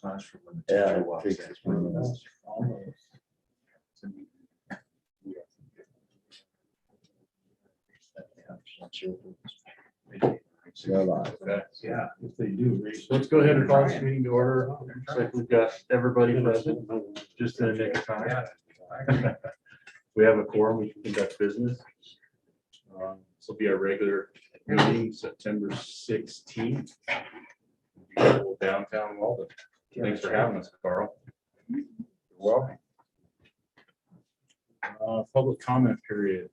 classroom when the Yeah, teacher it walks takes in. us almost. Yeah, if they do. Let's go ahead and call this meeting to order. Looks like we've got everybody present, just in the nick of time. We have a quorum, we can conduct business. This will be our regular meeting, September 16th. Downtown Walden. Thanks for having us, Carl. You're welcome. Public comment period.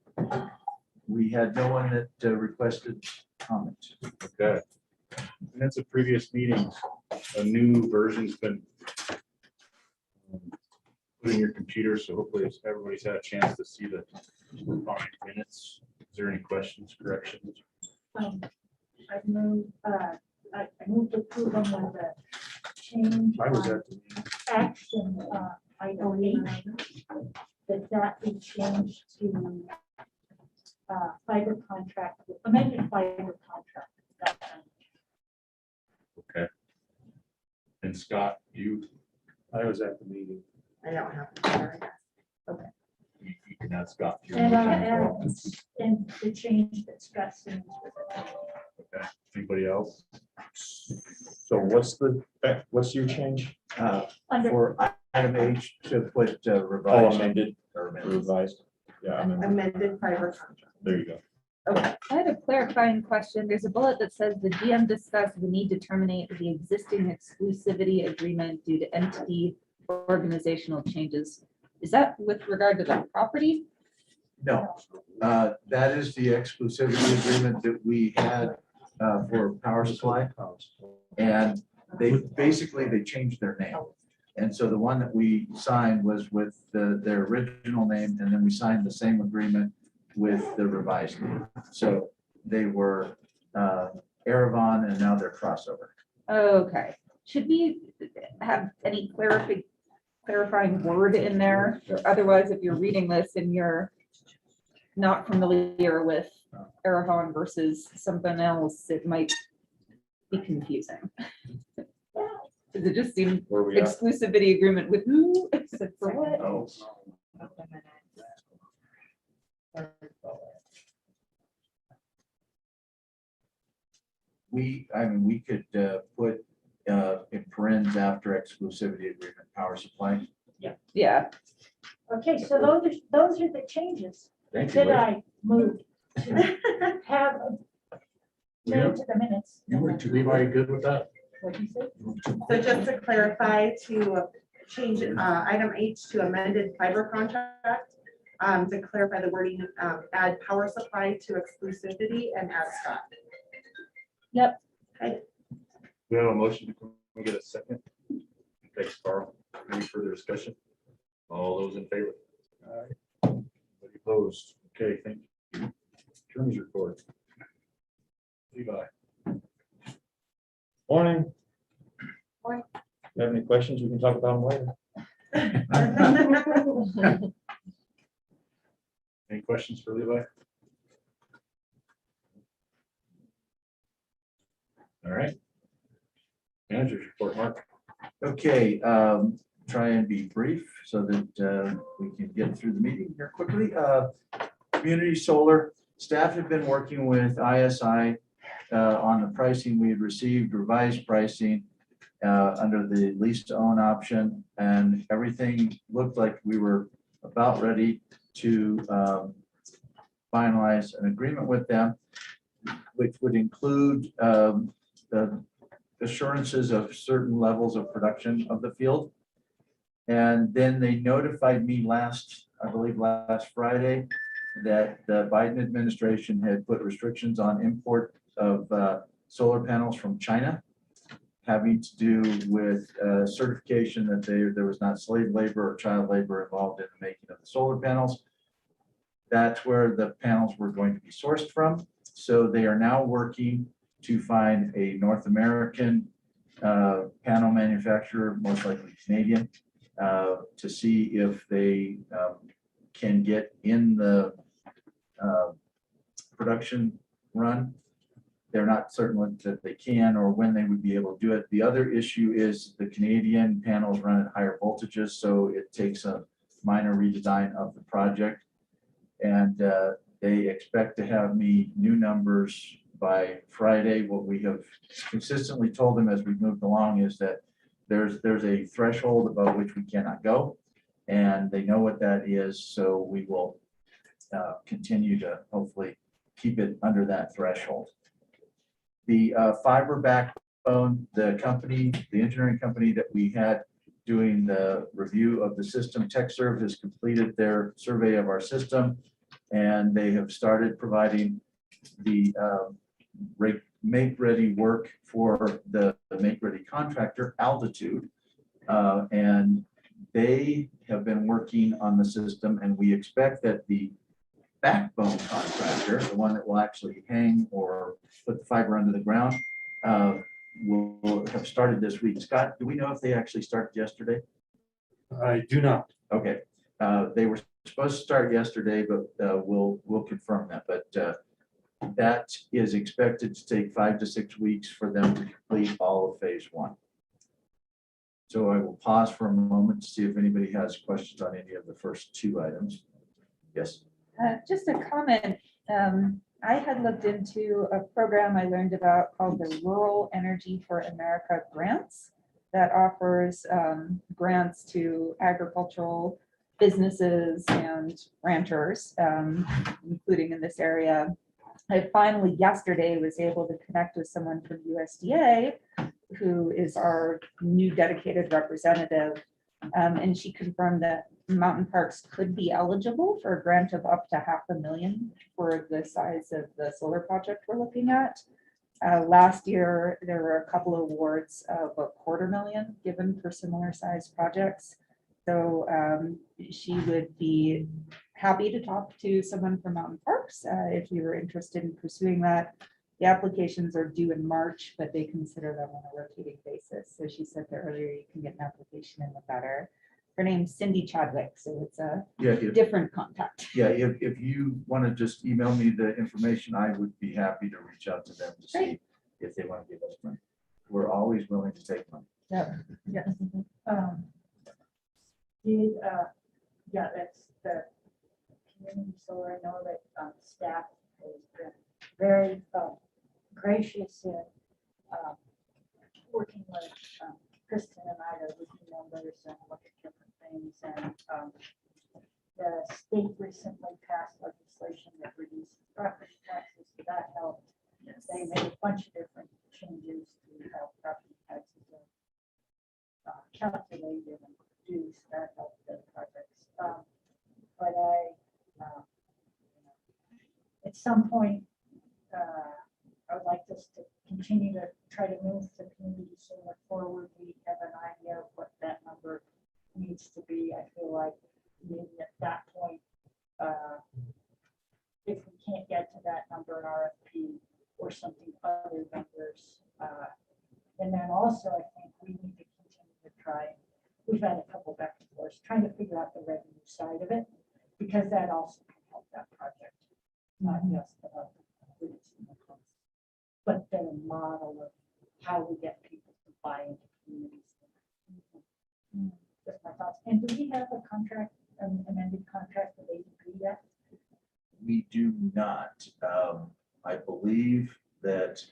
We had no one that requested comment. Okay. Minutes of previous meetings, a new version's been put in your computer, so hopefully everybody's had a chance to see the fine minutes. Is there any questions, corrections? I moved to approve them with a change. I was on at the meeting. Action, item H, that be changed to fiber contract, amended fiber contract. Okay. And Scott, I was at the meeting. I don't have it there. you can add Scott. to your And motion as well. and the change that Scott seems with it. Okay. Anybody else? So what's your change? Under, For item H to put Oh, revised. amended, or amended. revised. Yeah, amended. Amended fiber contract. There you go. Okay, I had a clarifying question. There's a bullet that says the GM discussed the need to terminate the existing exclusivity agreement due to entity organizational changes. Is that with regard to the property? No, that is the exclusivity agreement that we had for power supply. And they changed their name. And so the one that we signed was with their original name, and then we signed the same agreement with the revised name. So they were Aravon, and now they're Crossover. Okay. Should we have any clarifying word in there? Or otherwise, if you're reading this and you're not familiar with Aravon versus something else, it might be confusing. Because it just seemed Where we at? exclusivity agreement with who? Except for what? Oh, we could put in parentheses after exclusivity agreement, power supply. Yeah. okay, so those are the changes Thank you. that I moved to have made to the minutes. You were too. Levi, you good with that? What you said? so just to clarify, to change item H to amended fiber contract, to clarify the wording, add power supply to exclusivity and add Scott. Yep. We have a motion. Can we get a second? Thanks, Carl. Any further discussion? All those in favor? Anybody opposed? Okay, thank you. Attorney's report. Levi. Morning. Morning. You have any questions? We can talk about them later. Any questions for Levi? All right. Manager's report, Mark. Okay, try and be brief so that we can get through the meeting here quickly. Community solar, staff have been working with ISI on the pricing we had received, revised pricing under the lease to own option, and everything looked like we were about ready to finalize an agreement with them, which would include the assurances of certain levels of production of the field. And then they notified me I believe last Friday, that the Biden administration had put restrictions on import of solar panels from China, having to do with certification that there was not slave labor or child labor involved in the making of the solar panels. That's where the panels were going to be sourced from. So they are now working to find a North American panel manufacturer, most likely Canadian, to see if they can get in the production run. they're not certain that they can or when they would be able to do it. The other issue is the Canadian panels run at higher voltages, so it takes a minor redesign of the project. And they expect to have me new numbers by Friday. What we have consistently told them as we've moved along is that there's a threshold above which we cannot go. And they know what that is, so we will continue to hopefully keep it under that threshold. The fiber backbone, the company, the engineering company that we had doing the review of the system, TechServe, has completed their survey of our system, and they have started providing the make-ready work for the make-ready contractor, Altitude. And they have been working on the system, and we expect that the backbone contractor, the one that will actually hang or put the fiber under the ground, will have started this week. Scott, do we know if they actually started yesterday? I do not. Okay, they were supposed to start yesterday, but we'll confirm that. But that is expected to take 5 to 6 weeks for them to complete all of phase 1. So I will pause for a moment to see if anybody has questions on any of the first 2 items. Yes. Just a comment. I had looked into a program I learned about called the Rural Energy for America Grants that offers grants to agricultural businesses and ranchers, including in this area. I finally yesterday was able to connect with someone from USDA, who is our new dedicated representative. And she confirmed that mountain parks could be eligible for a grant of up to $500,000 for the size of the solar project we're looking at. Last year, there were a couple of awards of $250,000 given for similar sized projects. So she would be happy to talk to someone from Mountain Parks if you were interested in pursuing that. The applications are due in March, but they consider them on a rotating basis. So she said the earlier you can get an application in, the better. Her name's Cindy Chadwick, so it's a Yeah, different contact. yeah. If you want to just email me the information, I would be happy to reach out to them to see Great. if they want to give us money. We're always willing to take money. Yeah. Yeah, that's the community solar. I know that staff has been very gracious in working with Kristen and I to look at numbers and look at different things. And the state recently passed legislation that reduces property taxes, so that helped. They made a bunch of different changes to how property taxes are calculated and reduced. That helped the projects. But at some point, I would like us to continue to try to move the community solar forward. We have an idea of what that number needs to be. I feel like maybe at that point, if we can't get to that number in RFP or something other numbers, and then also I think we need to continue to try. We've had a couple back and forth trying to figure out the revenue side of it, because that also can help that project, not just reducing the cost, but the model of how we get people to buy into communities. Just my thoughts. And do we have a contract, an amended contract with ADP yet? We do not. I believe that,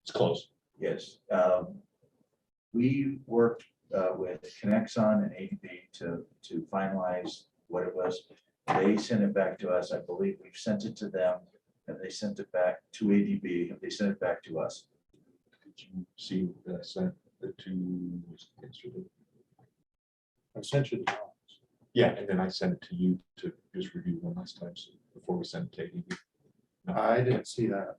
It's close. yes, we worked with Connexon and ADB to finalize what it was. They sent it back to us. I believe we've sent it to them, and they sent it back to ADB, and they sent it back to us. Did you see that I sent the two yesterday? I sent you the comments. Yeah, and then I sent it to you to just review one last time before we send it to ADB. I didn't see that.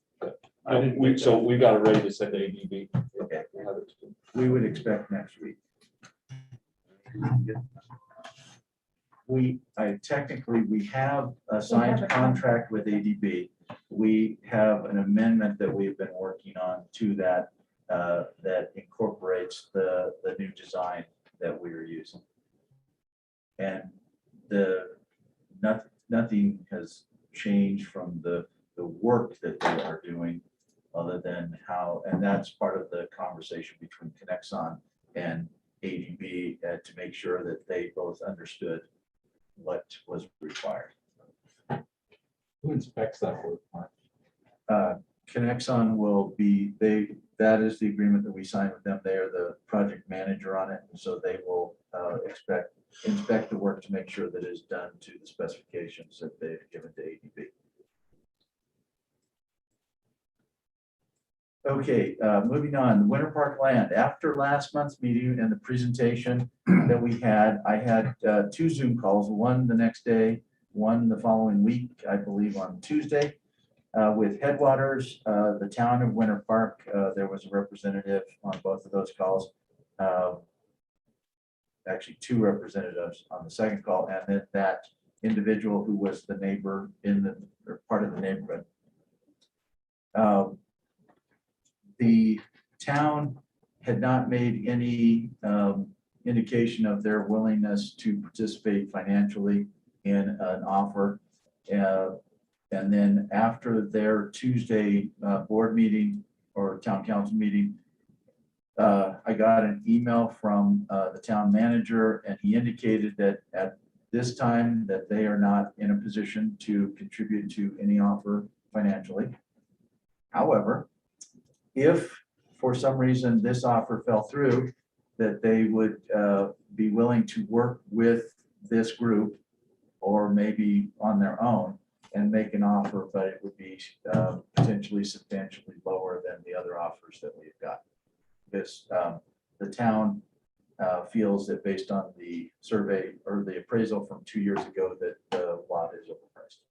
I No, didn't. so we got it ready to send to ADB. Okay. We'll have it to- We would expect next week. Technically, we have a signed contract with ADB. We have an amendment that we've been working on to that, that incorporates the new design that we are using. And nothing has changed from the the work that they are doing, other than how, and that's part of the conversation between Conexon and ADB to make sure that they both understood what was required. Who inspects that work? Mark? Conexon will be, that is the agreement that we signed with them. They are the project manager on it, and so they will inspect the work to make sure that it is done to the specifications that they've given to ADB. Okay, moving on, Winter Park Land. After last month's meeting and the presentation that we had, I had 2 Zoom calls, one the next day, one the following week, I believe on Tuesday, with Headwaters, the town of Winter Park. There was a representative on both of those calls. Actually, 2 representatives on the second call, and then that individual who was the neighbor in the, or part of the neighborhood. The town had not made any indication of their willingness to participate financially in an offer. And then after their Tuesday board meeting or town council meeting, I got an email from the town manager, and he indicated that at this time that they are not in a position to contribute to any offer financially. However, if for some reason this offer fell through, that they would be willing to work with this group or maybe on their own and make an offer, but it would be potentially substantially lower than the other offers that we've got. Because the town feels that based on the survey or the appraisal from 2 years ago, that the lot is overpriced.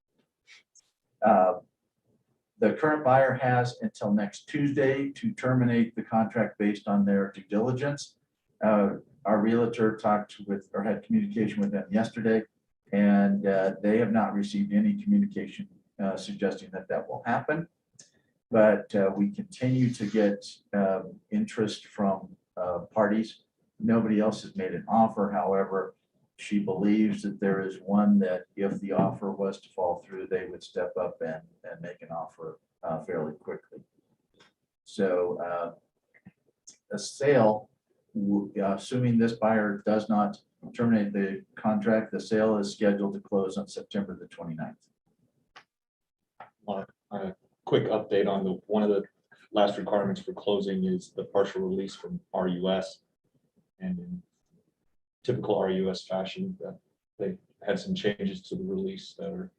The current buyer has until next Tuesday to terminate the contract based on their due diligence. Our realtor talked with, or had communication with them yesterday, and they have not received any communication suggesting that that will happen. But we continue to get interest from parties. Nobody else has made an offer. However, she believes that there is one that if the offer was to fall through, they would step up and make an offer fairly quickly. So a sale, assuming this buyer does not terminate the contract, the sale is scheduled to close on September the 29th. Mark, a quick update on one of the last requirements for closing is the partial release from RUS. And in typical RUS fashion, they had some changes to the release that are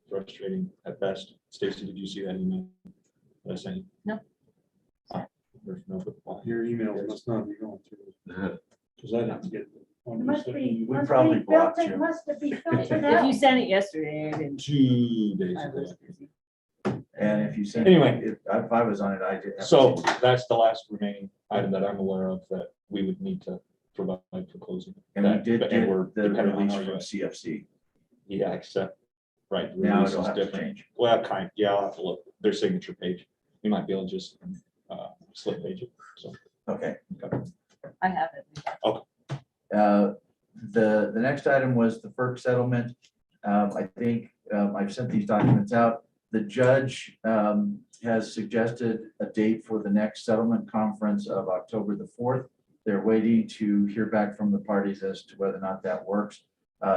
frustrating at best. Stacy, did you see that email that I sent you? No. There's no. Your email must not be going through, because I didn't get it. Must be. We must probably be blocked filtered- you. Must have been filtered If you out. sent it yesterday, I didn't. 2 days I ago. was busy. And if you send, Anyway. if I was on it, I did. So that's the last remaining item that I'm aware of that we would need to provide for closing. And we That- did and get we're the dependent on release from RUS. CFC. Yeah, except, right. the Now release it'll is have to different. change. Well, yeah, I'll have to look, their signature page. You might be able to just slip page it, so. Okay. I have it. The next item was the FERC settlement. I think I've sent these documents out. The judge has suggested a date for the next settlement conference of October the 4th. They're waiting to hear back from the parties as to whether or not that works.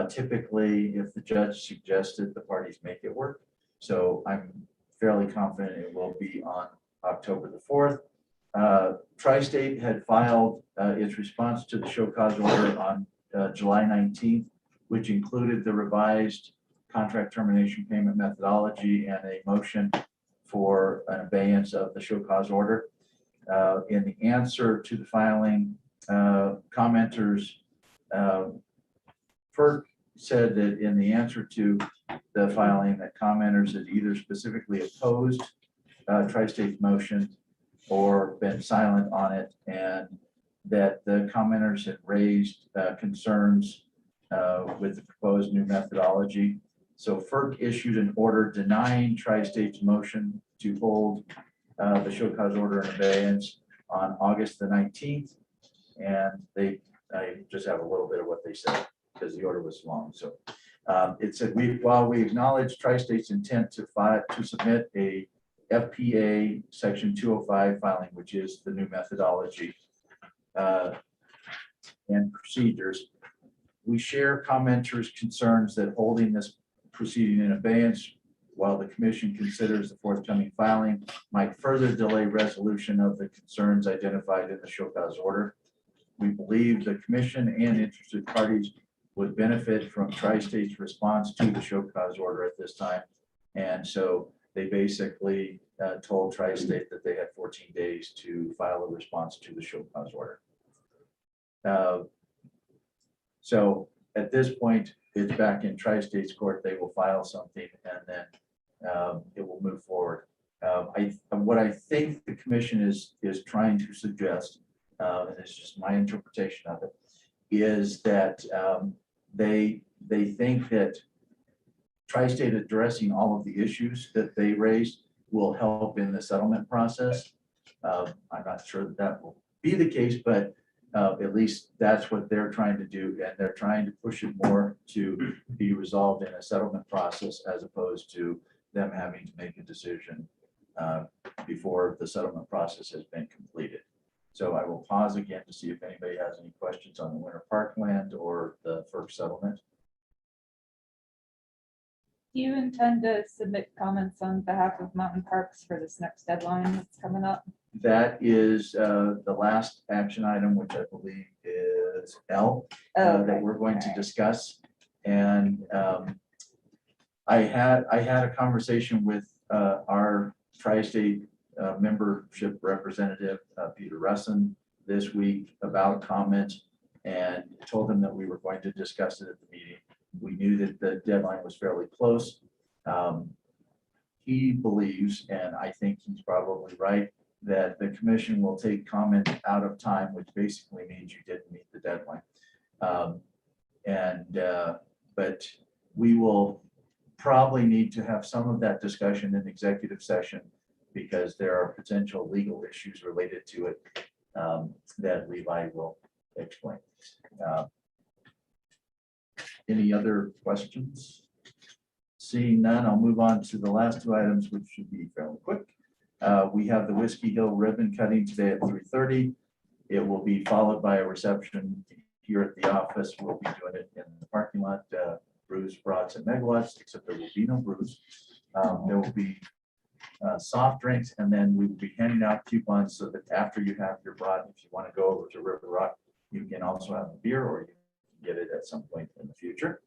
Typically, if the judge suggested, the parties make it work. So I'm fairly confident it will be on October the 4th. Tri-State had filed its response to the show cause order on July 19th, which included the revised contract termination payment methodology and a motion for an abeyance of the show cause order. In the answer to the filing, commenters, FERC said that in the answer to the filing that commenters had either specifically opposed Tri-State's motion or been silent on it, and that the commenters had raised concerns with the proposed new methodology. So FERC issued an order denying Tri-State's motion to hold the show cause order in abeyance on August the 19th. And I just have a little bit of what they said because the order was long. So It said, while we acknowledge Tri-State's intent to submit a FPA Section 205 filing, which is the new methodology and procedures, we share commenters' concerns that holding this proceeding in abeyance while the commission considers the forthcoming filing might further delay resolution of the concerns identified in the show cause order. We believe the commission and interested parties would benefit from Tri-State's response to the show cause order at this time. And so they basically told Tri-State that they had 14 days to file a response to the show cause order. So at this point, it's back in Tri-State's court. They will file something and then it will move forward. What I think the commission is trying to suggest, and it's just my interpretation of it, is that they think that Tri-State addressing all of the issues that they raised will help in the settlement process. I'm not sure that that will be the case, but at least that's what they're trying to do, and they're trying to push it more to be resolved in a settlement process as opposed to them having to make a decision before the settlement process has been completed. So I will pause again to see if anybody has any questions on the Winter Park land or the FERC settlement. Do you intend to submit comments on behalf of Mountain Parks for this next deadline that's coming up? That is the last action item, which I believe is L, Oh, that we're going to discuss. And I had a conversation with our Tri-State membership representative, Peter Russin, this week about comments, and told him that we were going to discuss it at the meeting. We knew that the deadline was fairly close. He believes, and I think he's probably right, that the commission will take comment out of time, which basically means you didn't meet the deadline. But we will probably need to have some of that discussion in executive session because there are potential legal issues related to it that Levi will explain. Any other questions? Seeing none, I'll move on to the last two items, which should be fairly quick. We have the Whiskey Hill ribbon cutting today at 3:30. It will be followed by a reception here at the office. We'll be doing it in the parking lot, brews, brats, and megawatts, except there will be no brews. There will be soft drinks, and then we will be handing out coupons so that after you have your brat, if you want to go over to River Rock, you can also have a beer or you can get it at some point in the future.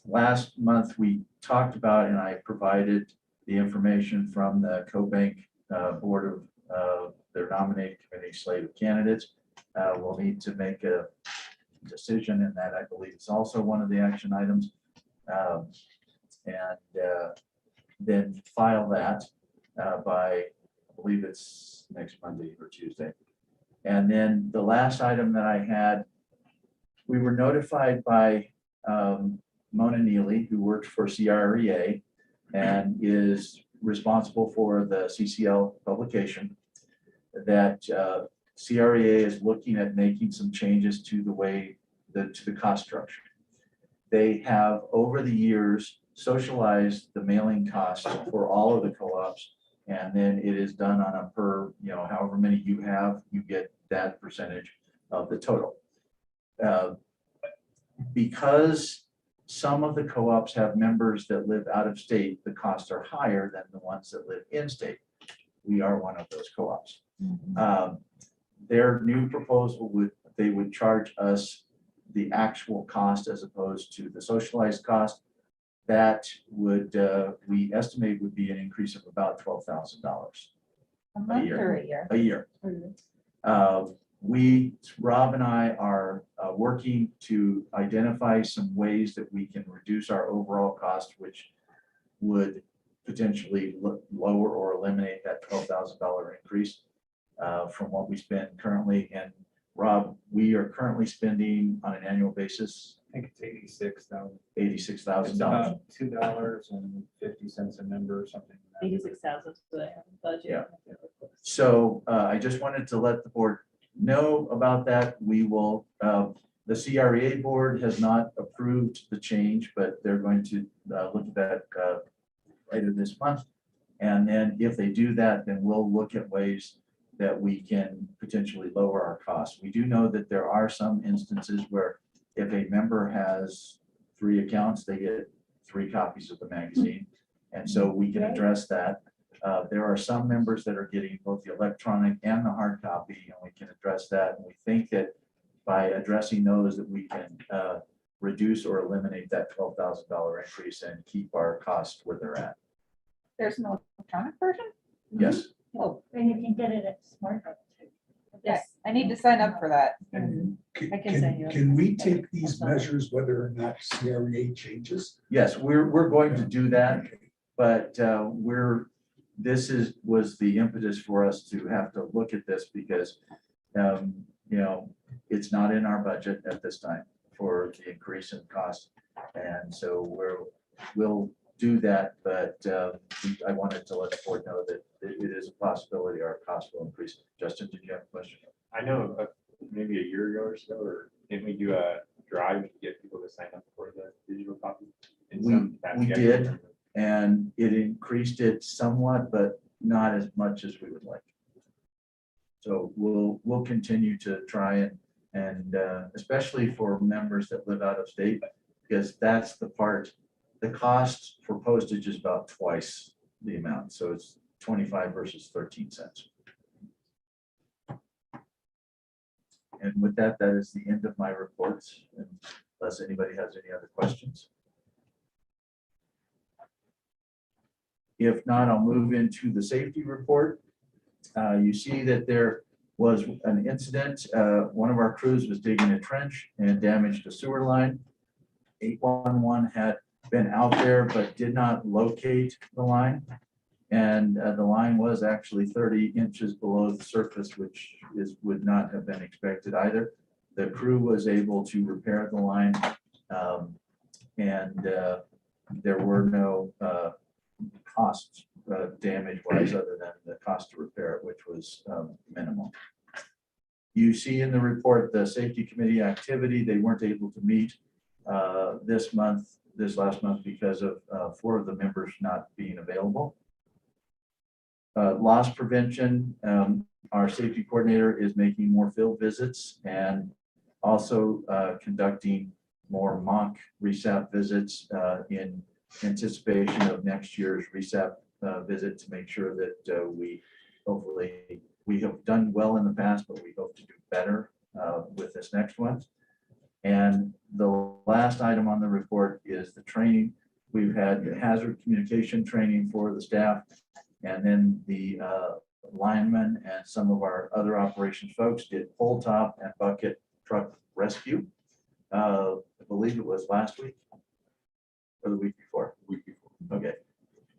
Last month, we talked about, and I provided the information from the CoBank board of their nominating committee slate of candidates. We'll need to make a decision, and that I believe is also one of the action items. Then file that by, I believe it's next Monday or Tuesday. And then the last item that I had, we were notified by Mona Neely, who works for CREA and is responsible for the CCL publication, that CREA is looking at making some changes to the way to the cost structure. They have over the years socialized the mailing costs for all of the co-ops, and then it is done on a per, however many you have, you get that percentage of the total. Because some of the co-ops have members that live out of state, the costs are higher than the ones that live in state. We are one of those co-ops. Their new proposal they would charge us the actual cost as opposed to the socialized cost. That would, we estimate would be an increase of about $12,000 a month year. or a year? a year. Rob and I are working to identify some ways that we can reduce our overall cost, which would potentially lower or eliminate that $12,000 increase from what we spend currently. And Rob, we are currently spending on an annual basis, I think it's 86,000. $86,000. $2.50 a member or something. 86,000 is the budget. Yeah. So I just wanted to let the board know about that. We will The CREA board has not approved the change, but they're going to look at that later this month. And then if they do that, then we'll look at ways that we can potentially lower our costs. We do know that there are some instances where if a member has 3 accounts, they get 3 copies of the magazine. And so we can address that. There are some members that are getting both the electronic and the hard copy, and we can address that. And we think that by addressing those, that we can reduce or eliminate that $12,000 increase and keep our costs where they're at. There's an electronic version? Yes. Oh, And you can get it at Smart Hub too. yes, I need to sign up for that. And I can send you a- can we take these measures whether or not CREA changes? Yes, we're going to do that, but was the impetus for us to have to look at this because, it's not in our budget at this time for the increase in cost. And so we'll do that, but I wanted to let the board know that it is a possibility our cost will increase. Justin, did you have a question? I know maybe a year ago or so, or didn't we do a drive to get people to sign up for the digital copy? in We- some capacity? we I did. can't remember. And it increased it somewhat, but not as much as we would like. So we'll continue to try and especially for members that live out of state, because that's the part, the cost for postage is about twice the amount. So it's 25 versus 13 cents. And with that, that is the end of my reports, unless anybody has any other questions. If not, I'll move into the safety report. You see that there was an incident. One of our crews was digging a trench and damaged a sewer line. 811 had been out there but did not locate the line. And the line was actually 30 inches below the surface, which would not have been expected either. The crew was able to repair the line, and there were no costs damage wise other than the cost to repair it, which was minimal. You see in the report the safety committee activity. They weren't able to meet this last month because of 4 of the members not being available. Loss prevention, our safety coordinator is making more field visits and also conducting more mock RESAP visits in anticipation of next year's RESAP visit to make sure that we have done well in the past, but we hope to do better with this next one. And the last item on the report is the training. We've had the hazard communication training for the staff, and then the linemen and some of our other operations folks did pole top and bucket truck rescue. I believe it was last week or the week before. Okay.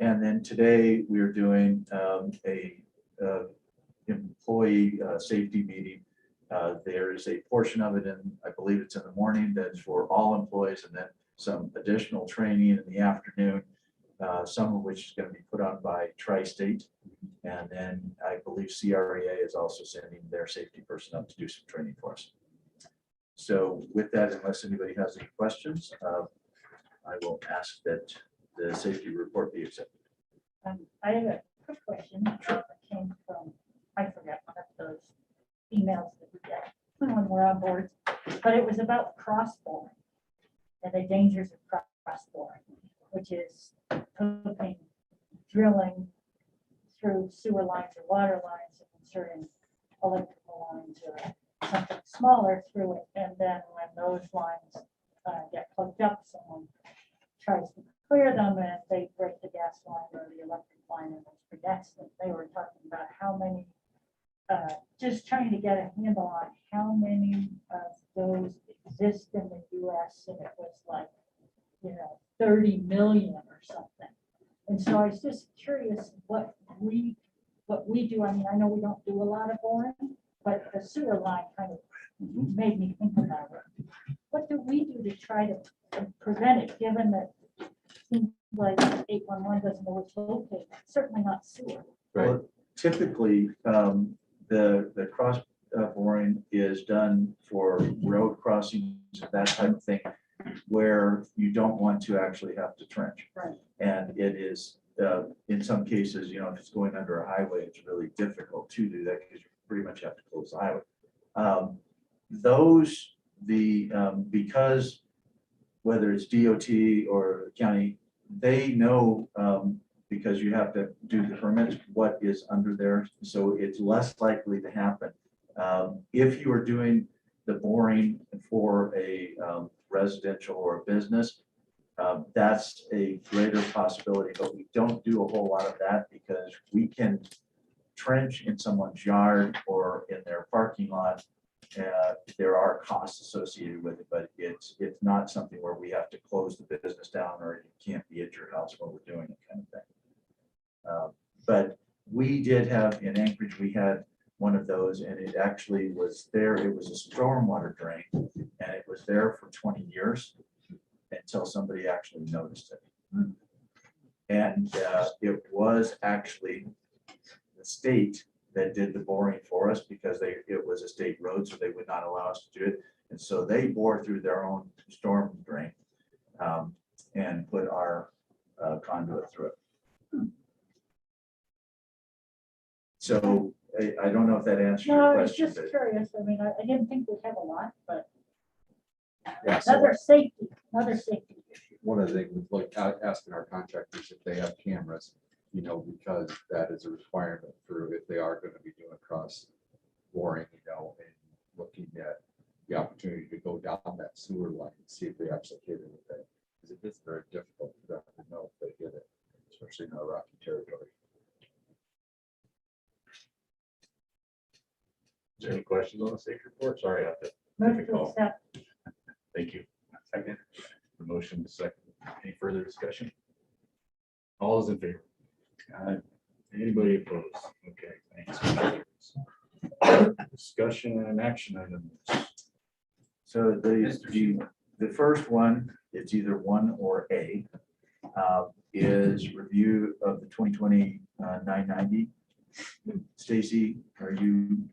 And then today we are doing a employee safety meeting. There is a portion of it, and I believe it's in the morning, that's for all employees, and then some additional training in the afternoon, some of which is going to be put on by Tri-State. And then I believe CREA is also sending their safety person up to do some training for us. So with that, unless anybody has any questions, I will ask that the safety report be accepted. I have a quick question that came from, I forgot those emails that we get when we're on board, but it was about cross-boring and the dangers of cross-boring, which is hooking, drilling through sewer lines or water lines and inserting electrical lines or something smaller through it. And then when those lines get plugged up, someone tries to clear them and they break the gas line or the electric line and it forgets them. They were talking about how many, just trying to get a handle on how many of those exist in the US, and it was like, 30 million or something. And so I was just curious what we do. I mean, I know we don't do a lot of boring, but the sewer line kind of made me think about it. What do we do to try to prevent it, given that it seems like 811 doesn't know which located, certainly not sewer. Well, typically, the cross boring is done for road crossings, that type of thing, where you don't want to actually have to trench. Right. And it is, in some cases, you know, if it's going under a highway, it's really difficult to do that because you pretty much have to close the highway. Because whether it's DOT or county, they know, because you have to do the permits, what is under there. So it's less likely to happen. If you are doing the boring for a residential or a business, that's a greater possibility, but we don't do a whole lot of that because we can trench in someone's yard or in their parking lot. There are costs associated with it, but it's not something where we have to close the business down or you can't be at your house while we're doing it kind of thing. But we did have, in Anchorage, we had one of those and it actually was there. It was a stormwater drain and it was there for 20 years until somebody actually noticed it. And it was actually the state that did the boring for us because it was a state road, so they would not allow us to do it. And so they bore through their own storm drain and put our conduit through it. So I don't know if that answers No, your I was question. just but- curious. I mean, I didn't think we had a lot, but Yeah, so another safety issue. one of the things, was like asking our contractors if they have cameras, you know, because that is a requirement for if they are going to be doing cross boring, you know, and looking at the opportunity to go down that sewer line and see if they actually hit it with it. Because it is very difficult for them to know if they hit it, especially in our rocky territory. Is there any questions on the safety report? Sorry, I have to. Move to accept. Thank you. Second. The motion is second. Any further discussion? All those in favor? Anybody opposed? Okay, thanks. Discussion and action items. So the first one, it's either one or A, is review of the 2020 990. Stacy, are you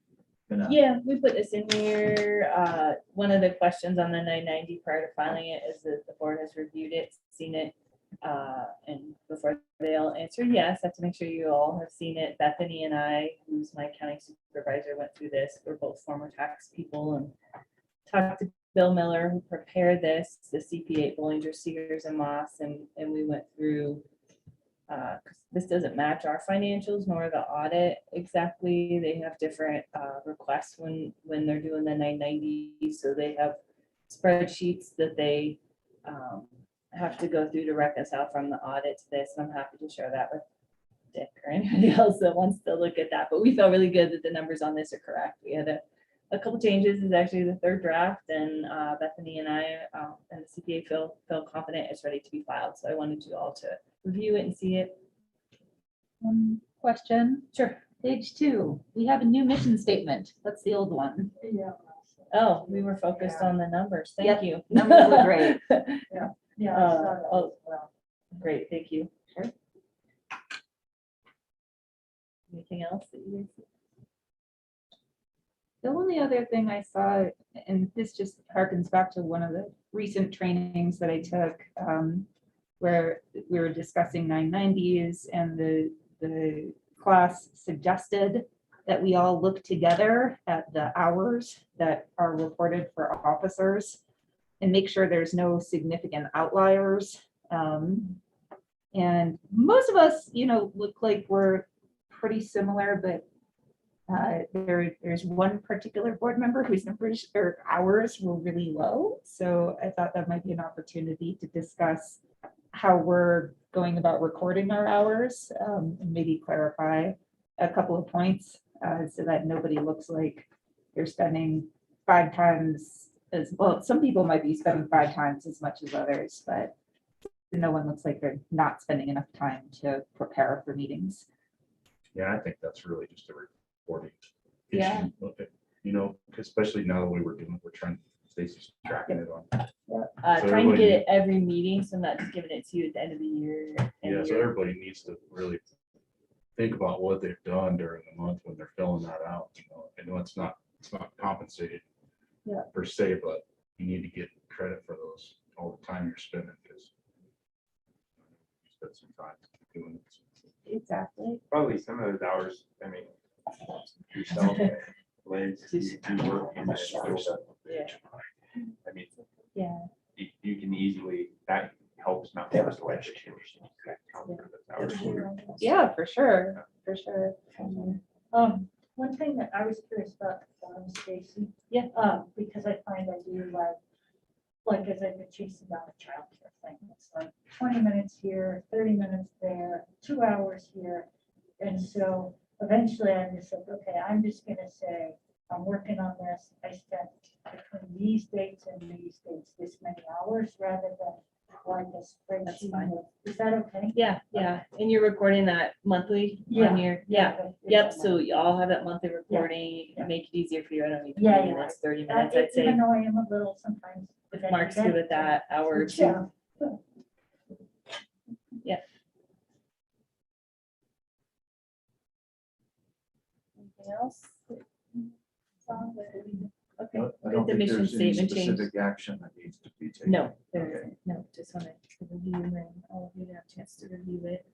gonna? Yeah, we put this in here. One of the questions on the 990 prior to filing it is that the board has reviewed it, seen it. And before they all answer yes, I have to make sure you all have seen it. Bethany and I, who's my county supervisor, went through this. We're both former tax people and talked to Bill Miller, who prepared this, the CPA Bollinger, Seegers and Moss, and we went through, 'cause this doesn't match our financials nor the audit exactly. They have different requests when they're doing the 990. So they have spreadsheets that they have to go through to reconcile from the audit to this. And I'm happy to share that with Dick or anybody else that wants to look at that. But we felt really good that the numbers on this are correct. We had a couple changes. Is actually the third draft, and Bethany and I and the CPA feel confident it's ready to be filed. So I wanted you all to review it and see it. Question, Sure. page 2, we have a new mission statement. That's the old one. Yeah. Oh, we were focused on the numbers. Thank Yep, you. numbers were great. Yeah. I saw that oh. as well. Great, thank you. Sure. Anything else that you guys see? The only other thing I saw, and this just harkens back to one of the recent trainings that I took, where we were discussing 990s, and the class suggested that we all look together at the hours that are reported for officers and make sure there's no significant outliers. And most of us, you know, look like we're pretty similar, but there's one particular board member whose numbers or hours were really low. So I thought that might be an opportunity to discuss how we're going about recording our hours, and maybe clarify a couple of points so that nobody looks like they're spending 5 times as well. Some people might be spending 5 times as much as others, but no one looks like they're not spending enough time to prepare for meetings. Yeah, I think that's really just a reporting Yeah. issue. Okay. You know, especially now that we're trying, Stacy's tracking it on. So Trying to everybody- get it every meeting, so I'm not just giving it to you at the end of the year. Yeah, so everybody needs to really think about what they've done during the month when they're filling that out. You know, I know it's not it's not compensated. Yeah. Per se, but you need to get credit for those, all the time you're spending, because. You spent some time doing it. Exactly. Probably some of those hours, I mean, yourself, Liz, you work in that field. Yeah. I mean, Yeah. you can easily, that helps not just the education. Yeah, for sure, for sure. One thing that I was curious about, Stacy. Yeah. Because I find I do like as I've been chasing down a childcare thing, it's like 20 minutes here, 30 minutes there, 2 hours here. And so eventually I'm just like, okay, I'm just gonna say, I'm working on this. I spent between these dates and these dates, this many hours rather than like a That's spreadsheet. fine. Is that okay? Yeah, yeah. And you're recording that monthly on your, yeah. but it's Yep, on so my- you all have it monthly recording, you yeah. can make it easier for you, I don't need Yeah, 20 yeah. minutes, 30 minutes, I'd Even say. though I am a little sometimes. If Mark's good with that, hour or two. Yeah. Anything else? Okay, I don't the think mission there's any statement change. specific action that needs to be taken. No, there Okay. isn't, no, just wanted to review and all of you to have a chance to review it.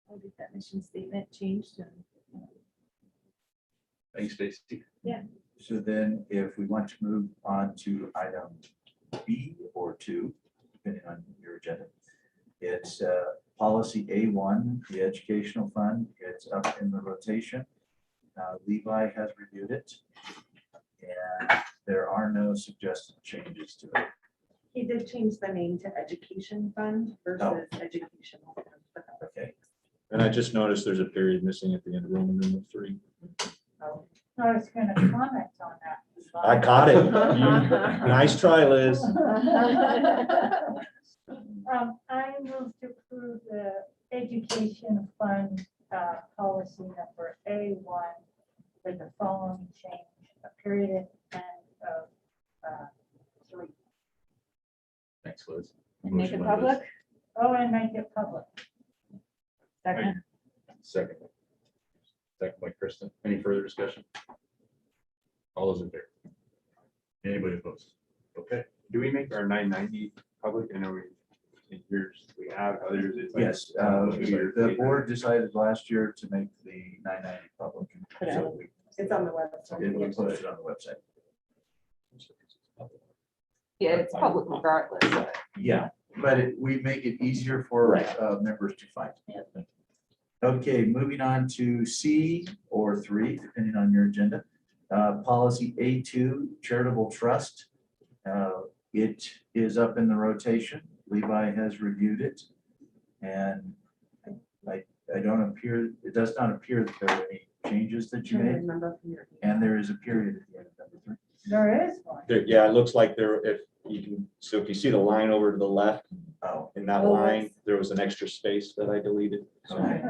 I'll get that mission statement changed and. Thanks, Stacy. So then if we want to move on to item B or 2, depending on your agenda, it's policy A1, the educational fund. It's up in the rotation. Levi has reviewed it. And there are no suggested changes to it. He did change the name to Education Fund versus Educational. Fund, but that was Okay. And I just noticed there's a period missing at the end of Roman numeral 3. I was gonna comment on that. I caught it. Nice try, Liz. I move to approve the education fund policy number A1 with the following change, a period at the end of 3. Thanks, Liz. And make it Motion by Liz. public. Oh, and make it public. Second. Second. Second by Kristen. Any further discussion? All those in favor? Anybody opposed? Okay. Do we make our 990 public? I know we, in yours, we have others. It's like- Yes, the board decided last year to make the 990 public. Put it So on. we- It's on the website. It was posted on the website. Yeah, it's public regardless. Yeah, but we make it easier for members to find. Okay, moving on to C or 3, depending on your agenda. Policy A2, Charitable Trust. It is up in the rotation. Levi has reviewed it. And I don't appear, it does not appear that there are any changes that you Trying to made. remember from your. And there is a period at the end of number 3. There is one. Yeah, it looks like there, if you can, so if you see the line over to the left, Oh, in that Oh, line, there was an extra space that I deleted. So okay.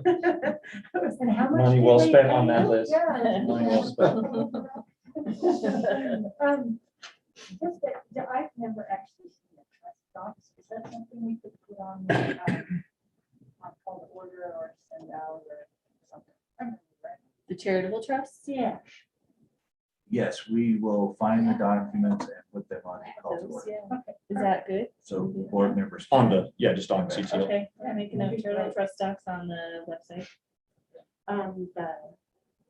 And how much Money did well they spent pay on that you? list. Yeah. Money well spent. Just that, I've never actually seen a trust docs. Is that something we could put on the, on call to order or send out or something? I don't know, right? The charitable trust? Yeah. Yes, we will find the documents and put them on the call to Those, order. yeah. Okay. Is that good? So board members. On the, yeah, just on CTO. Okay, yeah, make a note, charitable trust docs on the website. The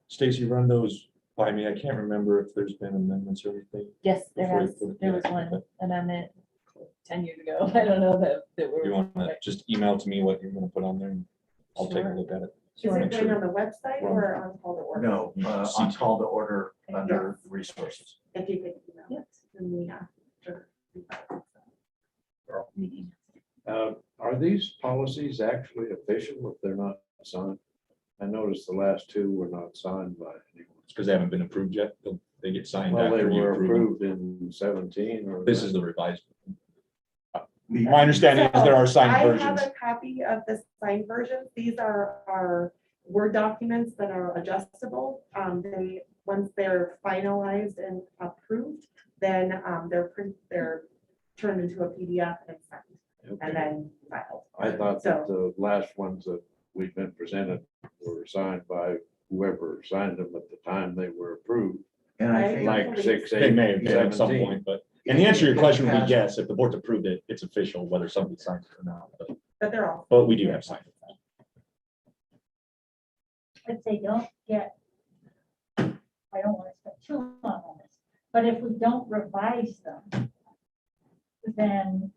Stacy, run those by me. I can't remember if there's been amendments or anything. Yes, Before you put it- there was yeah, one okay. amendment 10 years ago. I don't know that You we're. want to just email to me what you're going to put on there and I'll take a Sure. look at it. Is Make it going sure. on the website or on call to order? No, on call to order under Yes. resources. If you could email it, then we have to. Are these policies actually official if they're not signed? I noticed the last 2 were not signed by anyone. It's because they haven't been approved yet. They get signed Well, they after you were approve. approved in 17 or. This is the revised. My understanding is there are signed I versions. have a copy of the signed version. These are our Word documents that are adjustable. Once they're finalized and approved, then they're turned into a PDF and signed and then filed. I thought So- that the last ones that we've been presented were signed by whoever signed them at the time they were approved, And I think. like 6, They 8, may have been at some 17. point, but, and the answer to your question would be yes, if the board's approved it, it's official, whether somebody signs it or not, But they're all. but we do have signed. If they don't get, I don't want to spend too long on this, but if we don't revise them, then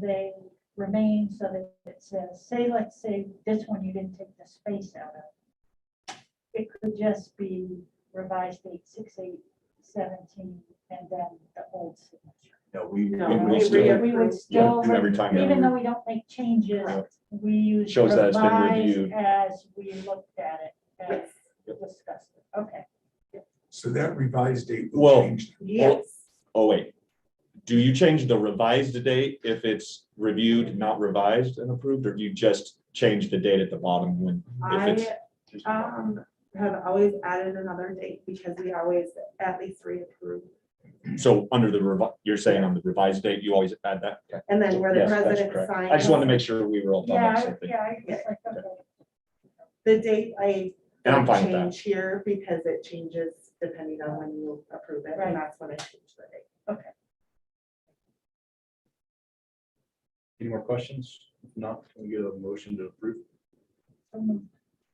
they remain so that it says, let's say this one you didn't take the space out of. It could just be revised date 6/8/17 and then the old signature. No, we. No, we we still- reapprove. We would Yeah, still, do every time. even though we don't make changes, we use Shows that it's been revise reviewed. as we looked at it and discussed it. Okay. So that revised date Well, will change. Yes. Oh, wait. Do you change the revised date if it's reviewed, not revised and approved, or do you just change the date at the bottom when? If it's Have always added another date because we always at least reapprove. So under the, you're saying on the revised date, you always add that? Okay. And then where the Yes, that's president correct. signs. I just wanted to make sure we were all talking about the same thing. I was like, okay. The date I And I'm fine with that. change here because it changes depending on when you approve it, Right. and that's when I change the date. Any more questions? If not, can we get a motion to approve?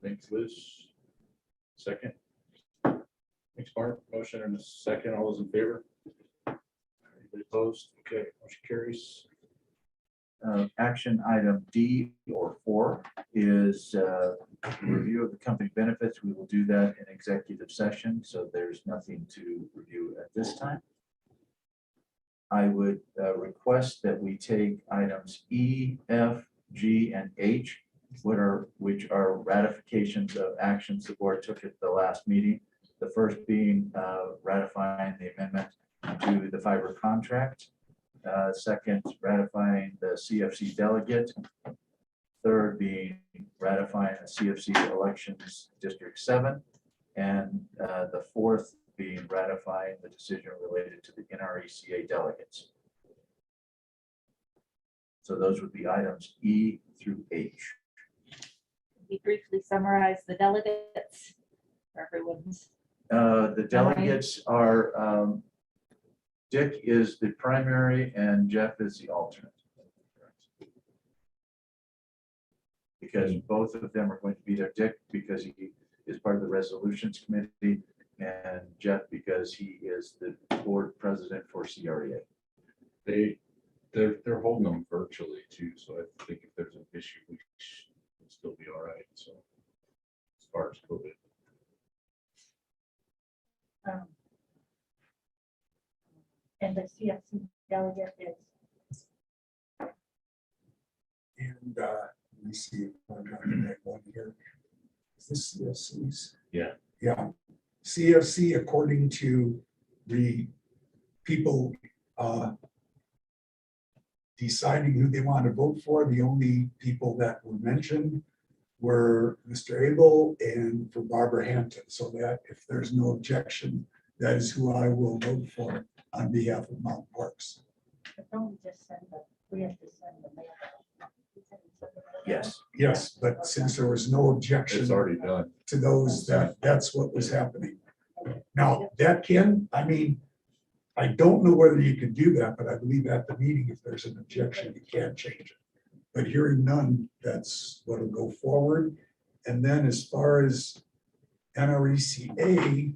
Thanks, Liz. Second. Thanks, Mark. Motion and a second. All those in favor? Anybody opposed? Okay, motion carries. Action item D or 4 is review of the company benefits. We will do that in executive session, so there's nothing to review at this time. I would request that we take items E, F, G, and H, which are ratifications of actions the board took at the last meeting. The first being ratifying the amendment to the fiber contract. Second, ratifying the CFC delegate. Third being ratifying the CFC elections District 7. And the fourth being ratifying the decision related to the Nrca delegates. So those would be items E through H. We briefly summarize the delegates for everyone's. The delegates are, Dick is the primary and Jeff is the alternate. Because both of them are going to be there. Dick, because he is part of the resolutions committee, and Jeff, because he is the board president for CREA. They're holding them virtually too, so I think if there's an issue, we should still be all right, so. As far as COVID. And the CFC delegate is, And let me see if I'm trying to make one here. Is this CFC's? Yeah. Yeah. CFC, according to the people deciding who they want to vote for, the only people that were mentioned were Mr. Abel and for Barbara Hampton. So that if there's no objection, that is who I will vote for on behalf of Mountain Parks. but don't we just send the, we have to send the mail. Yes. Yes, but since there was no objection It's already done. to those, that's what was happening. Now, that can, I mean, I don't know whether you can do that, but I believe at the meeting, if there's an objection, you can't change it. But hearing none, that's what'll go forward. And then as far as Nrca,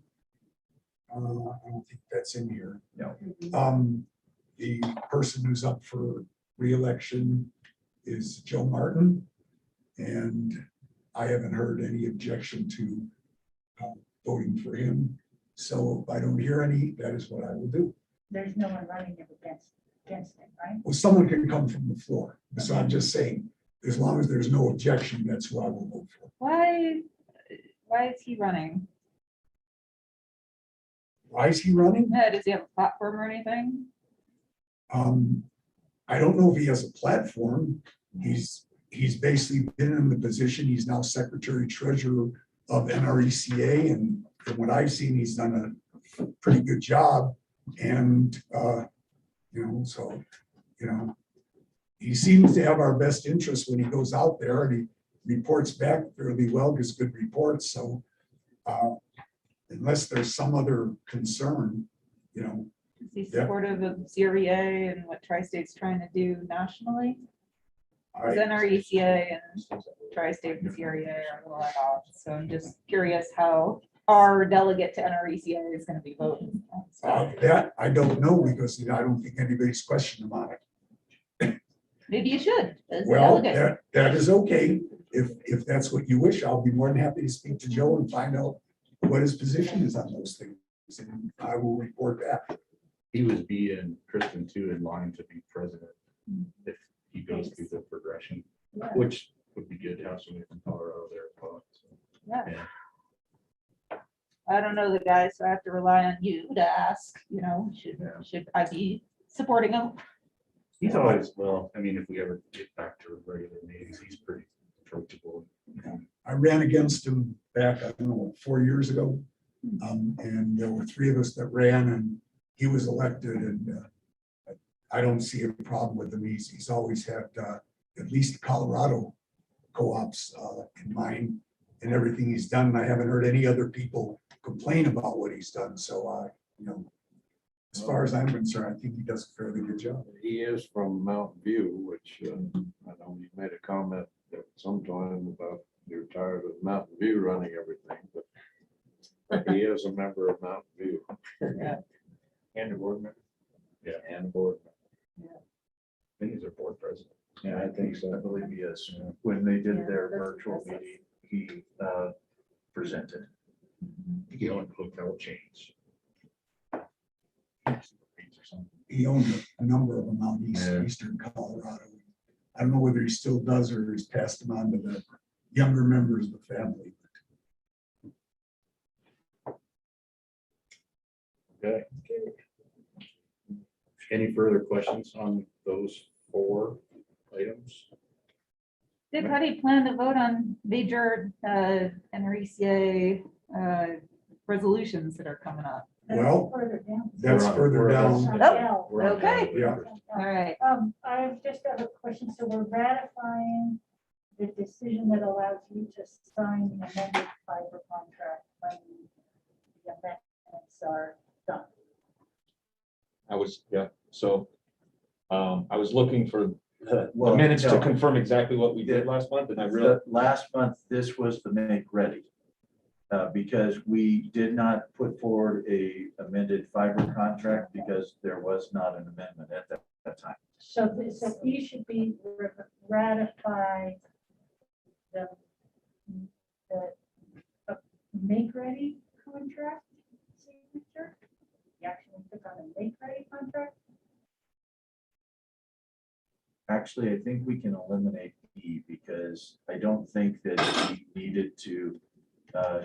I don't think that's in here. No. The person who's up for reelection is Joe Martin. And I haven't heard any objection to voting for him. So if I don't hear any, that is what I will do. There's no one running against it, right? Well, someone can come from the floor. So I'm just saying, as long as there's no objection, that's who I will vote for. Why is he running? Why is he running? Does he have a platform or anything? I don't know if he has a platform. He's basically been in the position. He's now secretary treasurer of Nreca. And from what I've seen, he's done a pretty good job. And, so, he seems to have our best interest when he goes out there and he reports back fairly well, gives good reports, so unless there's some other concern, you know, Is he Yeah. supportive of Nrca and what Tri-State's trying to do nationally? Because I, Nrca and Tri-State and Nrca are a little at odds, so I'm just curious how our delegate to Nrca is gonna be voting. that I don't know, because you know, I don't think anybody's questioned about it. Maybe you should, as a Well, delegate. that is okay. If that's what you wish, I'll be more than happy to speak to Joe and find out what his position is on those things. And I will report back. He was being Kristen too in line to be president if he goes through the progression, Yeah. which would be good to have somebody from Colorado there. so, Yeah. yeah. I don't know the guy, so I have to rely on you to ask, you know, should I be supporting him? He's always, well, I mean, if we ever get back to regular meetings, he's pretty approachable. I ran against him back, I don't know, 4 years ago. And there were three of us that ran, and he was elected, and I don't see a problem with him. He's always had at least Colorado co-ops in mind and everything he's done. And I haven't heard any other people complain about what he's done. So, you know, as far as I'm concerned, I think he does a fairly good job. He is from Mountain View, which I know you made a comment at some time about you're tired of Mountain View running everything, but he is a member of Mountain View. And a board member. Yeah, and a board. I think he's our board president. Yeah, I think so. I believe he is. When they did Yeah, their that's virtual impressive. meeting, he presented. He owned hotel chains. He owned a number of them out Yeah. eastern Colorado. I don't know whether he still does or he's passed them on to the younger members of the family. Okay. Any further questions on those 4 items? Dick, how do you plan to vote on major Nrca resolutions that are coming up? Well, Further down. that's further down. Oh, We're on okay. the- Yeah. All right. I just have a question. So we're ratifying the decision that allows you to sign the amended fiber contract when the amendments are done. I was, yeah, so I was looking for the Well, minutes to no. confirm exactly what we did last month, and I really, Last month, this was the make ready. Because we did not put forward a amended fiber contract because there was not an amendment at that time. So these should be ratified the make ready contract signature. You actually took on a make ready contract. Actually, I think we can eliminate E because I don't think that we needed to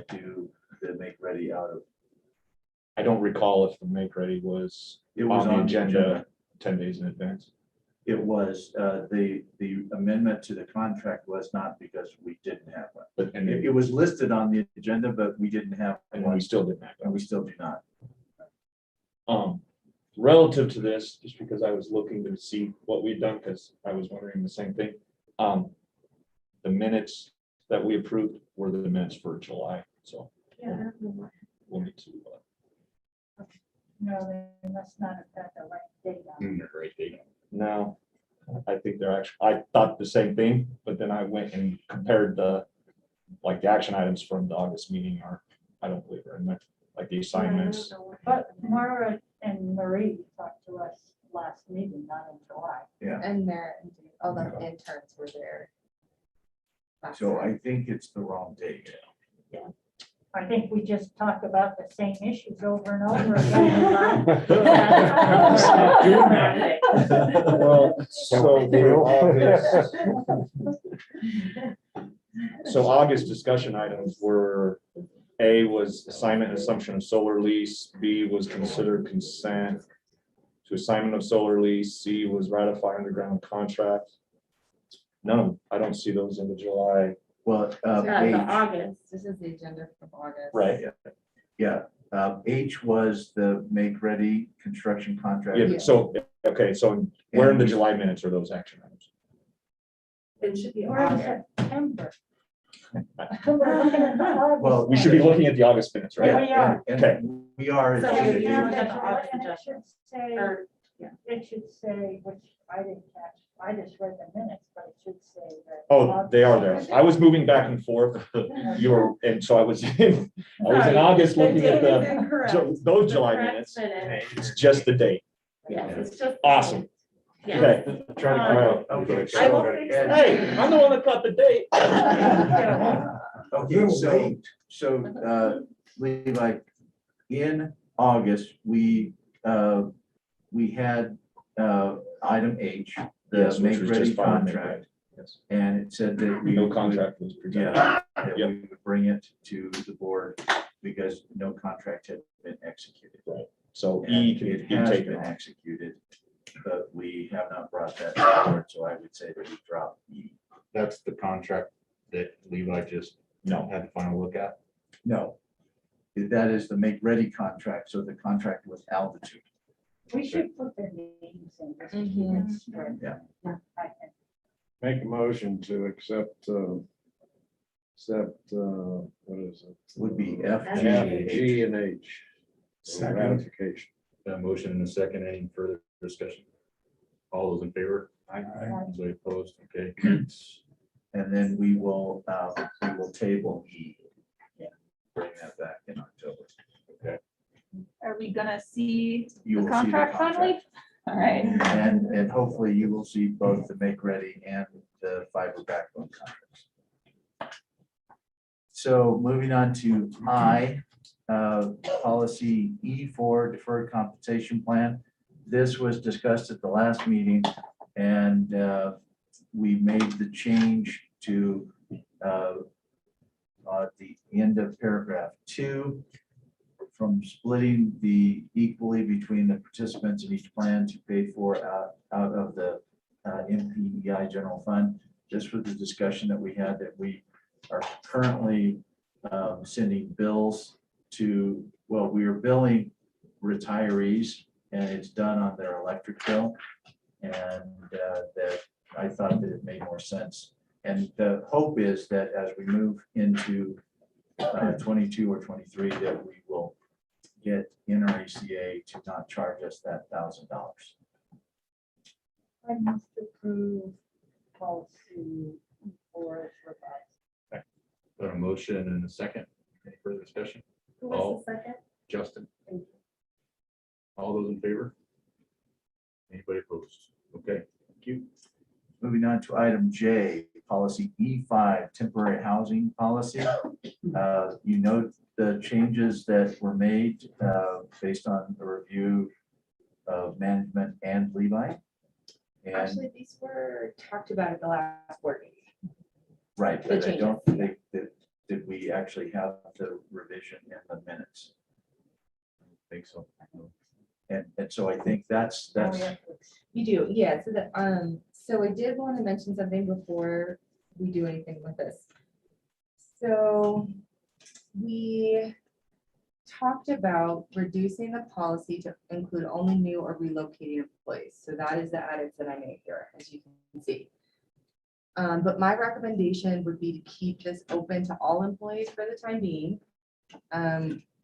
do the make ready out of. I don't recall if the make ready was It was on the agenda 10 days in advance. It was, the amendment to the contract was not because we didn't have one. But, and It was listed on the agenda, but we didn't have and one, we still didn't have and we still do not. Relative to this, just because I was looking to see what we'd done, because I was wondering the same thing. The minutes that we approved were the minutes for July, so Yeah. we'll need to. No, they must not have got the right date on it. Right date. No, I think they're actually, I thought the same thing, but then I went and compared the action items from the August meeting are, I don't believe are in there, like the assignments. But Mara and Marie talked to us last meeting, not in July. And there, all the interns were there. So I think it's the wrong date. I think we just talked about the same issues over and over again. Well, so the August discussion items were, A was assignment and assumption of solar lease, B was considered consent to assignment of solar lease, C was ratify underground contract. No, I don't see those in the July. Well, The H, August, this is the agenda from August. Right. yeah, H was the make ready construction contract. Yeah, so, okay, so where in the July minutes are those action items? It should be We're in August. September. We're looking at the August Well, We should be looking at the August minutes, Yeah, right? we are. And we are. So And we it are gonna August should adjustments. say, Or, yeah. it should say, which I didn't catch, I just read the minutes, but it should say that. Oh, they are there. I was moving back and forth. You were, and so I was in Sorry, August looking at date is the, incorrect. those The July correct minutes. minute. It's just the date. Yes, it's just. the Awesome. date. Yes. Okay. Trying Um, to. Okay, I so, will fix that. Hey, I'm the one that caught the date. okay, so, Levi, in August, we had, item H, the Yes, which make was ready just fine, make contract, ready. Yes. and it said that we. No would- contract was presented. Yeah, that Yep. we would bring it to the board because no contract had been executed. So And E can it be has taken been off. executed, but we have not brought that forward, so I would say that we drop E. That's the contract that Levi just No, had the final look at. No, that is the make ready contract, so the contract with Altitude. We should put their names in. just to keep Mhm. it straight. Yeah. I think. Make a motion to accept, what is it? Would be F, G, F, H. G and H. Second. Ratification. A motion and a second. Any further discussion? All those in favor? Aye. Anybody opposed? Okay. And then we will table E. Yeah. Bring that back in October. Are we gonna see You the will see the contract finally? All right. And hopefully you will see both the make ready and the fiber backbone contracts. So moving on to I, policy E4 deferred compensation plan. This was discussed at the last meeting and we made the change to at the end of paragraph 2 from splitting the equally between the participants in each plan to pay for out of the MPEI general fund. This was the discussion that we had, that we are currently sending bills to, well, we are billing retirees and it's done on their electric bill. And that I thought that it made more sense. And the hope is that as we move into 22 or 23, that we will get Nrca to not charge us that $1,000. I must approve policy for revised. Got a motion and a second. Any further discussion? Who was the second? Justin? All those in favor? Anybody opposed? Okay, thank you. Moving on to item J, policy E5, temporary housing policy. You note the changes that were made based on the review of management and Levi. And, Actually, these were talked about at the last board meeting. right, the but I changes. don't think that, did we actually have the revision in the minutes? I think so. And so I think that's, You do, yeah, so that, so I did want to mention something before we do anything with this. So we talked about reducing the policy to include only new or relocated employees. So that is the edits that I made here, as you can see. But my recommendation would be to keep this open to all employees for the time being.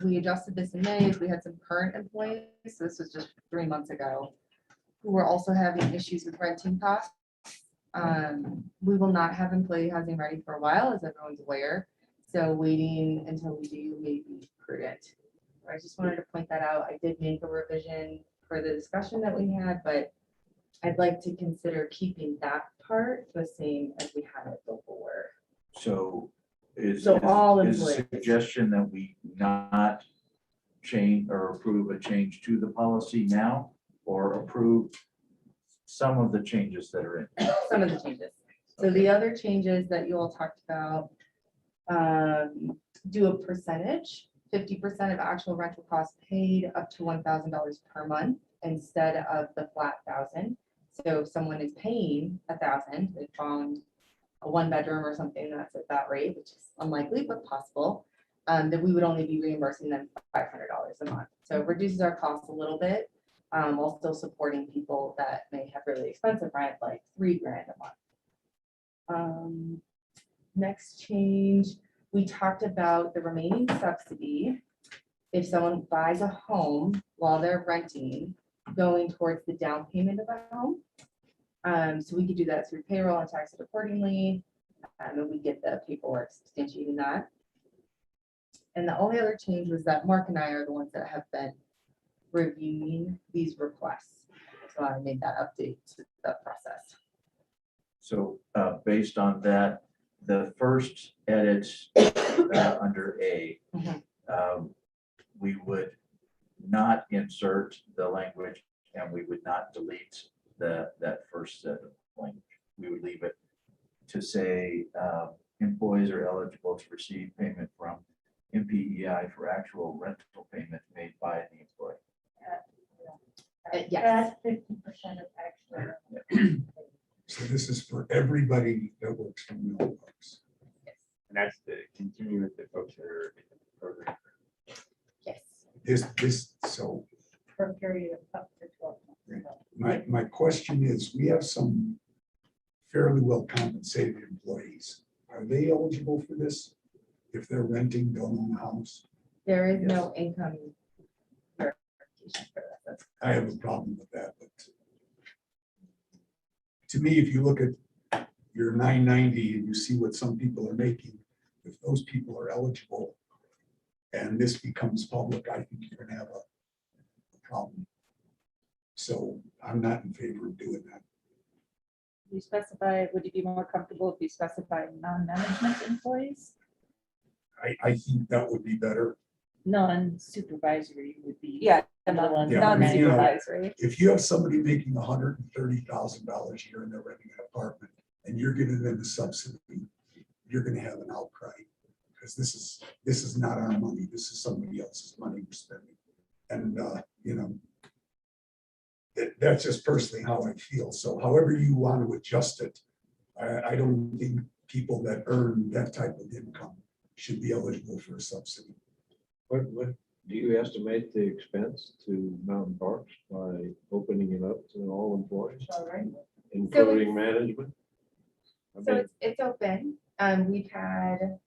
We adjusted this in May as we had some current employees, so this was just 3 months ago, who were also having issues with renting costs. We will not have employee housing ready for a while, as everyone's aware. So waiting until we do may be prudent. I just wanted to point that out. I did make a revision for the discussion that we had, but I'd like to consider keeping that part the same as we had it before. so is. So all is a employees. suggestion that we not change or approve a change to the policy now, or approve some of the changes that are in? Some of the changes. So the other changes that you all talked about, do a percentage, 50% of actual rental costs paid up to $1,000 per month instead of the flat 1,000. So if someone is paying 1,000, they found a 1-bedroom or something that's at that rate, which is unlikely but possible, then we would only be reimbursing them $500 a month. So it reduces our costs a little bit, while still supporting people that may have really expensive rent, like $3,000 a Next change, we talked about the remaining subsidy. If someone buys a home while they're renting, going towards the down payment of a home. So we could do that through payroll and tax it accordingly. And we get the paperwork substantiating that. And the only other change was that Mark and I are the ones that have been reviewing these requests. So I made that update to the process. So based on that, the first edits under A, Mhm. we would not insert the language and we would not delete that first set of language. We would leave it to say employees are eligible to receive payment from MPEI for actual rental payment made by the employee. Yes. At 50% of actual. So this is for everybody that works for mailbox. And that's to continue with the folks that are in the program. Yes. So For a period of up to 12 months. my question is, we have some fairly well compensated employees. Are they eligible for this? If they're renting, don't own a house? There is no income verification for that. That's I have a problem with that, but to me, if you look at your 990 and you see what some people are making, if those people are eligible and this becomes public, I think you're gonna have a problem. So I'm not in favor of doing that. You specify, would you be more comfortable if you specify non-management employees? I think that would be better. Non-supervisory would be. Yeah, the one- Yeah, I mean, you know, non-supervisory. If you have somebody making $130,000 a year and they're renting an apartment and you're giving them a subsidy, you're gonna have an outcry. Because this is not our money. This is somebody else's money we're spending. And, you know, that's just personally how I feel. So however you want to adjust it, I don't think people that earn that type of income should be eligible for a subsidy. What do you estimate the expense to Mountain Parks by opening it up to all employees, All right. including management? I So mean, it's open. We've had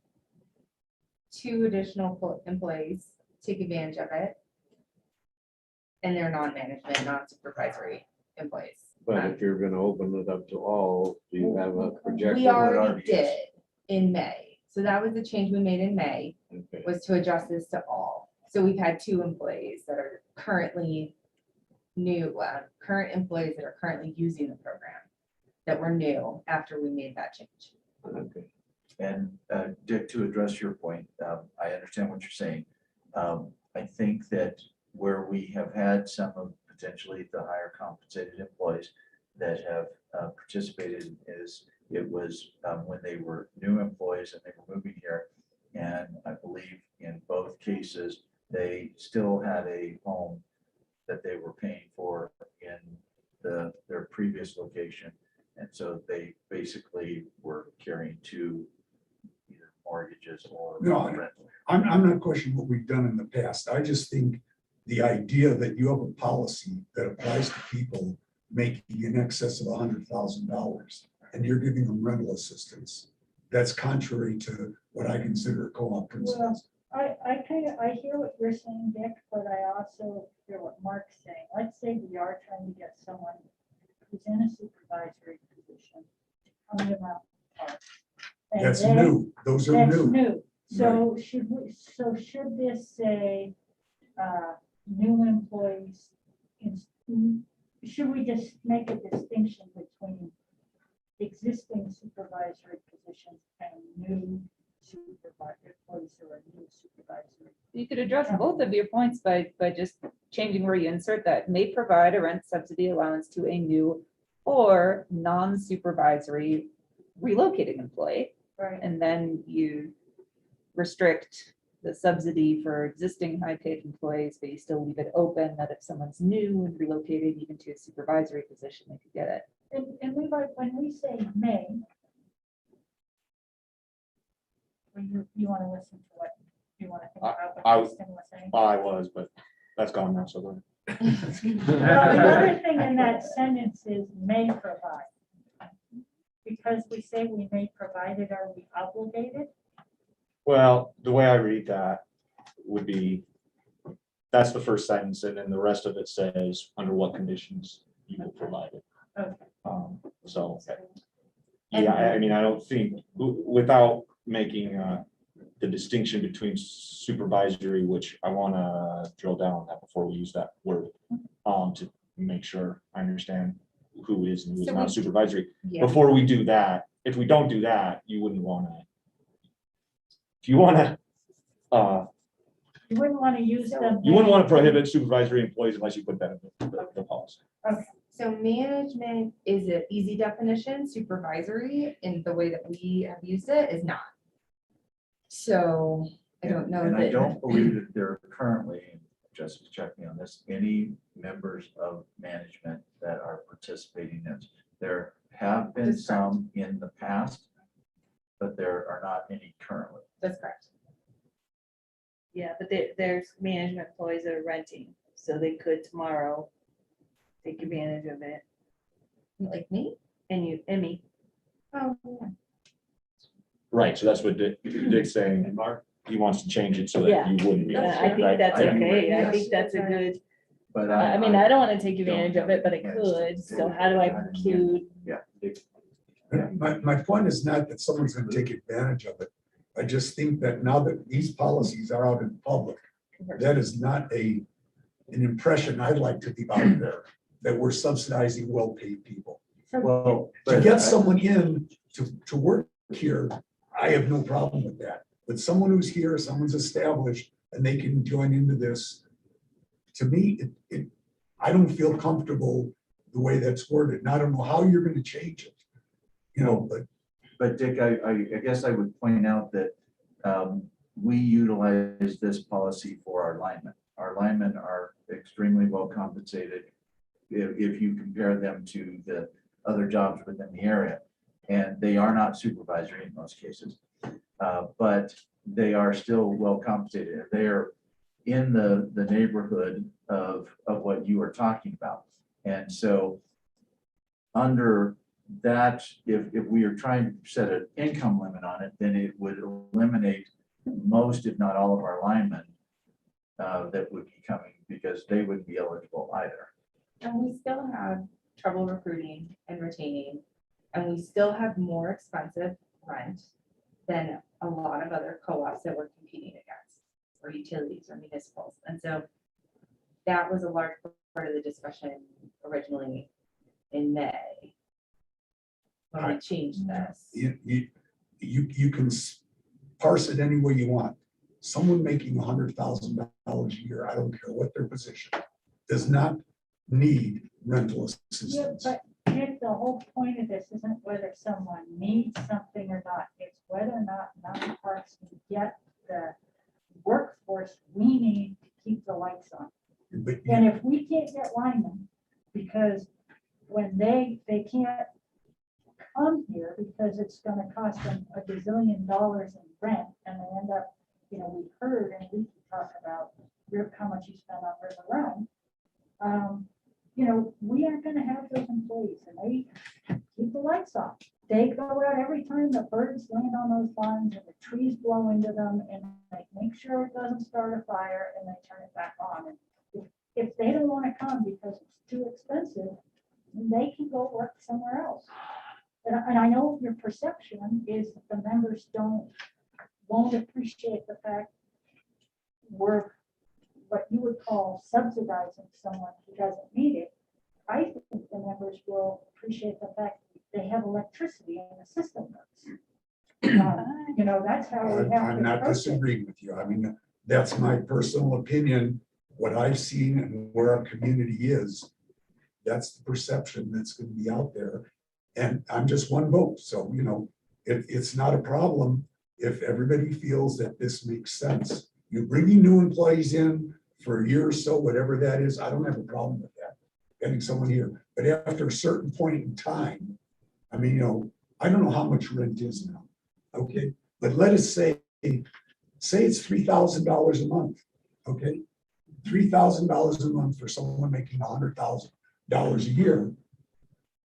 2 additional employees take advantage of it. And they're non-management, non-supervisory employees. But if you're gonna open it up to all, do you have a projection? We already did in May. So that was the change we made in May, Okay. was to adjust this to all. So we've had 2 employees that are currently new, current employees that are currently using the program that were new after we made that change. Okay. And Dick, to address your point, I understand what you're saying. I think that where we have had some of potentially the higher compensated employees that have participated is it was when they were new employees and they were moving here. And I believe in both cases, they still had a home that they were paying for in their previous location. And so they basically were carrying 2 either mortgages or No, rental. I'm not questioning what we've done in the past. I just think the idea that you have a policy that applies to people making in excess of $100,000 and you're giving them rental assistance, that's contrary to what I consider co-op principles. I hear what you're saying, Dick, but I also hear what Mark's saying. Let's say we are trying to get someone who's in a supervisory position to come to Mountain Park. and That's they- new. Those are That's new. new. So should this say, new employees? Should we just make a distinction between existing supervisory positions and new supervisory employees who are new supervisory? You could address both of your points by just changing where you insert that may provide a rent subsidy allowance to a new or non-supervisory relocating employee. Right. And then you restrict the subsidy for existing high-paid employees, but you still leave it open that if someone's new and relocated even to a supervisory position, they could get it. And Levi, when we say may, you want to listen to what, you want to think about I what Kristen was saying? I was, but that's gone now, so go ahead. Well, another thing in that sentence is may provide. because we say we may provide it, are we obligated? Well, the way I read that would be, that's the first sentence, and then the rest of it says, under what conditions you will provide it. Okay. So, yeah, I mean, I don't think, without making the distinction between supervisory, which I want to drill down on that before we use that word, to make sure I understand who is and who is So not we- supervisory. Yeah. Before we do that, if we don't do that, you wouldn't want to, if you want to, You wouldn't want to use them. you wouldn't want to prohibit supervisory employees unless you put that in the policy. So management is an easy definition, supervisory in the way that we have used it is not. So I don't know And I that, don't believe that there are currently, and just check me on this, any members of management that are participating in this. There have been That's correct. some in the past, but there are not any currently. that's correct. Yeah, but there's management employees that are renting, so they could tomorrow take advantage of it. Like me? And you, and me, Oh, yeah. Right, so that's what Dick's saying. And Mark, He wants to change it so Yeah. that you wouldn't be. I think Right? that's I agree. okay, I Yes. think that's a good, But I mean, I don't want to take don't advantage of have it, but it the could, chance to so do how do I it. preclude? My point is not that someone's gonna take advantage of it. I just think that now that these policies are out in public, that is not an impression I'd like to be out there, that we're subsidizing well-paid people. Well, To get someone in to work here, I have no problem with that. But someone who's here, someone's established, and they can join into this. To me, I don't feel comfortable the way that's worded, and I don't know how you're gonna change it. But Dick, I guess I would point out that we utilize this policy for our linemen. Our linemen are extremely well compensated if you compare them to the other jobs within the area. And they are not supervisory in most cases, but they are still well compensated. They are in the neighborhood of what you are talking about. And so under that, if we are trying to set an income limit on it, then it would eliminate most, if not all of our linemen that would be coming, because they wouldn't be eligible either. And we still have trouble recruiting and retaining, and we still have more expensive rent than a lot of other co-ops that we're competing against, or utilities or municipals. And so that was a large part of the discussion originally in May, when we changed this. you can parse it any way you want. Someone making $100,000 a year, I don't care what their position, does not need rental Yeah, assistance. but Nick, the whole point of this isn't whether someone needs something or not, it's whether or not Mountain Parks can get the workforce we need to keep the lights on. But And if we can't get linemen, because when they can't come here because it's gonna cost them $1 gazillion in rent, and they end up, we've heard, and we can talk about how much you spend on River Run. We aren't gonna have those employees, and they keep the lights on. They go out every time the birds land on those lines and the trees blow into them, and they make sure it doesn't start a fire, and they turn it back on. And if they don't wanna come because it's too expensive, they can go work somewhere else. And I know your perception is that the members won't appreciate the fact we're what you would call subsidizing someone who doesn't need it. I think the members will appreciate the fact they have electricity and the system works. That's how we have to. I'm not approach it. disagreeing with you. I mean, that's my personal opinion, what I've seen and where our community is. That's the perception that's gonna be out there. And I'm just one vote, so, it's not a problem if everybody feels that this makes sense. You bringing new employees in for a year or so, whatever that is, I don't have a problem with that. Getting someone here, but after a certain point in time, I mean, I don't know how much rent is now, okay? But let us say it's $3,000 a month, okay? $3,000 a month for someone making $100,000 a year.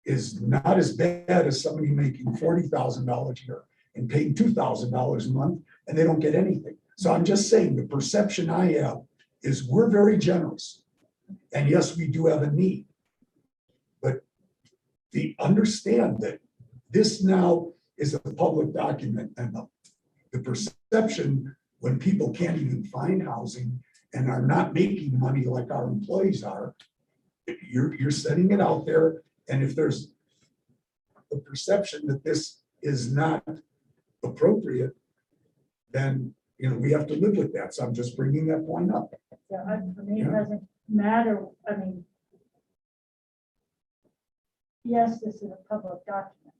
is not as bad as somebody making $40,000 a year and paying $2,000 a month, and they don't get anything. So I'm just saying, the perception I have is we're very generous. And yes, we do have a need. But understand that this now is a public document, and the perception when people can't even find housing and are not making money like our employees are, you're setting it out there. And if there's the perception that this is not appropriate, then, we have to live with that. So I'm just bringing that point up. Yeah, for me, it doesn't matter, I mean, yes, this is a public document.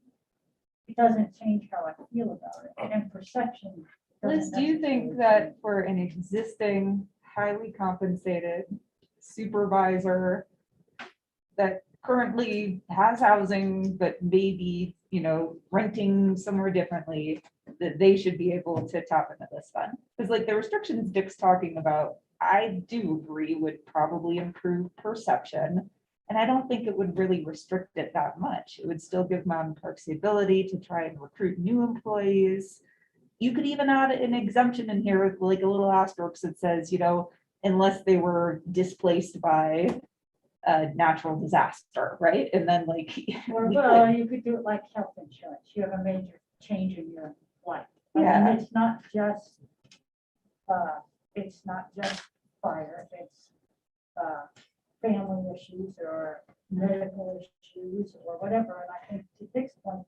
It doesn't change how I feel about it, and perception. Liz, do you think that for an existing highly compensated supervisor that currently has housing, but maybe, renting somewhere differently, that they should be able to tap into this fund? Because like the restrictions Dick's talking about, I do agree would probably improve perception. And I don't think it would really restrict it that much. It would still give mountain parks the ability to try and recruit new employees. You could even add an exemption in here with like a little asterisk that says, unless they were displaced by a natural disaster, right? And then like. Or, we well, could- you could do it like health insurance. You have a major change in your life. Yeah. It's not just fire, it's family issues or medical issues or whatever. And I think to Dick's point,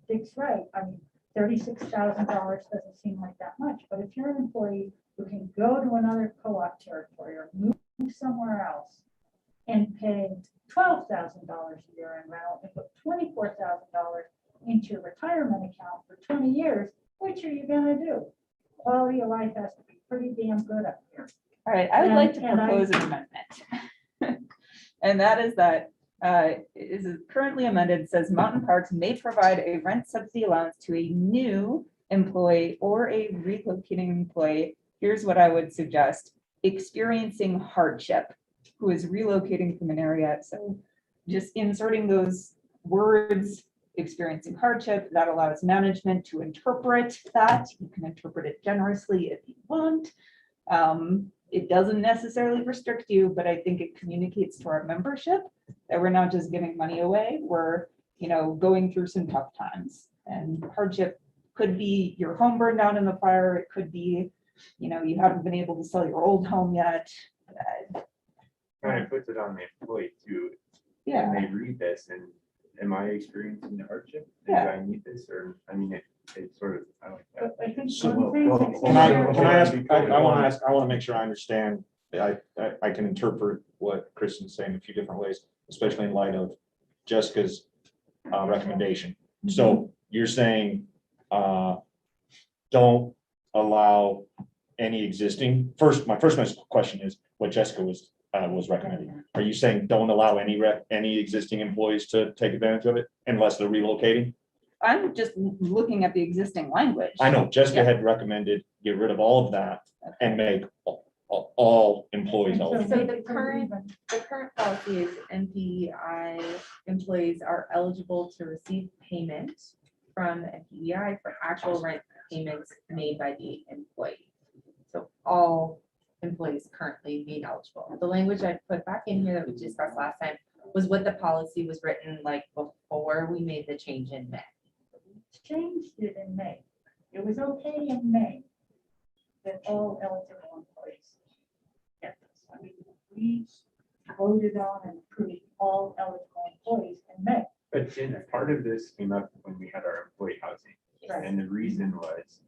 Dick's right. I mean, $36,000 doesn't seem like that much, but if you're an employee who can go to another co-op territory or move somewhere else and pay $12,000 a year in rental and put $24,000 into your retirement account for 20 years, which are you gonna do? Quality of life has to be pretty damn good up here. All right, I would And- like to and I- propose an amendment. And that is that, is currently amended, it says mountain parks may provide a rent subsidy allowance to a new employee or a relocating employee. Here's what I would suggest: experiencing hardship, who is relocating from an area. So just inserting those words, experiencing hardship, that allows management to interpret that. You can interpret it generously if you want. It doesn't necessarily restrict you, but I think it communicates to our membership that we're not just giving money away. We're, going through some tough times, and hardship could be your home burned down in the fire. It could be, you haven't been able to sell your old home yet. Kind of puts it on the employee too. Yeah. And they read this and am I experiencing the hardship? Do Yeah. I need this? Or, it's sort of, I like that. But I think So, one thing well, that's Can I in there- ask, I want to make sure I understand. I can interpret what Kristen's saying in a few different ways, especially in light of Jessica's recommendation. So you're saying, don't allow any existing, my first question is what Jessica was recommending. Are you saying don't allow any existing employees to take advantage of it unless they're relocating? I'm just looking at the existing language. I know Jessica Yeah. had recommended get rid of all of that and make all employees eligible. So the current policy is MPEI employees are eligible to receive payment from MPEI for actual rent payments made by the employee. So all employees currently being eligible. The language I put back in here that we discussed last time was what the policy was written like before we made the change in May. Changed it in May. It was okay in May that all eligible employees get this. I mean, we voted on and approved all eligible employees in May. But Jen, part of this came up when we had our employee housing. Right. And the reason was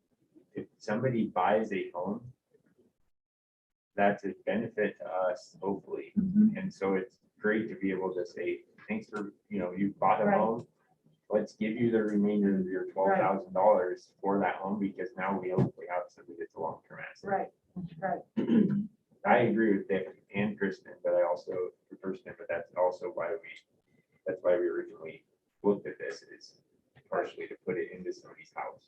if somebody buys a home, that's a benefit to us, hopefully. And so it's great to be able to say, thanks for, you bought a Right. home. Let's give you the remainder of your $12,000 for that home because now we hopefully have something that's a long-term asset. Right, right. I agree with Dick and Kristen, but I also, but that's also why that's why we originally looked at this is partially to put it into somebody's house.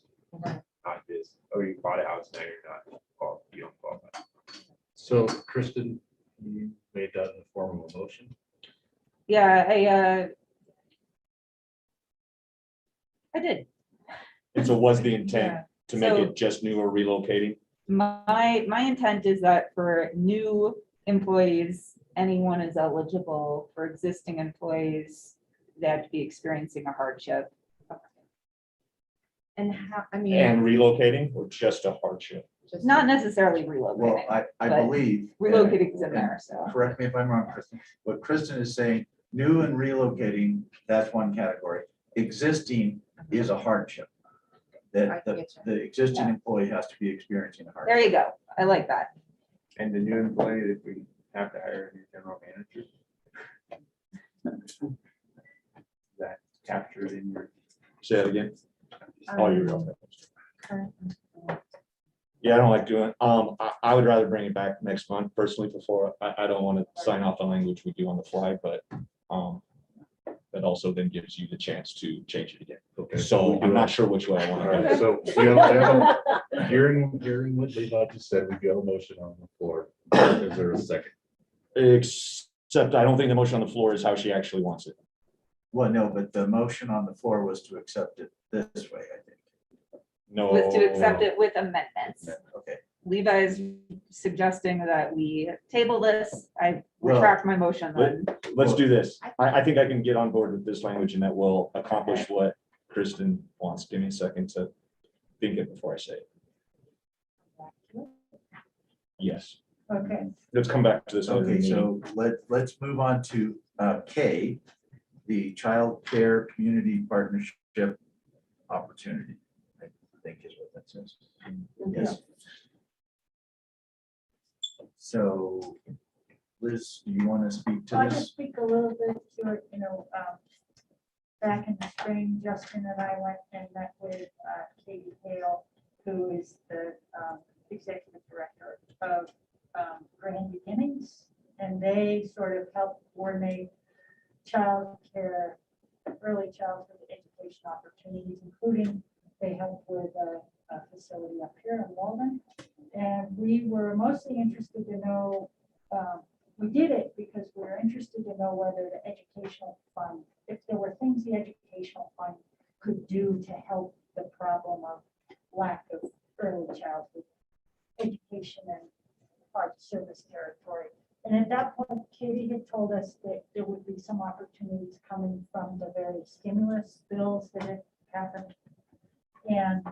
Not just, oh, you bought a house, now you're not, well, you don't qualify. So Kristen, you made that in the form of a motion. Yeah, I did. And so was the intent to make So- it just new or relocating? My intent is that for new employees, anyone is eligible. For existing employees, they have to be experiencing a hardship. And how, I mean. And relocating or just a hardship? just- Not necessarily Well, relocating. I But believe. Relocating is in and there, so. Correct me if I'm wrong, Kristen. What Kristen is saying, new and relocating, that's one category. Existing is a hardship. I That the, get you. the existing Yeah. employee has to be experiencing a There hardship. you go. I like that. And the new employee, if we have to hire a new general manager. That captured in your. Say that again. Oh, you're okay. Current- Yeah, I don't like doing, I would rather bring it back next month personally before, I don't want to sign off the language we do on the fly, but, that also then gives you the chance to change it again. Okay. So we I'm do not it. sure which way I want All to right, go. so hearing what they just said, we've got a motion on the floor. Is there a second? Except I don't think the motion on the floor is how she actually wants it. Well, no, but the motion on the floor was to accept it this way, I think. No. Was to accept it with amendments. Okay, Levi's suggesting that we table this. I Well, retract my motion then. Let's do this. I think I can get on board with this language and that will accomplish what Kristen wants. Give me a second to think it before I say it. Yes, Okay, let's come back to this. other okay, meeting. so let's move on to K, the Child Care Community Partnership Opportunity, I think is what that says. Yes. So Liz, do you want to speak to I'll this? just speak a little bit to it, back in the spring, Justin and I went and met with Katie Hale, who is the executive director of Grand Beginnings. And they sort of help coordinate childcare, early childhood education opportunities, including they help with a facility up here in Walden. And we were mostly interested to know, we did it because we were interested to know whether the educational fund, if there were things the educational fund could do to help the problem of lack of early childhood education in our service territory. And at that point, Katie had told us that there would be some opportunities coming from the various stimulus bills that had happened. And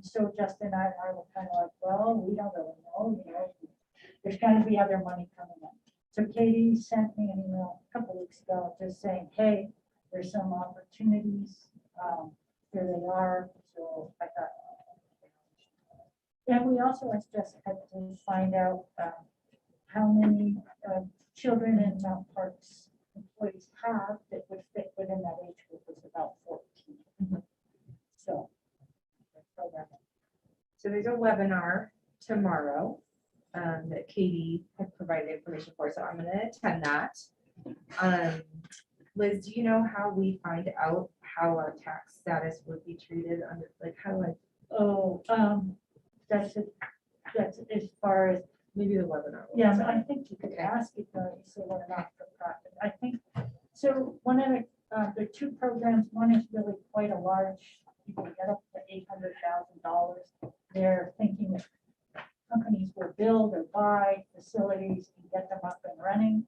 so Justin and I were kind of like, well, we don't really know, there's got to be other money coming in. So Katie sent me an email a couple weeks ago just saying, hey, there's some opportunities. Here they are. So I thought. And we also asked Jessica to find out how many children in Mount Park's employees have that would fit within that age group was about 14. So. So there's a webinar tomorrow that Katie had provided information for, so I'm gonna attend that. Liz, do you know how we find out how our tax status would be treated under, like, how, like, Oh, that's it. That's as far as, maybe the webinar? will yeah, tell I me. think you could Okay. ask if so we're not for profit. I think, so one of the two programs, one is really quite a large, you can get up to $800,000. They're thinking that companies will build or buy facilities and get them up and running.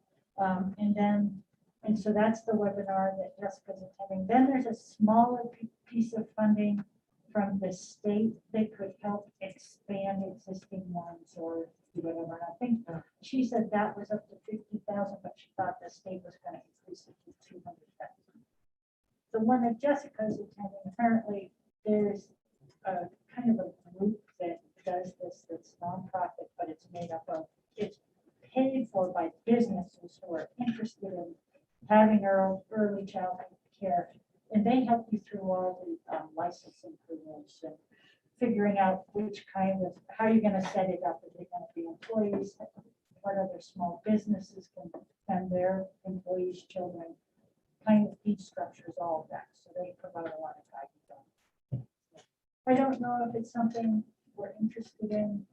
And so that's the webinar that Jessica's attending. Then there's a smaller piece of funding from the state that could help expand existing ones or do whatever. And I think she said that was up to 50,000, but she thought the state was going to increase it to 200,000. The one that Jessica's attending, apparently there's a kind of a group that does this that's nonprofit, but it's made up of, it's paid for by businesses who are interested in having early childhood care. And they help you through all the licensing approvals and figuring out which kind of, how you're going to set it up. Are they going to be employees? What other small businesses can send their employees' children? Kind of fee structures, all of that. So they provide a lot of guidance. I don't know if it's something we're interested in.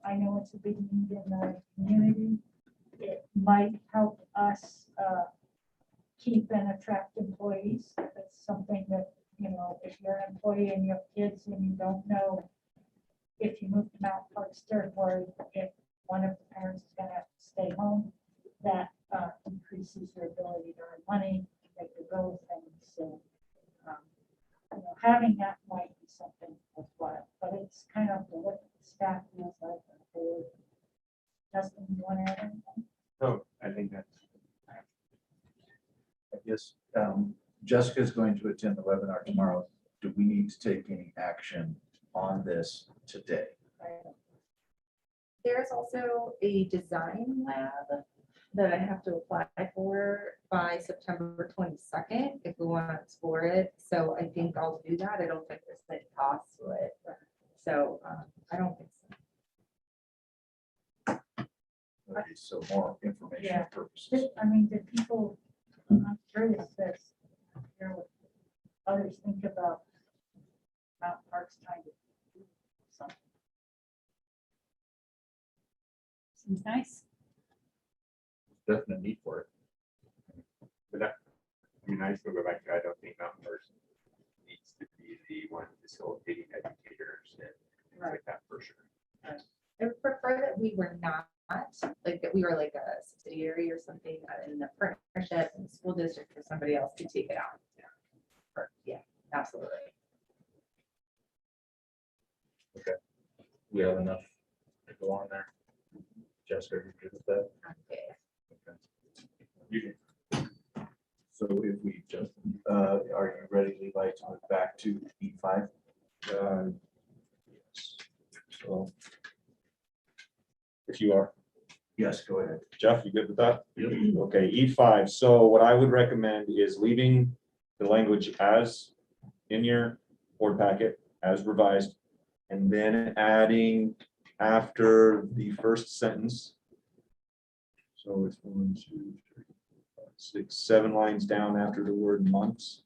I know it's a big need in the community. It might help us keep and attract employees. It's something that, if you you're an employee and you have kids and you don't know if you move to Mount Parks territory, if one of the parents is gonna have to stay home, that increases your ability to earn money, make your go things. So, having that might be something worthwhile, but it's kind of what the staff feels like. And the board. Justin, you want to add anything? No, I think that's. I guess Jessica's going to attend the webinar tomorrow. Do we need to take any action on this today? There's also a design lab that I have to apply for by September 22nd if we want to explore it. So I think I'll do that. I don't think there's like cost to it. So I don't think so. Okay, so more information Yeah. purposes. I mean, did people, I'm curious this, hear what others think about Mount Parks trying to do something. Seems nice. Definite need for it. But that, I mean, I still go back to, I don't think Mountain Person needs to be the one facilitating educators and things like that for sure. I would prefer that we were not, like that we were like a subsidiary or something in a partnership in the school district or somebody else could take it on. Yeah, absolutely. We have enough to go on there. Jessica, you good with that? Okay. You So if we just, are you ready, Levi, to move back to E5? Yes. So, if you are, Yes, go ahead. Jeff, you good with that? Yep. Okay, E5. So what I would recommend is leaving the language as in your board packet, as revised, and then adding after the first sentence. So it's 1, 2, 3, 4, 5, 6, 7 lines down after the word months.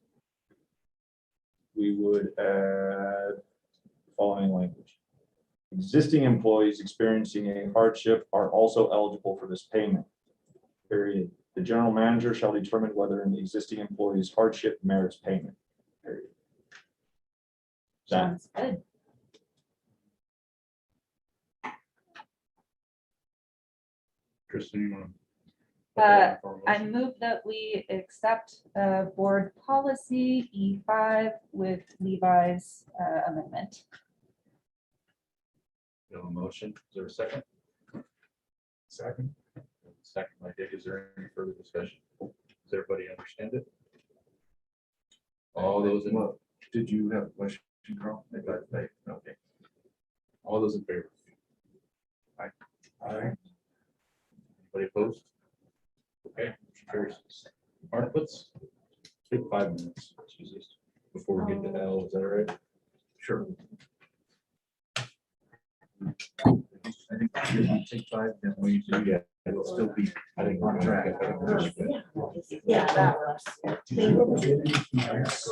We would add the following language. Existing employees experiencing a hardship are also eligible for this payment. Period. The general manager shall determine whether an existing employee's hardship merits payment. Period. That, Sounds good. Kristen, you want I move that we accept board policy E5 with Levi's amendment. You have a motion? Is there a second? Second. Second by Dick. Is there any further discussion? Does everybody understand it? All those in, Well, did you have a question, Carl? Okay. all those in favor? Aye. Anybody opposed? Okay, motion carries. Mark, let's take 5 minutes, Jesus, before we get to L, is that all right? Sure. I think if we take 5, then we do, yeah, it'll still be I think on track. Yeah, that works. Yes.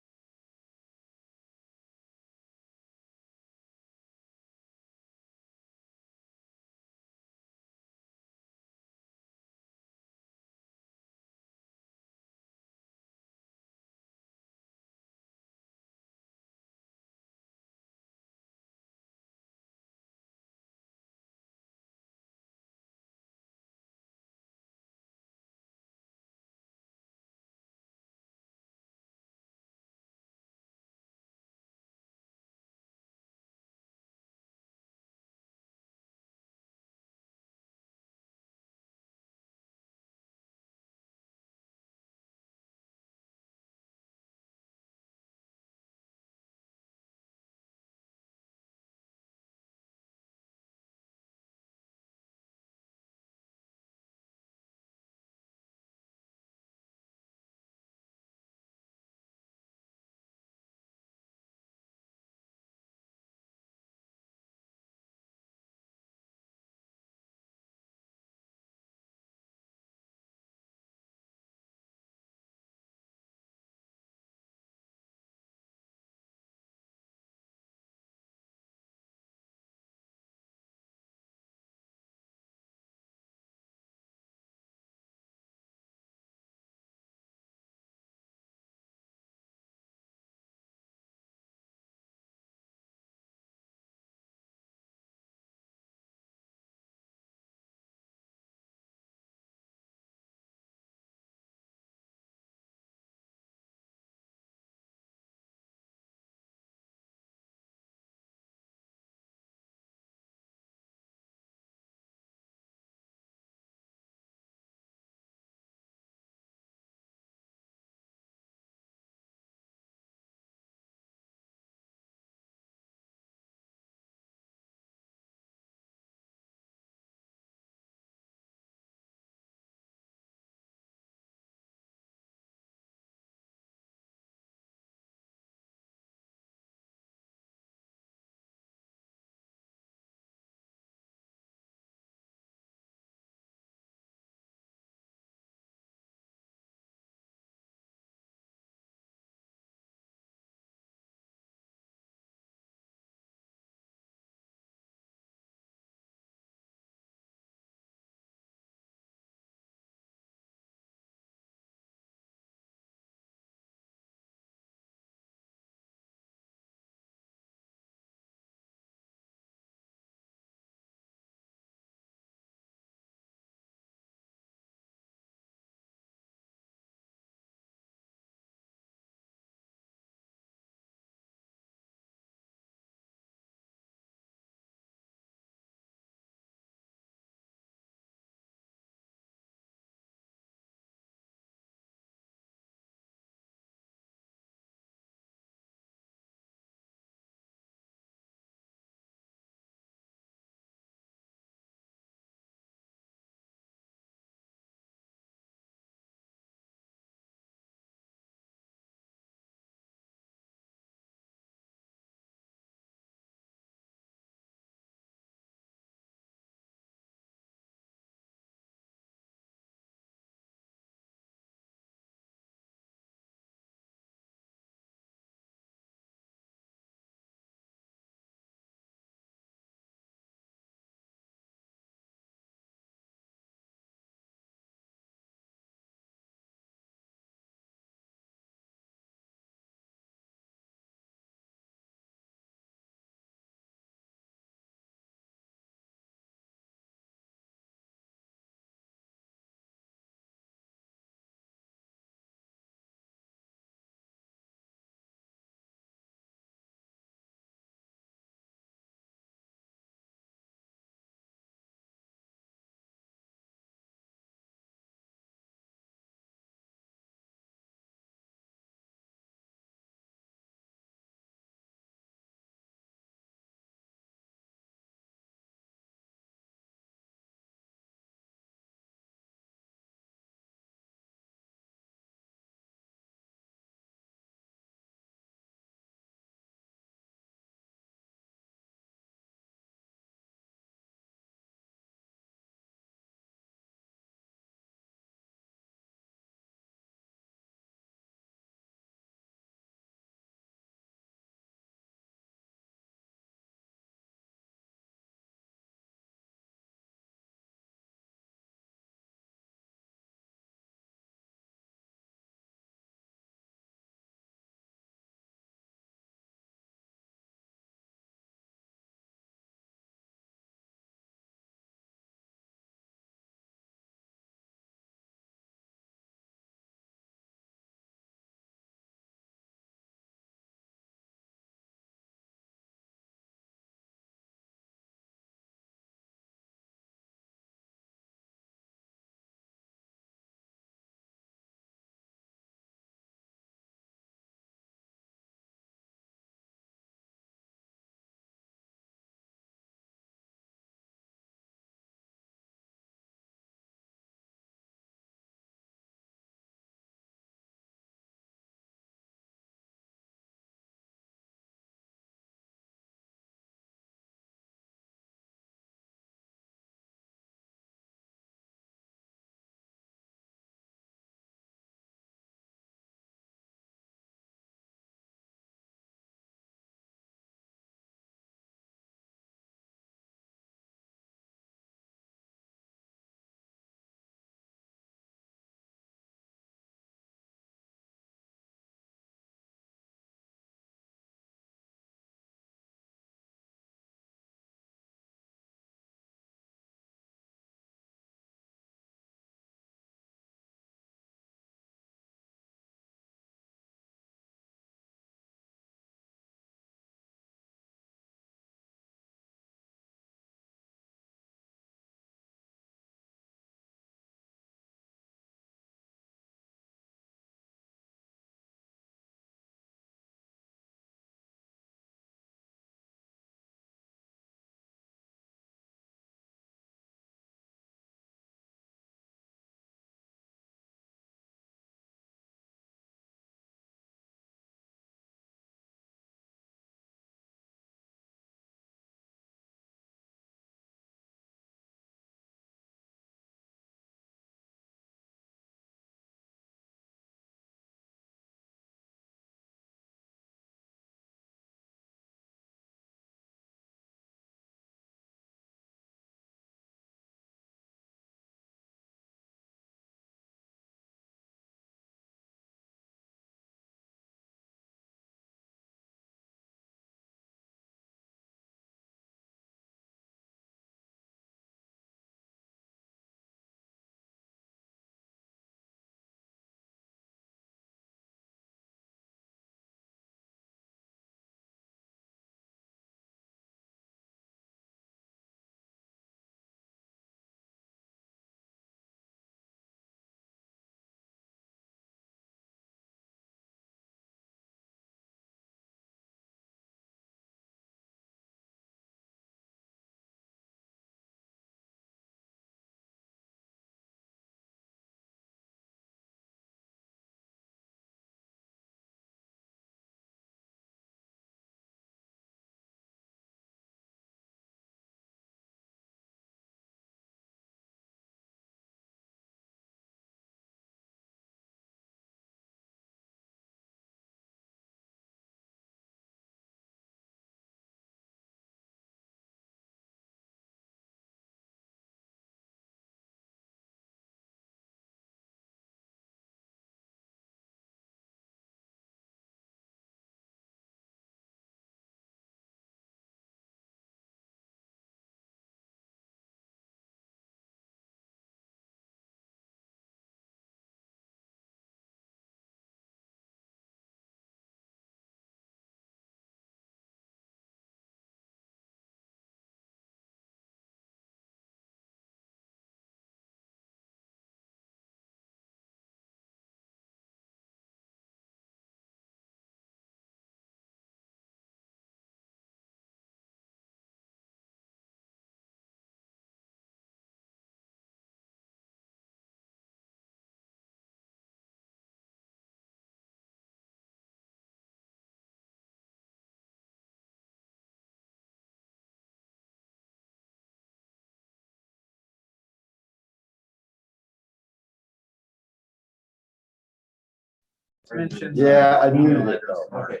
mentioned. Yeah, I muted it though. Okay.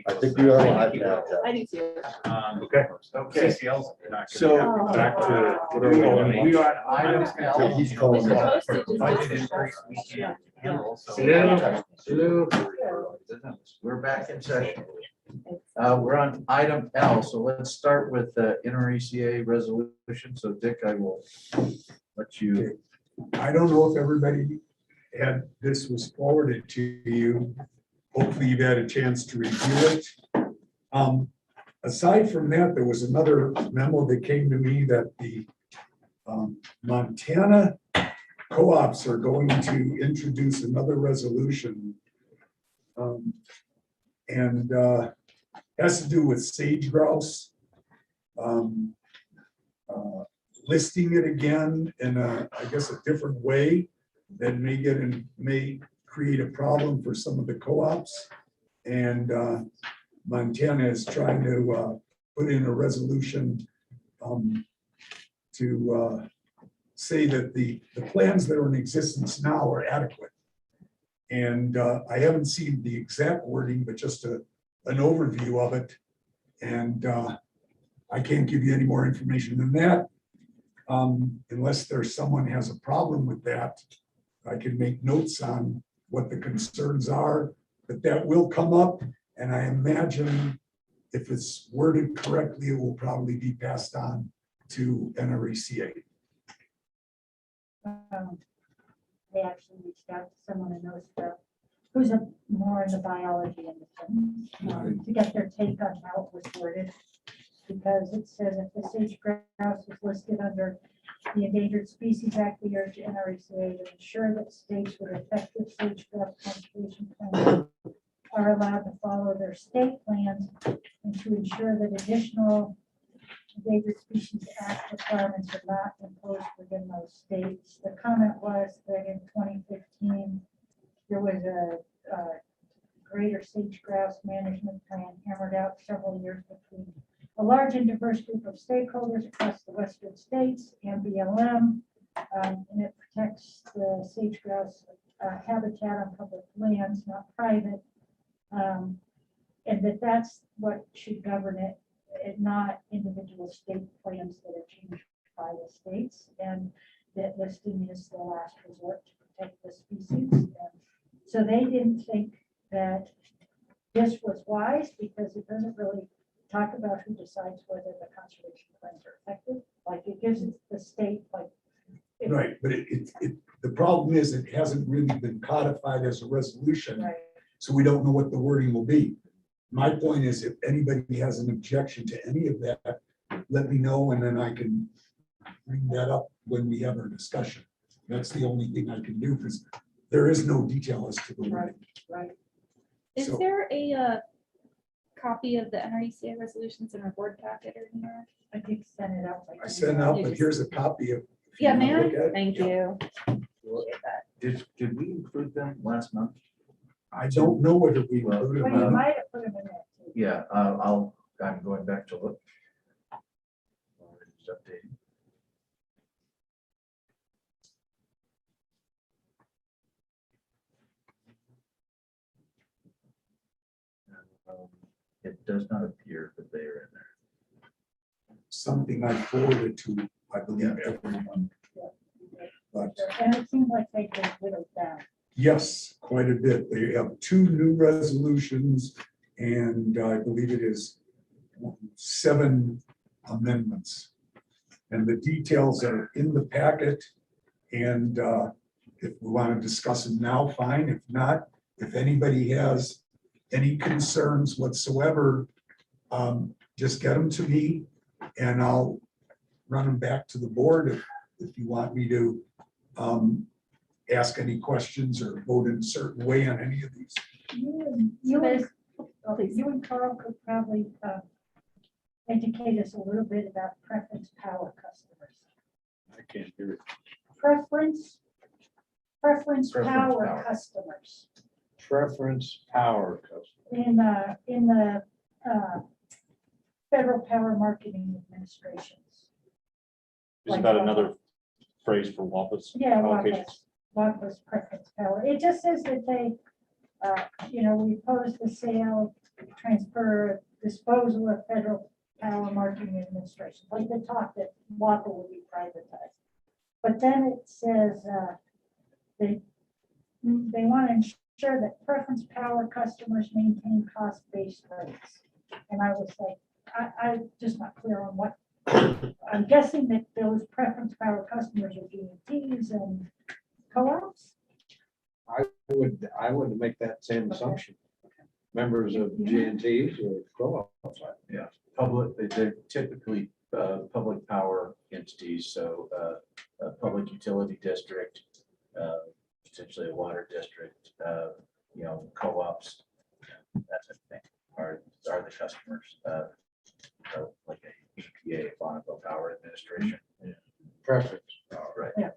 I think we are live now. I do too. Okay. Okay. CCL's not So- gonna get back to, what are we doing? We are on item L. He's calling me. Postage is Budget just- increase we can't handle, so Hello. we're back in session. We're on item L, so let's start with the Nreca resolution. So Dick, I will let you. I don't know if everybody had, this was forwarded to you. Hopefully you've had a chance to review it. Aside from that, there was another memo that came to me that the Montana co-ops are going to introduce another resolution. And has to do with sage grouse. Listing it again in a, I guess, a different way that may create a problem for some of the co-ops. And Montana is trying to put in a resolution to say that the plans that are in existence now are adequate. And I haven't seen the exact wording, but just an overview of it. And I can't give you any more information than that. Unless there's someone has a problem with that, I can make notes on what the concerns are, but that will come up. And I imagine if it's worded correctly, it will probably be passed on to Nreca. They actually reached out to someone who knows who's more in the biology industry, to get their take on how it was worded. Because it says if the sage grouse is listed under the Endangered Species Act, we urge Nrca to ensure that states with effective sage grouse conservation plans are allowed to follow their state plans and to ensure that additional Endangered Species Act requirements are not imposed within those states. The comment was that in 2015, there was a greater sage grouse management plan hammered out several years between a large and diverse group of stakeholders across the western states and BLM, and it protects the sage grouse habitat on public lands, not private, and that's what should govern it, not individual state plans that are changed by the states, and that listing is the last resort to protect the species. And so they didn't think that this was wise because it doesn't really talk about who decides whether the conservation plans are effective. Like it gives the state like. Right, but the problem is it hasn't really been codified as a resolution. Right. So we don't know what the wording will be. My point is if anybody has an objection to any of that, let me know and then I can bring that up when we have our discussion. That's the only thing I can do because there is no detail as to the wording. Right. Is So- there a copy of the Nreca resolutions in our board packet or here? I think send it out. I sent out, but here's a copy of. if you Yeah, wanna man. look at it. Thank Yeah. you. Appreciate that. Did we include them last month? I don't know whether we Well, included Well, you them. might have put them in there too. Yeah, I'm going back to look. Just updating. It does not appear that they are in there. Something I forwarded to, I believe, everyone. But And it seems like they get whittled down. yes, quite a bit. They have 2 new resolutions and I believe it is 7 amendments. And the details are in the packet. And if we want to discuss them now, fine. If not, if anybody has any concerns whatsoever, just get them to me and I'll run them back to the board if you want me to ask any questions or vote in a certain way on any of these. You and Carl could probably educate us a little bit about preference power customers. I can't hear it. Preference power power. customers Preference power customer. in the Federal Power Marketing Administrations. Is that another phrase for WAPA's Yeah, allocations? WAPA's preference power. It just says that they We oppose the sale, transfer, disposal of federal power marketing administration, like the talk that WAPA will be privatized. But then it says they want to ensure that preference power customers maintain cost-based rates. And I was like, I'm just not clear on what, I'm guessing that those preference power customers are GMTs and co-ops. I would make that same assumption. Members of GNTs or co-ops. They're typically public power entities, so a public utility district, potentially a water district, co-ops, that type of thing are the customers. So like a EPA, Bonneville Power Administration. Preference. Right. Yeah.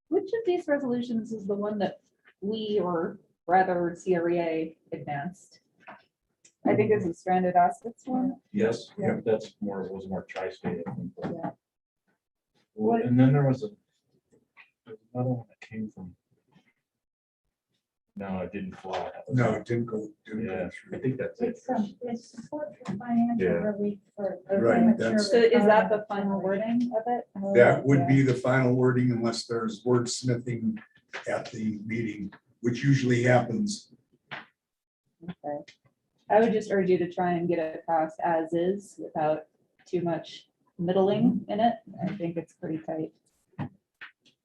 Which of these resolutions is the one that we, or rather CREA, advanced? I think it's a stranded assets one. Yes, Yeah. that's more, was more tri-state. I think. Yeah. Well, and then there was another one that came from. No, it didn't fly. No, it didn't go. Yeah, I think that's it. It's support for financial Yeah. relief for. Right, premature that's- So is that the retirement. final wording of it? Oh, That would yeah. be the final wording unless there's wordsmithing at the meeting, which usually happens. Okay. I would just urge you to try and get it across as is without too much middling in it. I think it's pretty tight.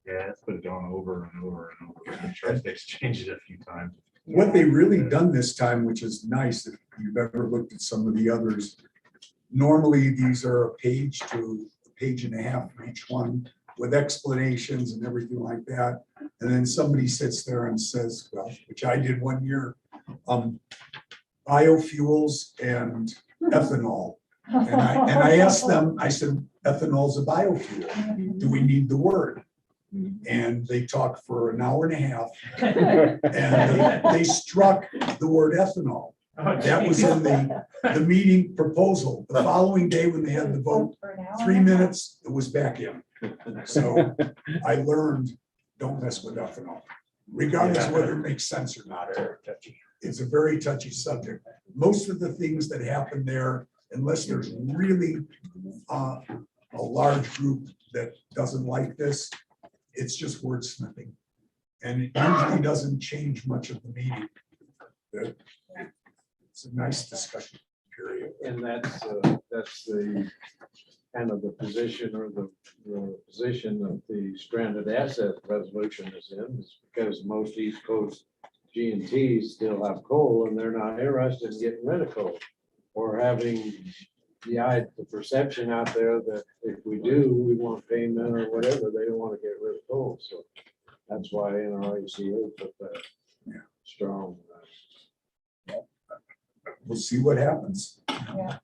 Yeah, it's been gone over and over and over. The tri-state's changed it a few times. What they really done this time, which is nice, if you've ever looked at some of the others, normally these are a page to a page and a half for each one with explanations and everything like that. And then somebody sits there and says, well, which I did one year, biofuels and ethanol. And I asked them, I said, ethanol's a biofuel. Do we need the word? And they talked for an hour and a half and they struck the word ethanol. That was in the meeting proposal. The following day when they had the vote, 3 minutes, it was back in. So I learned, don't mess with ethanol, regardless of whether it makes sense or not. It's a very touchy subject. Most of the things that happen there, unless there's really a large group that doesn't like this, it's just wordsmithing. And it usually doesn't change much of the meeting. It's a nice discussion period. And that's the kind of the position or the position that the stranded asset resolution is in, is because most East Coast G&Ts still have coal and they're not interested in getting rid of coal or having the perception out there that if we do, we want payment or whatever, they don't want to get rid of coal. So that's why Nrca put that strong. We'll see what happens. Yeah.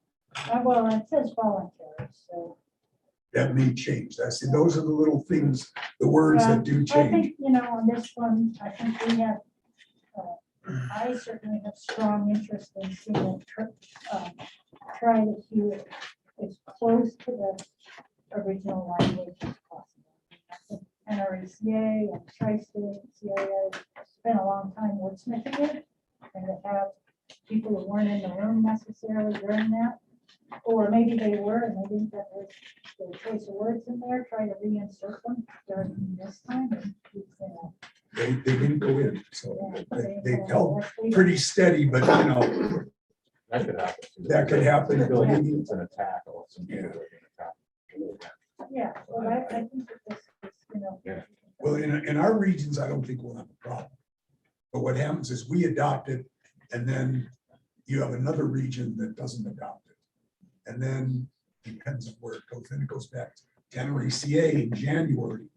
Well, it says voluntary, so. That may change. Those are the little things, the words that do I change. think, on this one, I think we have, I certainly have strong interest in seeing it try to do it as close to the original language as possible. I think Nrca and Tri-State, CIA spent a long time wordsmithing it, and to have people who weren't in the room necessarily during that, or maybe they were and they didn't get the choice of words in there, try to reinsert them during this time. And, They didn't go in, so yeah, they held pretty steady, but That could happen. that could happen. I feel like it's an attack or something. Yeah, well, I think that this is, Yeah. Well, in our regions, I don't think we'll have a problem. But what happens is we adopt it, and then you have another region that doesn't adopt it. And then depends on where it goes. Then it goes back to Nreca in January,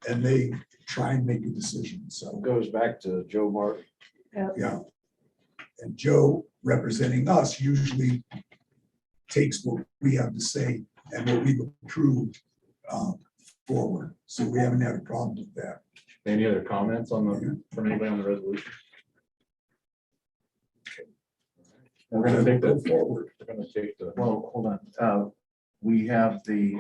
and they try and make a decision. So, Goes back to Joe Martin. yeah. And Joe, representing us, usually takes what we have to say and what we've approved forward. So we haven't had a problem with that. Any other comments from anybody on the resolution? We're gonna take Go the, forward. we're gonna take the. Well, hold on. We have the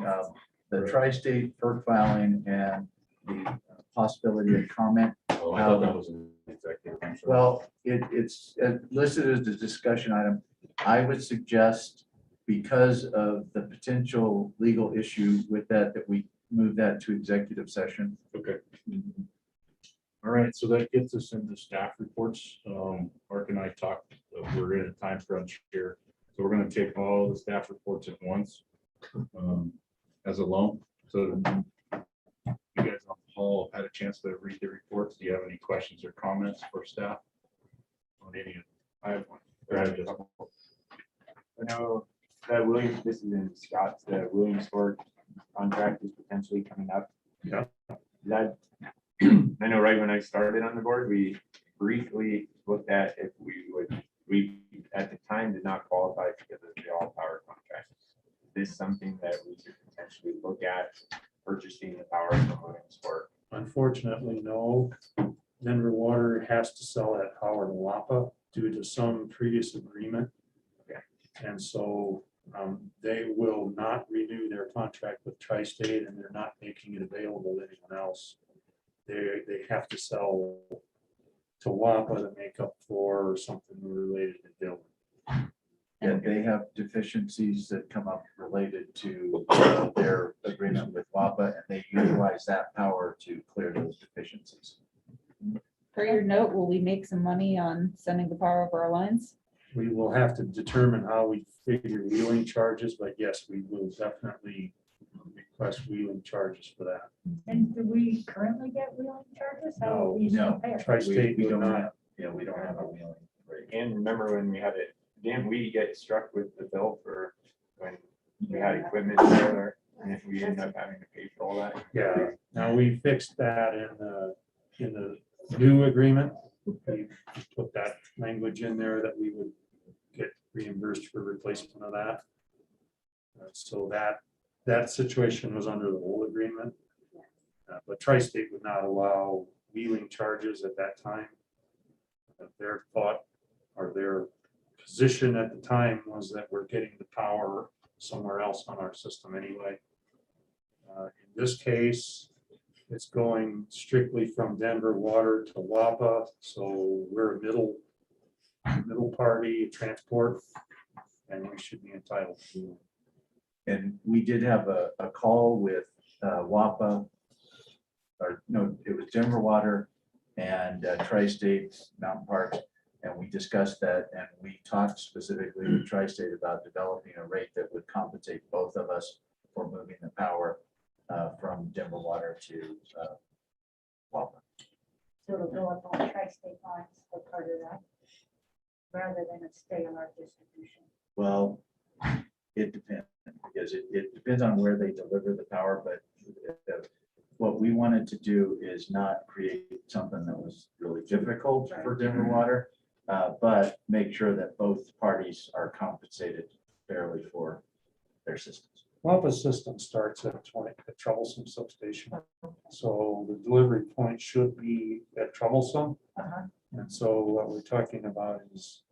the tri-state FERC filing and the possibility of comment. Oh, I thought that was an executive. I'm sorry. Well, it's listed as a discussion item. I would suggest, because of the potential legal issue with that, that we move that to executive session. Okay. All right, so that gets us into staff reports. Mark and I talked, we're in a time crunch here. So we're gonna take all the staff reports at once, as a lump. So you guys on the hall have had a chance to read the reports. Do you have any questions or comments for staff? On any? I have one. Go ahead, Justin. I know that Williams, this is in Scott's, the Williamsport contract is potentially coming up. Yeah. That, I know right when I started on the board, we briefly looked at if we at the time did not qualify because of the all power contract. Is this something that we could potentially look at purchasing the power from Williamsport? Unfortunately, no. Denver Water has to sell that power to WAPA due to some previous agreement. Okay. And so they will not renew their contract with Tri-State, and they're not making it available to anyone else. They have to sell to WAPA to make up for something related to Dillon. And they have deficiencies that come up related to their agreement with WAPA, and they utilize that power to clear those deficiencies. Per your note, will we make some money on sending the power over our lines? We will have to determine how we figure wheeling charges, but yes, we will definitely request wheeling charges for that. And do we currently get wheeling charges? How are we No, still pay? Tri-State We will don't not. have, yeah, we don't have a wheeling rate. And remember when we had it, didn't we get struck with the bill for when we had equipment there? And if we ended up having to pay for all that? Yeah, now we fixed that in the new agreement. We put that language in there that we would get reimbursed for replacement of that. So that situation was under the old agreement. But Tri-State would not allow wheeling charges at that time. Their thought or their position at the time was that we're getting the power somewhere else on our system anyway. In this case, it's going strictly from Denver Water to WAPA, so we're a middle party transport, and we should be entitled to. And we did have a call with WAPA, or no, it was Denver Water and Tri-State Mountain Parks. And we discussed that, and we talked specifically with Tri-State about developing a rate that would compensate both of us for moving the power from Denver Water to WAPA. So it'll go up on Tri-State lines for part of that, rather than it stay on our distribution. Well, it depends, because it depends on where they deliver the power, but what we wanted to do is not create something that was really difficult for Denver Water, but make sure that both parties are compensated fairly for their systems. WAPA's system starts at 20 at Troublesome substation, so the delivery point should be at Troublesome. And so what we're talking about is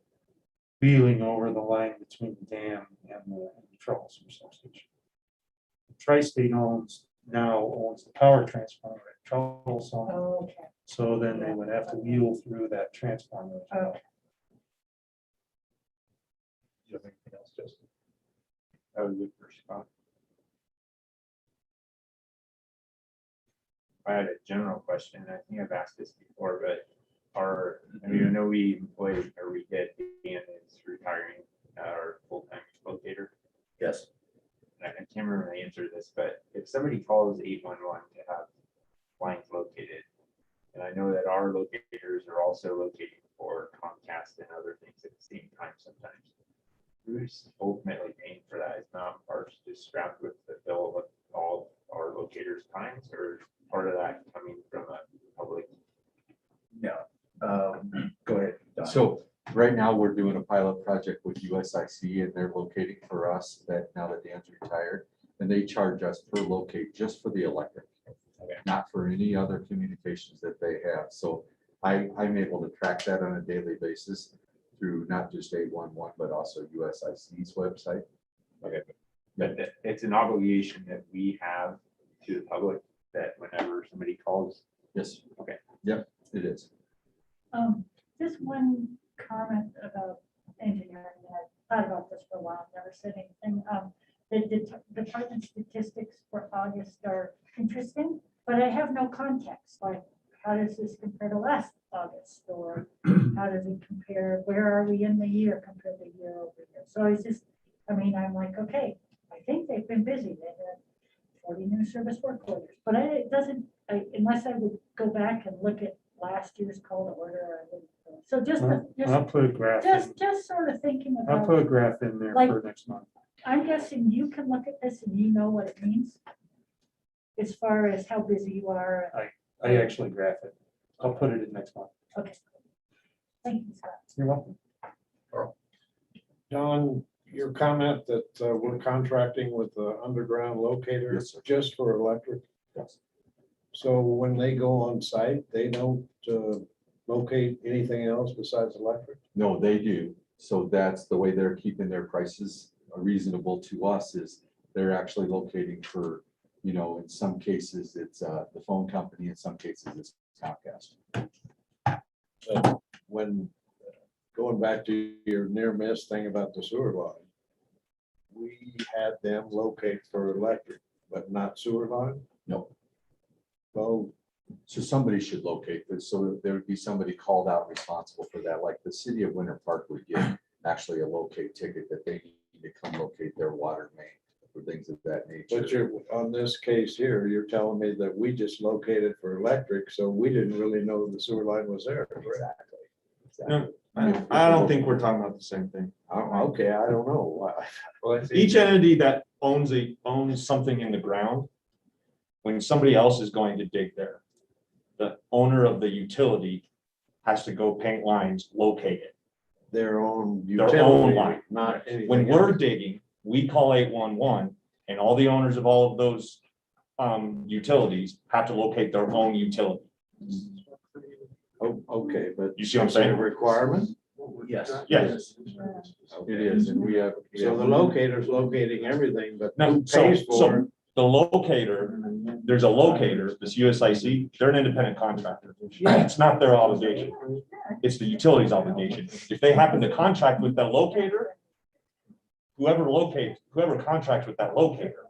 wheeling over the line between the dam and the Troublesome substation. Tri-State owns the power transformer at Troublesome, Oh, okay. so then they would have to wheel through that transformer. Oh, Do you have anything else, Justin? That was it for Scott. I had a general question. I think I've asked this before, but I know we employ or we get Dan is retiring our full-time locator. Yes. I can't remember the answer to this, but if somebody calls 811 to have lines located, and I know that our locators are also locating for Comcast and other things at the same time sometimes. Who's ultimately paying for that? Is Mountain Parks just strapped with the bill of all our locators' times, or part of that coming from a public? No. Go ahead, Don. So right now, we're doing a pilot project with USIC, and they're locating for us that now that Dan's retired, and they charge us per locate just for the electric, not for any other communications that they have. So I'm able to track that on a daily basis through not just 811, but also USIC's website. Okay. But it's an obligation that we have to the public that whenever somebody calls. Yes. Okay. Yep, it is. Just one comment about engineering. I thought about this for a while, never said anything. The department statistics for August are interesting, but I have no context, like how does this compare to last August? Or how does it compare, where are we in the year compared to year over year? So it's just, I mean, I'm like, okay, I think they've been busy. They had 40 new service work orders, but it doesn't, unless I would go back and look at last year's call to order. I wouldn't know. So I'll put a graph in, just sort of thinking I'll about, put a graph in there Like- for next month. I'm guessing you can look at this and you know what it means as far as how busy you are. I actually graph it. I'll put it in next month. Okay. Thank you, Scott. You're welcome. Don, your comment that we're contracting with the underground locator Yes, sir. just for electric. Yes. So when they go on site, they don't locate anything else besides electric? No, they do. So that's the way they're keeping their prices reasonable to us is they're actually locating for, you know, in some cases it's the phone company, in some cases it's Comcast. When, going back to your near miss thing about the sewer line, we had them locate for electric, but not sewer line? No. Well, So somebody should locate this. So there would be somebody called out responsible for that, like the city of Winter Park would get actually a locate ticket that they need to come locate their water main or things of that nature. but you're, on this case here, you're telling me that we just located for electric, so we didn't really know the sewer line was there. correct? Exactly. I don't think we're talking about the same thing. Okay, I don't know. Well, let's see. Each entity that owns something in the ground, when somebody else is going to dig there, the owner of the utility has to go paint lines, locate it. Their own Their own utility, line. not anything. When we're else. digging, we call 811 and all the owners of all of those utilities have to locate their own utility. Oh, okay, but. You see what I'm is it a saying? Requirement? Yes. Yes. It is, and we have. So the locator's locating everything, but No, who so, pays for so it? the locator, there's a locator, this USIC, they're an independent contractor. It's not their obligation. It's the utility's obligation. If they happen to contract with that locator, whoever contracts with that locator,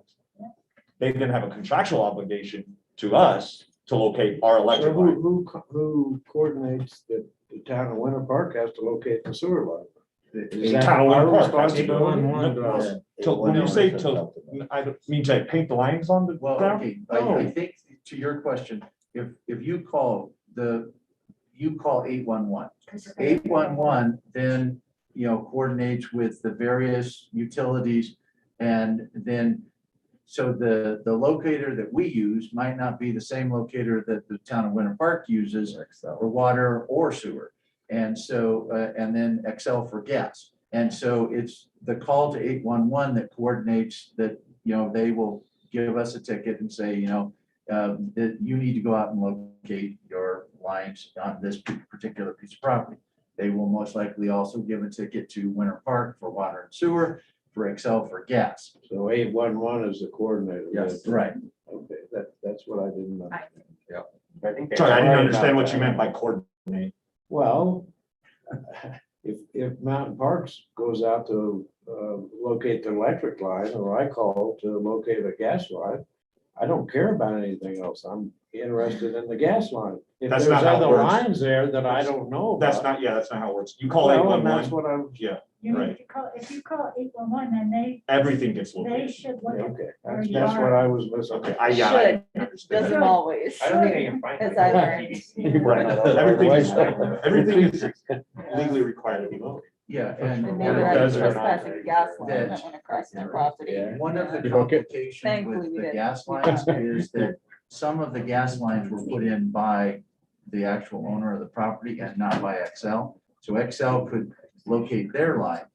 they then have a contractual obligation to us to locate our So electric line. who coordinates that the town of Winter Park has to locate the sewer line? Is that Town of our Winter Park has to responsibility? When you say I don't mean to paint the lines on the Well, ground. okay, I think to your question, if you call 811. 811 then, you know, coordinates with the various utilities and then, so the locator that we use might not be the same locator that the town of Winter Park uses for water or sewer. And so, and then Excel for gas. And so it's the call to 811 that coordinates that, you know, they will give us a ticket and say, you know, that you need to go out and locate your lines on this particular piece of property. They will most likely also give a ticket to Winter Park for water and sewer, for Excel for gas. So 811 is the coordinator. Yes, right. Okay, that's what I didn't know. I think. Sorry, I didn't Right understand about what you that. meant by coordinate. Well, if Mountain Parks goes out to locate the electric line, or I call to locate a gas line, I don't care about anything else. I'm interested in the gas line. If That's there's not how it other works. lines there that I don't know about. That's not how it works. You call Well, and that's 811, what I'm, yeah, You Right. need to call, if you call 811, then everything gets they located. should look at. okay, where that's you that's what are. I was missing. Okay, Should, understand doesn't that. always. I don't think I can find. As it. I learned. Right, everything is legally required to be located. Yeah, And and maybe it I does was or not. trespassing a gas line That- that went across their property. Yeah. one of the Okay. complications Thankfully, with we the didn't. gas lines is that some of the gas lines were put in by the actual owner of the property and not by Excel. So Excel could locate their line.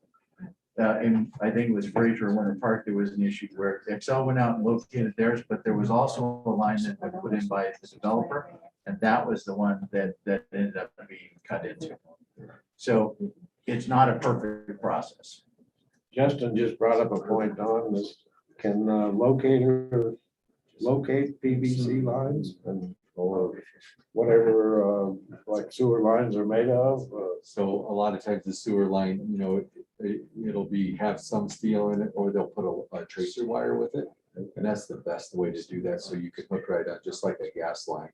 And I think it was Fraser and Winter Park, there was an issue where Excel went out and located theirs, but there was also a line that was put in by the developer. And that was the one that ended up being cut into. So it's not a perfect process. Justin just brought up a point on this. can locator locate PVC lines and, or whatever, like sewer lines are made of? So a lot of times the sewer line, you know, it'll have some steel in it, or they'll put a tracer wire with it. And that's the best way to do that. So you could hook right on, just like a gas line.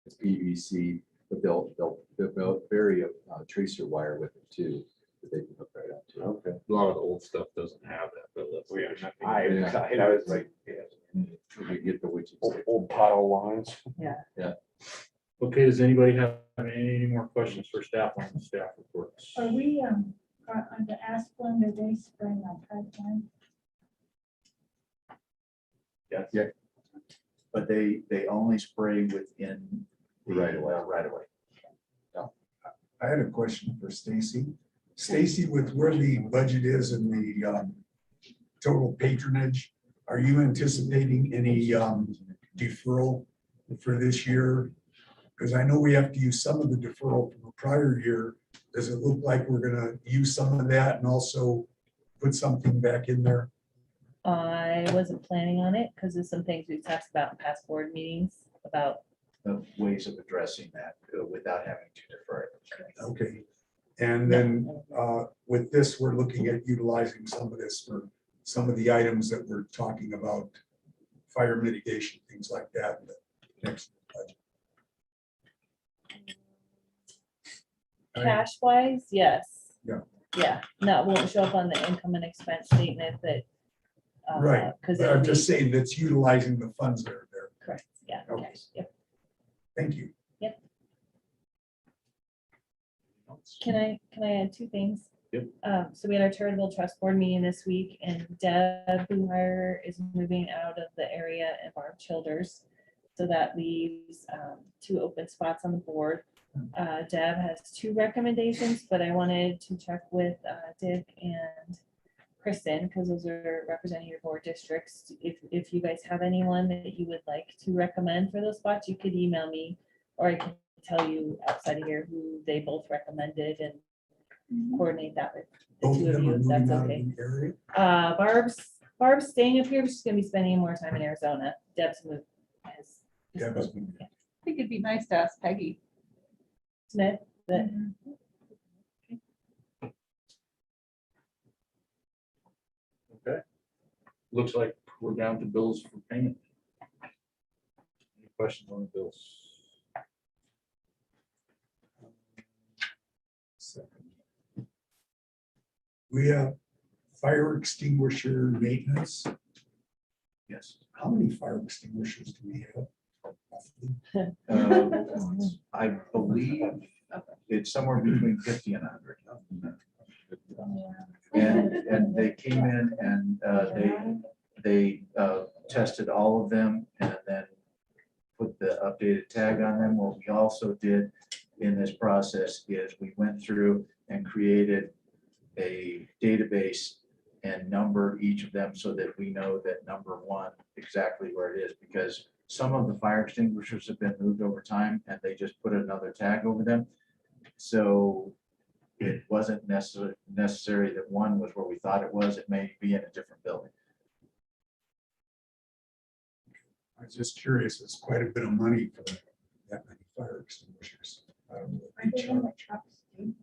It's PVC, but they'll bury a tracer wire with it too, that they can hook right on to. Okay. A lot of the old stuff doesn't have that, but that's. I was like, yeah. You get the widgets. Old tile lines. Okay, does anybody have any more questions for staff on the staff reports? Are we, on the Asplund, are they spraying on pipeline? Yes. Yeah. But they only spray within the Right away. Right away. I had a question for Stacy. Stacy, with where the budget is and the total patronage, are you anticipating any deferral for this year? Because I know we have to use some of the deferral from the prior year. Does it look like we're gonna use some of that and also put something back in there? I wasn't planning on it because of some things we've talked about in past board meetings about. The ways of addressing that without having to defer it. Okay. And then with this, we're looking at utilizing some of this for some of the items that we're talking about, fire mitigation, things like that. in the next budget. Cash wise, yes. Yeah. Yeah, no, it won't show up on the income and expense statement, but. Right, Because but I'm just saying that's utilizing the funds that are there. correct, yeah, Okay. cash, yep. Thank you. Can I add two things? Yep. So we had our Charitable Trust Board meeting this week, and Deb Bluhire is moving out of the area of our Childers. So that leaves 2 open spots on the board. Deb has 2 recommendations, but I wanted to check with Dick and Kristen, because those are representing your board districts. If you guys have anyone that you would like to recommend for those spots, you could email me, or I can tell you outside of here who they both recommended and coordinate that with the Both 2 of of them you, are if moving that's out of okay. the area. Barb's staying up here, but she's gonna be spending more time in Arizona. Deb's moved. Yeah, that's moving. I think it'd be nice to ask Peggy. Smith, that Okay. Looks like we're down to bills for payment. Any questions on the bills? We have fire extinguisher maintenance. Yes. How many fire extinguishers do we have? I believe it's somewhere between 50 and 100. And they came in and they tested all of them and then put the updated tag on them. What we also did in this process is we went through and created a database and numbered each of them so that we know that number 1 exactly where it is, because some of the fire extinguishers have been moved over time and they just put another tag over them. So it wasn't necessary that one was where we thought it was. It may be in a different building. I was just curious, it's quite a bit of money for that many fire extinguishers. I don't know what Are they they in the charge. trucks too?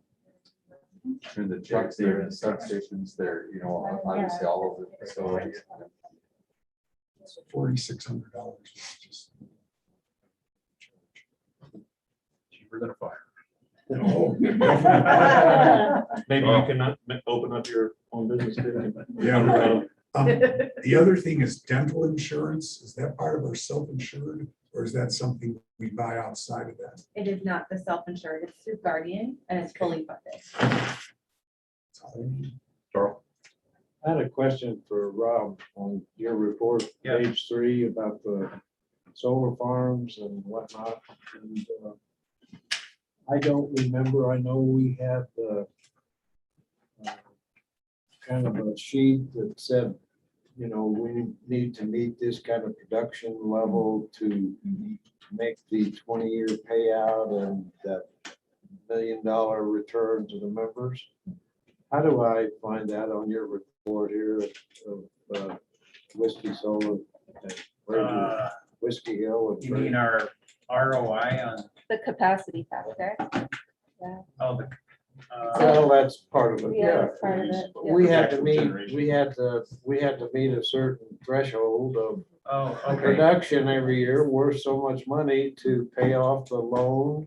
In the trucks there, in the substations there, you know, obviously all over the facilities. $4,600. Just- Cheaper than a fire. Oh, Maybe you can open up your own business. Yeah, right. The other thing is dental insurance. Is that part of our self-insured, or is that something we buy outside of that? It is not the self-insured, it's through Guardian and it's fully funded. That's all I need. Charles? I had a question for Rob on your report, Yeah. page 3, about the solar farms and whatnot. And I don't remember, I know we had the kind of a sheet that said, you know, we need to meet this kind of production level to make the 20-year payout and that $1 million return to the members. How do I find that on your report here of Whiskey Solar, and Fraser, Whiskey Hill and. You mean our ROI on, The capacity factor. oh, the. Well, that's part of it, Yeah, yeah. that's part of it. Yeah. We had to Actual meet, generation. we had to meet a certain threshold of Oh, okay. production every year worth so much money to pay off the loan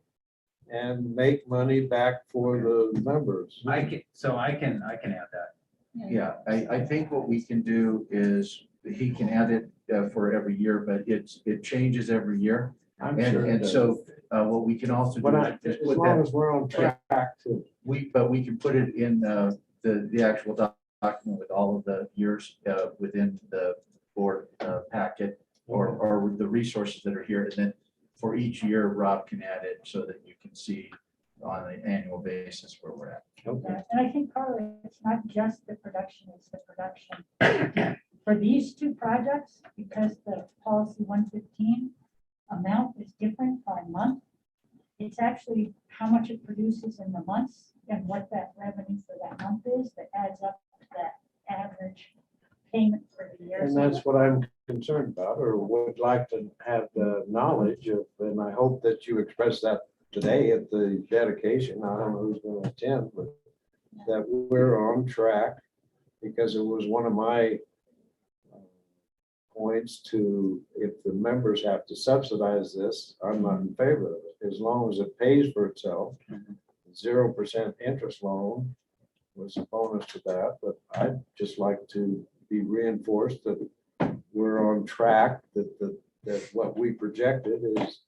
and make money back for the members. I can, so I can add that. Yeah, I think what we can do is, he can add it for every year, but it changes every year. I'm And, sure it and does. so what we can also But do is as put long that, as we're on track to. but we can put it in the actual document with all of the years within the board packet or the resources that are here. And then for each year, Rob can add it so that you can see on an annual basis where we're at. Okay. And I think, Carla, it's not just the production, it's the production. For these two projects, because the policy 115 amount is different by month, it's actually how much it produces in the months and what that revenue for that month is that adds up to that average payment for the year. And So that's what I'm concerned about, or would like to have the knowledge of, and I hope that you express that today at the dedication. I don't know who's going to attend, but that we're on track, because it was one of my points to, if the members have to subsidize this, I'm not in favor of it, as long as it pays for itself. 0% interest loan was a bonus to that, but I'd just like to be reinforced that we're on track, that what we projected is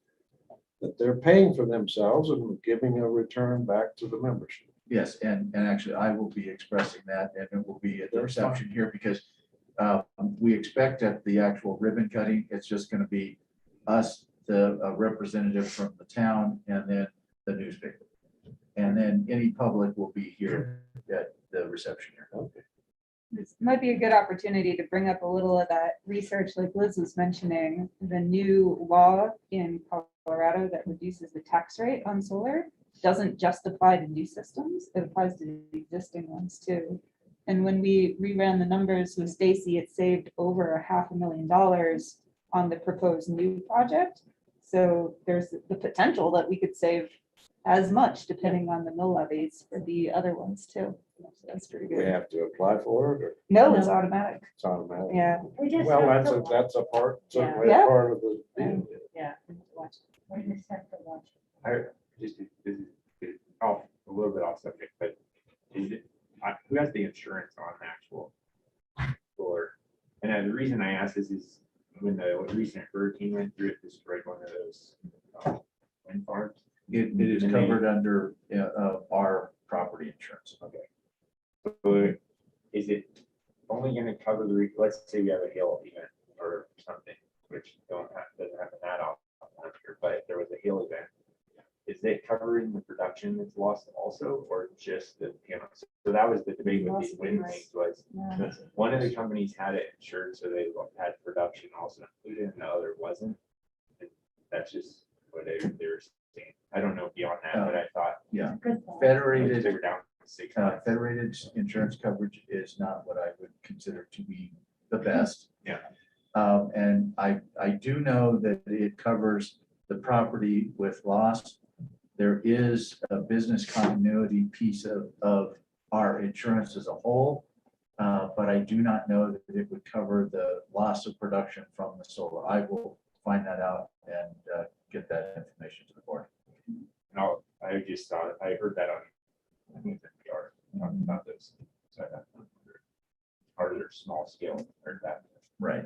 that they're paying for themselves and giving a return back to the membership. Yes, and actually I will be expressing that, and it will be at the reception here, because we expect at the actual ribbon cutting, it's just going to be us, the representative from the town, and then the newspaper. And then any public will be here at the reception here. Okay. This might be a good opportunity to bring up a little of that research, like Liz was mentioning, the new law in Colorado that reduces the tax rate on solar doesn't just apply to new systems, it applies to the existing ones too. And when we reran the numbers with Stacy, it saved over $500,000 on the proposed new project. So there's the potential that we could save as much depending on the mill levies for the other ones too. So that's pretty We good. have to apply for it, or No, it's automatic. it's automatic? Yeah. we just Well, have that's to a part, certainly Yeah. a part of the deal. Yeah. we just have to watch. I just, this is off, a little bit off subject, but is it, who has the insurance on the actual solar? And the reason I ask this is when the recent hurricane went through, it destroyed one of those wind farms. It is And they- covered under our property insurance. So is it only gonna cover the, let's say we have a hail event or something, which doesn't happen that often here, but if there was a hail event, is it covering the production that's lost also, or just the panels? So that was the debate with these wind things was, Yeah. one of the companies had it insured, so they had production also included, and the other wasn't. And that's just what they were saying. I don't know beyond that, but I thought. Yeah. Good point. Federated They were down to 6 months. Federated insurance coverage is not what I would consider to be the best. Yeah. And I do know that it covers the property with loss. There is a business continuity piece of our insurance as a whole, but I do not know that it would cover the loss of production from the solar. I will find that out and get that information to the board. No, I just thought, I heard that on, I think it's NPR, talking about this. So I thought, part of their small scale, heard that. Right.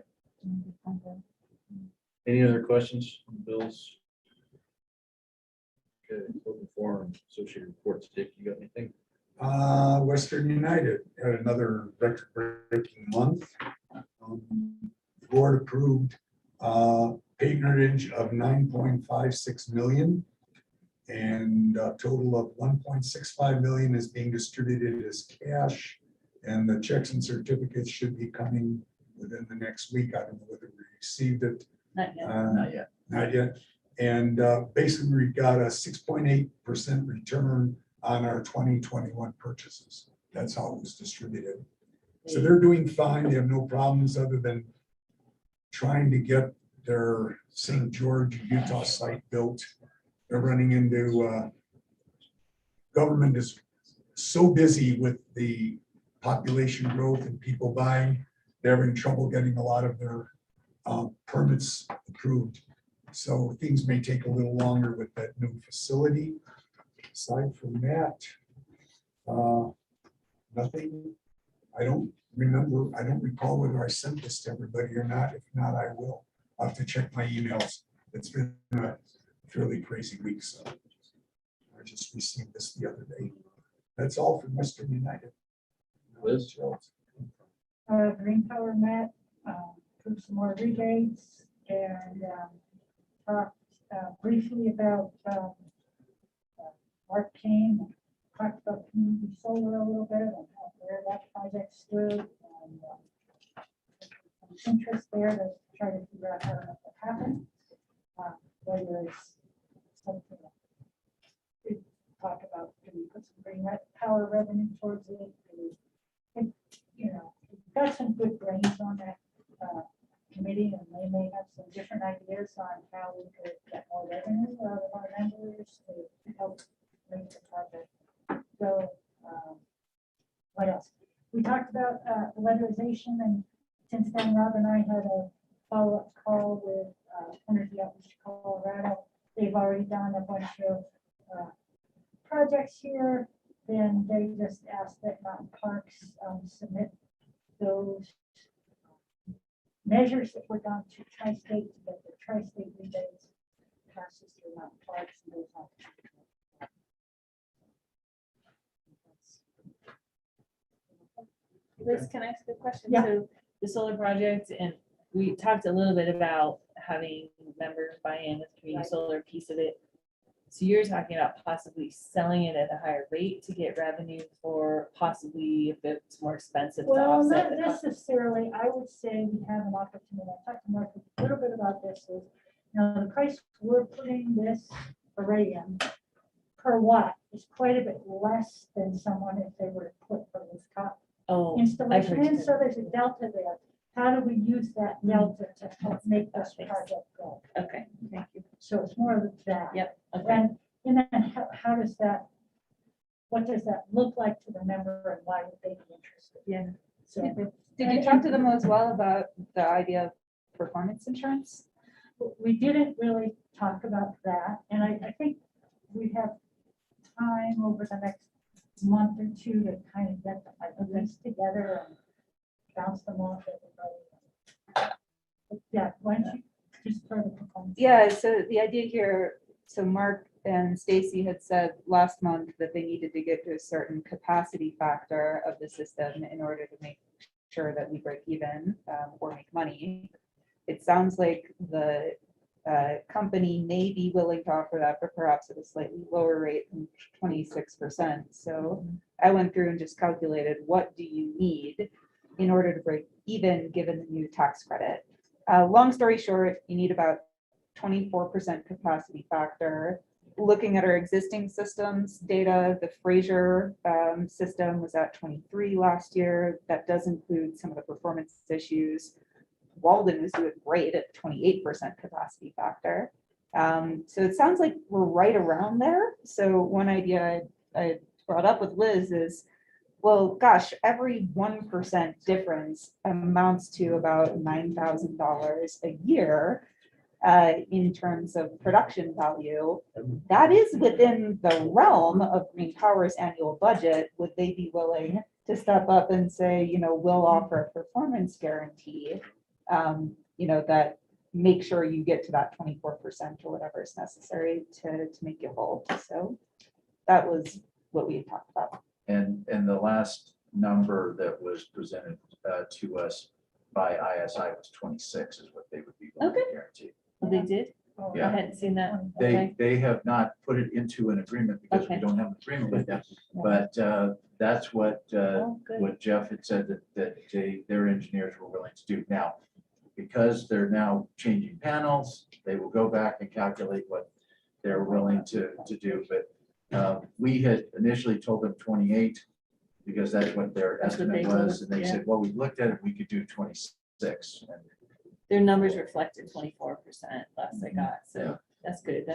Any other questions, Bills? Okay, open forum, associated reports. Dick, you got anything? Western United had another record-breaking month. The Board approved patronage of 9.56 million. And a total of 1.65 million is being distributed as cash. And the checks and certificates should be coming within the next week. I don't know whether we received it. Not yet. Not yet. Not yet. And basically, we got a 6.8% return on our 2021 purchases. That's how it was distributed. So they're doing fine. They have no problems other than trying to get their St. George, Utah site built. They're running into, government is so busy with the population growth and people buying, they're having trouble getting a lot of their permits approved. So things may take a little longer with that new facility. Aside from that, nothing. I don't recall whether I sent this to everybody or not. If not, I will. I'll have to check my emails. It's been a fairly crazy week, so I just received this the other day. That's all from Western United. Liz? Green Power met, approved some more rebates and talked briefly about Mark Kane, talked about community solar a little bit and where that project stood and some interest there to try to figure out how to make it happen. Whether it's something we talk about, can we put some green power revenue towards it? You know, we've got some good brains on that committee, and they may have some different ideas on how we could get more revenue out of our members to help make the project go. What else? We talked about weatherization, and since then, Rob and I had a follow-up call with Energy Outreach Colorado. They've already done a bunch of projects here. Then they just asked that Mountain Parks submit those measures that were done to Tri-State, that the Tri-State rebates passes through Mountain Parks and goes on. Liz, can I ask a question? Yeah. So the solar project, and we talked a little bit about having members buy in with the community solar piece of it. So you're talking about possibly selling it at a higher rate to get revenue for possibly if it's more expensive to Well, offset not the cost. necessarily. I would say we have an opportunity. I talked to Mark a little bit about this. Is, you know, the price we're putting this array in per watt is quite a bit less than someone if they were to put a rooftop Oh, installation in. you. So there's a delta there. How do we use that delta to help make this That makes project go? Okay, thank you. So it's more of that. Yep, okay. And then how does that, what does that look like to the member and why would they be interested? Yeah. So. Did you talk to them as well about the idea of performance insurance? We didn't really talk about that, and I think we have time over the next month or two to kind of get the list together and bounce them off everybody. But yeah, why don't you just throw the performance? Yeah, so the idea here, so Mark and Stacy had said last month that they needed to get to a certain capacity factor of the system in order to make sure that we break even or make money. It sounds like the company may be willing to offer that, but perhaps at a slightly lower rate than 26%. So I went through and just calculated, what do you need in order to break even given the new tax credit? Long story short, you need about 24% capacity factor. Looking at our existing systems data, the Fraser system was at 23 last year. That does include some of the performance issues. Walden is doing great at 28% capacity factor. So it sounds like we're right around there. So one idea I brought up with Liz is, well, gosh, every 1% difference amounts to about $9,000 a year in terms of production value. That is within the realm of Green Power's annual budget. Would they be willing to step up and say, you know, we'll offer a performance guarantee, you know, that make sure you get to that 24% or whatever is necessary to make you whole. So that was what we had talked about. And the last number that was presented to us by ISI was 26 is what they would be willing to guarantee. Well, they did? Oh, Yeah. I hadn't seen that. Okay. They have not put it into an agreement because we Okay. don't have an agreement with them. But that's what Oh, good. what Jeff had said that their engineers were willing to do. Now, because they're now changing panels, they will go back and calculate what they're willing to do. But we had initially told them 28 because that's what their That's what estimate they told was. us, And they yeah. said, well, we looked at it, we could do 26. And Their numbers reflected 24% last I got, Yeah. so that's good.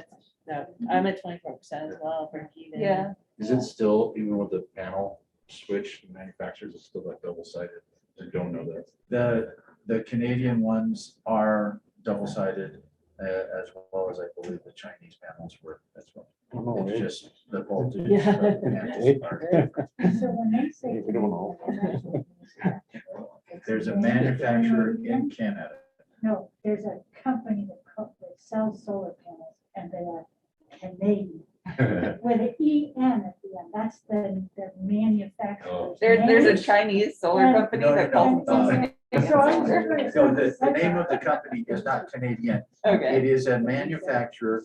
I'm at 24% as well, break even. Yeah. Is it still, even with the panel switch manufacturers, it's still like double sided? I don't know that. The Canadian ones are double-sided, as well as I believe the Chinese panels were as well. It's just the voltage. Yeah. of the panels are- So when they say. We don't know. There's a manufacturer in Canada. No, there's a company that sells solar panels and they are Canadian with an EN at the end. That's the manufacturer. There's a Chinese solar And- company No, no, that calls no, themselves. So I was wondering- So the name of the company is not Canadian. Okay. It is a manufacturer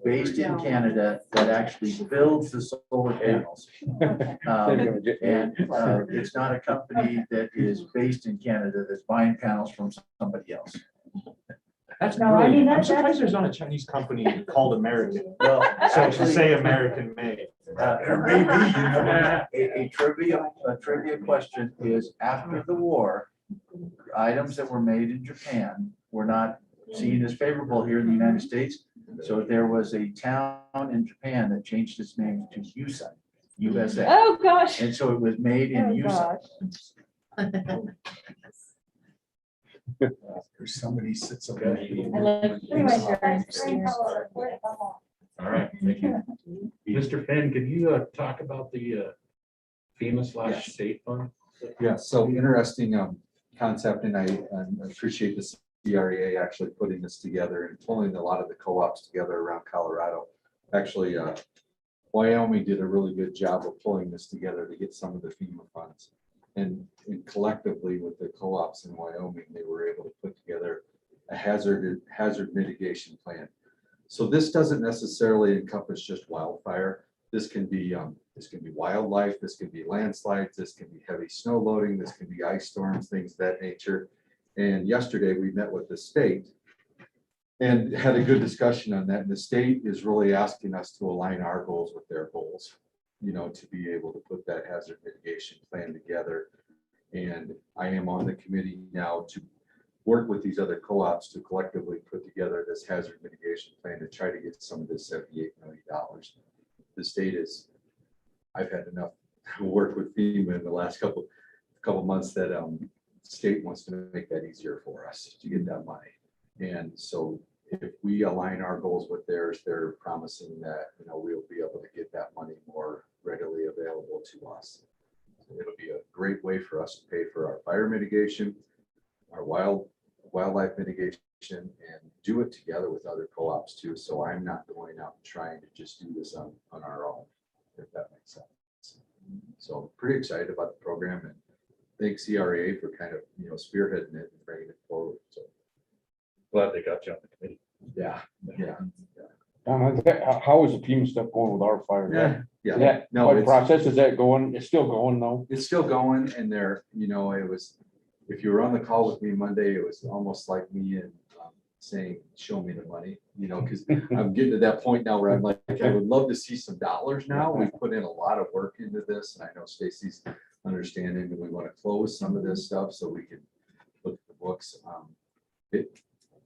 based in Canada that actually builds the solar panels. And it's not a company that is based in Canada that's buying panels from somebody else. That's No, I mean, brilliant. I'm that's- surprised there's not a Chinese company called American. Well, So to actually, say American made. There may be, you never know. a trivia question is, after the war, items that were made in Japan were not seen as favorable here in the United States. So there was a town in Japan that changed its name to USA. Oh, gosh. And so it was made in Oh, USA. gosh. There's somebody sits up there. I like. Anyway, that's very helpful. All right, thank you. Mr. Finn, could you talk about the FEMA Yes. state fund? Yeah, so interesting concept, and I appreciate the CREA actually putting this together and pulling a lot of the co-ops together around Colorado. Actually, Wyoming did a really good job of pulling this together to get some of the FEMA funds. And collectively with the co-ops in Wyoming, they were able to put together a hazard mitigation plan. So this doesn't necessarily encompass just wildfire. This can be wildlife, this can be landslides, this can be heavy snow loading, this can be ice storms, things of that nature. And yesterday we met with the state and had a good discussion on that. And the state is really asking us to align our goals with their goals, you know, to be able to put that hazard mitigation plan together. And I am on the committee now to work with these other co-ops to collectively put together this hazard mitigation plan to try to get some of this $78 million. The state is, I've had enough work with FEMA in the last couple months that state wants to make that easier for us to get that money. And so if we align our goals with theirs, they're promising that, you know, we'll be able to get that money more readily available to us. So it'll be a great way for us to pay for our fire mitigation, our wildlife mitigation, and do it together with other co-ops too. So I'm not going out and trying to just do this on our own, if that makes sense. So pretty excited about the program, and thank CRA for kind of, you know, spearheading it and bringing it forward. So Glad they got you on the committee. yeah. How is the FEMA stuff going with our fire? Yeah, no, What it's, process is that going? It's still going though? it's still going, and there, you know, it was, if you were on the call with me Monday, it was almost like me and saying, show me the money, you know, because I'm getting to that point now where I'm like, I would love to see some dollars now. We put in a lot of work into this, and I know Stacy's understanding that we want to close some of this stuff so we can look at the books.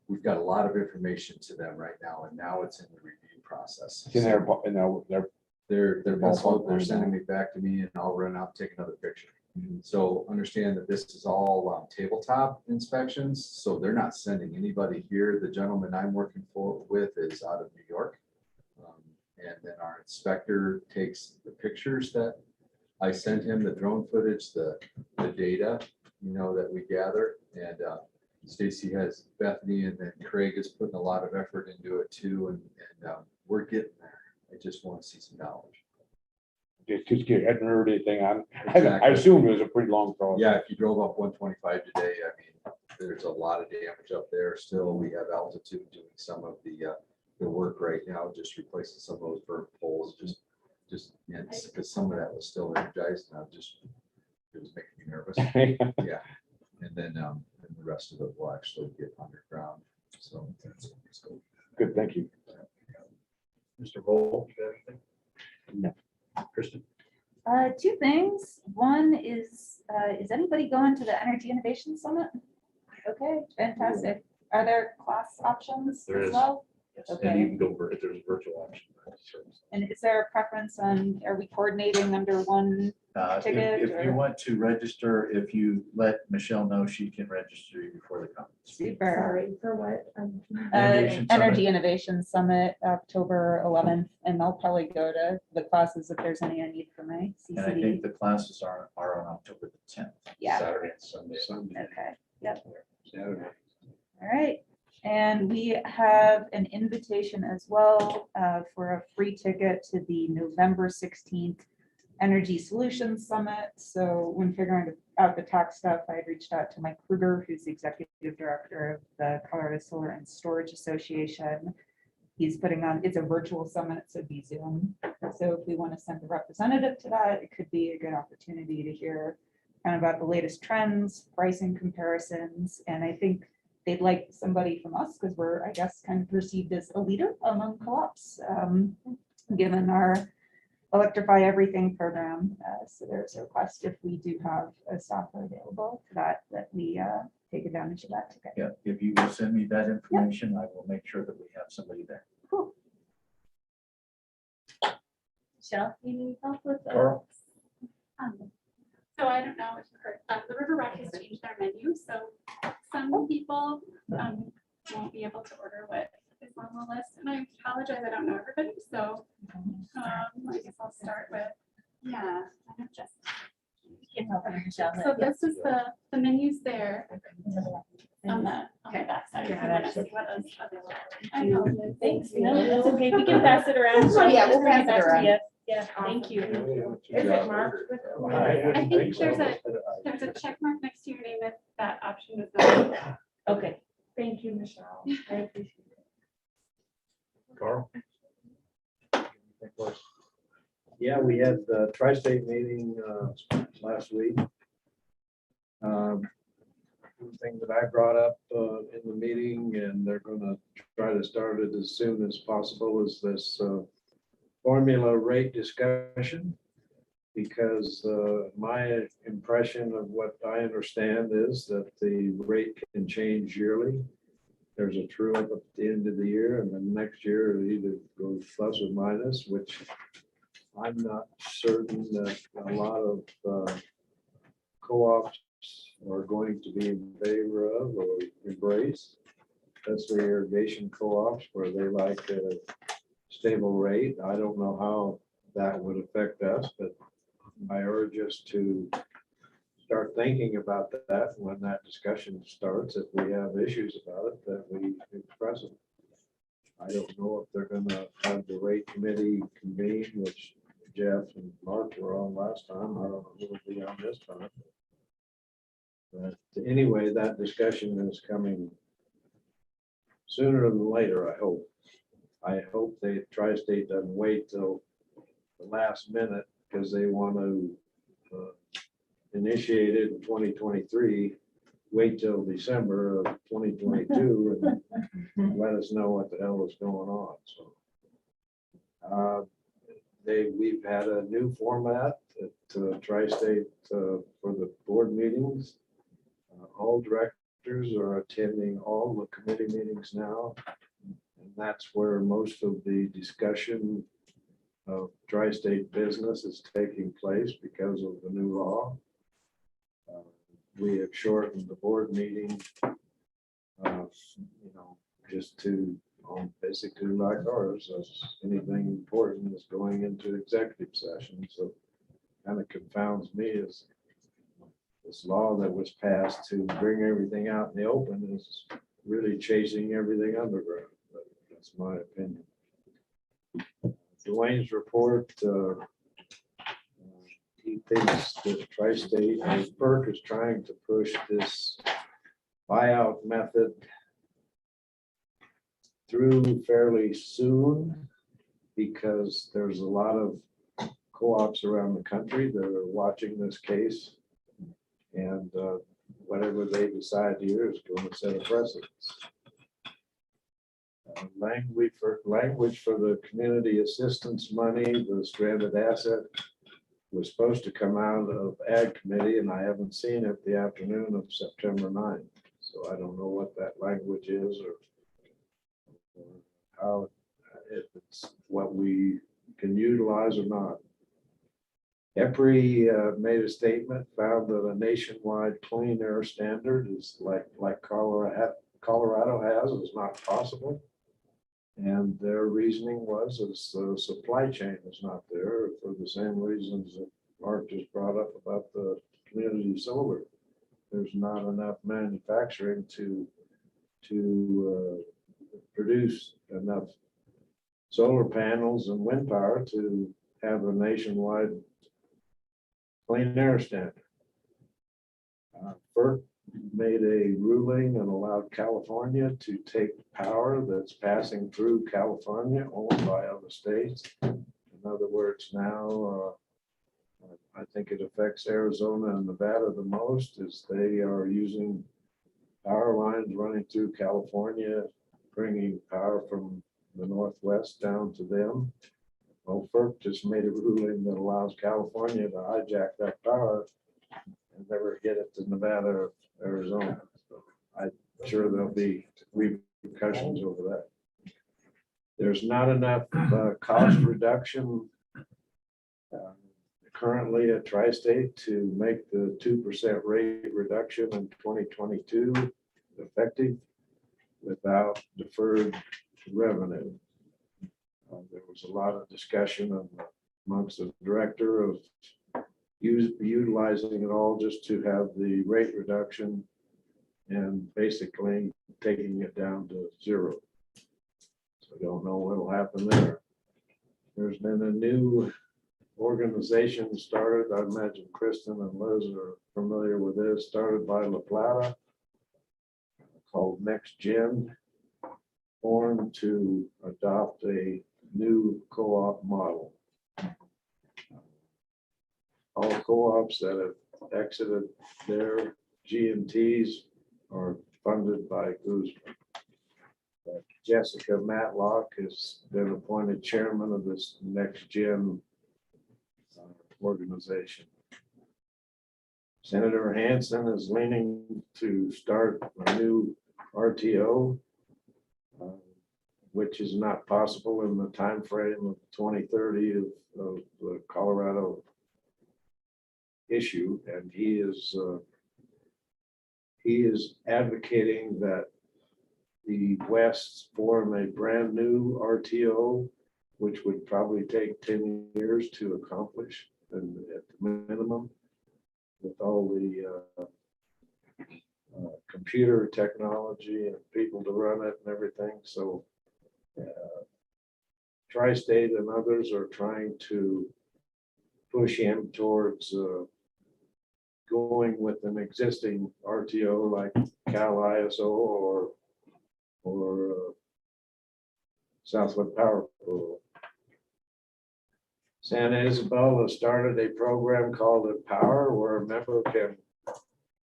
We've got a lot of information to them right now, and now it's in the review process. It's in their, They're sending me back to me, and I'll run out and take another picture. So understand that this is all tabletop inspections, so they're not sending anybody here. The gentleman I'm working with is out of New York. And then our inspector takes the pictures that I sent him, the drone footage, the data, you know, that we gather. And Stacy has Bethany, and then Craig is putting a lot of effort into it too. And we're getting there. I just want to see some dollars. just get, hadn't heard anything on. I Exactly. assumed it was a pretty long process. Yeah, if you drove up 125 today, I mean, there's a lot of damage up there still. We have altitude doing some of the work right now, just replacing some of those burnt poles, just, yeah, because some of that was still energized, and it was making me nervous. Yeah, and then the rest of it will actually get underground, so that's good. Good, thank you. Mr. Vol, you got anything? No. Kristen? Two things. One is anybody going to the Energy Innovation Summit? Okay, fantastic. Are there class options There as is. well? And Okay. you can go, if there's a virtual option. And is there a preference on, are we coordinating under one? Ticket If you or- want to register, if you let Michelle know, she can register you before the conference. Super. Sorry, for what? Innovation Summit. Energy Innovation Summit, October 11th, and I'll probably go to the classes if there's any I need for my And I think CCD. the classes are on October the 10th. Yeah, Saturday and Sunday. Sunday, okay, yep, Saturday. all right. And we have an invitation as well for a free ticket to the November 16th Energy Solutions Summit. So when figuring out the tax stuff, I had reached out to Mike Kruger, who's the executive director of the Colorado Solar and Storage Association. He's putting on, it's a virtual summit, so it'd be Zoom. So if we want to send a representative to that, it could be a good opportunity to hear kind of about the latest trends, pricing comparisons, and I think they'd like somebody from us because we're, I guess, kind of perceived as a leader among co-ops, given our Electrify Everything program. So there's a request if we do have a staffer available to that we take advantage of that ticket. Yeah, if you will send me that information, I will make sure that we have somebody there. Cool. Michelle, you need help with that? Carl? So I don't know if you heard, the River Rock has changed their menu, so some people won't be able to order what is on the list, and I apologize, I don't know everybody, so I guess I'll start with, yeah, I know just. You can help her, Michelle. So this is the menus there on the back side. Yeah, What is available. I apologize. Thanks. No, that's okay. We can pass it around. Yeah, we'll Bring pass it back to around. you. Yeah, thank you. Is it marked with? I think there's a check mark next to your name if that option is not. Okay. Thank you, Michelle. I appreciate it. Carl? Yeah, we had the tri-state meeting last week. One thing that I brought up in the meeting, and they're gonna try to start it as soon as possible, is this formula rate discussion. Because my impression of what I understand is that the rate can change yearly. There's a true up at the end of the year, and then next year it either goes plus or minus, which I'm not certain that a lot of co-ops are going to be in favor of or embrace. Especially irrigation co-ops where they like a stable rate. I don't know how that would affect us, but I urge us to start thinking about that when that discussion starts. If we have issues about it, that we express them. I don't know if they're gonna have the rate committee convene, which Jeff and Mark were on last time. I don't know who will be on this time. But anyway, that discussion is coming sooner than later, I hope. I hope the tri-state doesn't wait till the last minute because they want to initiate it in 2023, wait till December of 2022 and let us know what the hell is going on. So we've had a new format at tri-state for the board meetings. All directors are attending all the committee meetings now. And that's where most of the discussion of tri-state business is taking place because of the new law. We have shortened the board meeting, just to basically like ours, as anything important is going into executive session. So kind of confounds me is this law that was passed to bring everything out in the open is really chasing everything underground. But that's my opinion. Dwayne's report, he thinks that tri-state, FERC is trying to push this buyout method through fairly soon because there's a lot of co-ops around the country that are watching this case. And whatever they decide here is going to set a precedence. Language for the community assistance money, the stranded asset was supposed to come out of Ag Committee, and I haven't seen it the afternoon of September 9th. So I don't know what that language is or how, if it's what we can utilize or not. EPRI made a statement, found that a nationwide clean air standard is like Colorado has, is not possible. And their reasoning was is the supply chain is not there for the same reasons that Mark just brought up about the community solar. There's not enough manufacturing to produce enough solar panels and wind power to have a nationwide clean air standard. FERC made a ruling and allowed California to take power that's passing through California owned by other states. In other words, now I think it affects Arizona and Nevada the most, is they are using power lines running through California, bringing power from the Northwest down to them. Well, FERC just made a ruling that allows California to hijack that power and never get it to Nevada or Arizona. So I'm sure there'll be repercussions over that. There's not enough cost reduction currently at Tri-State to make the 2% rate reduction in 2022 effective without deferred revenue. There was a lot of discussion amongst the director of utilizing it all just to have the rate reduction and basically taking it down to zero. So I don't know what'll happen there. There's been a new organization started. I imagine Kristen and Liz are familiar with this, started by La Plata, called Next Gen, formed to adopt a new co-op model. All co-ops that have exited their G&Ts are funded by Guzman. Jessica Matlock has been appointed chairman of this Next Gen organization. Senator Hansen is leaning to start a new RTO, which is not possible in the time frame of 2030 of the Colorado issue, and he is advocating that the West form a brand new RTO, which would probably take 10 years to accomplish, and at the minimum, with all the computer technology and people to run it and everything. So Tri-State and others are trying to push him towards going with an existing RTO like Cal ISO or Southwest Power Pool. Santa Isabel has started a program called Empower, where a member can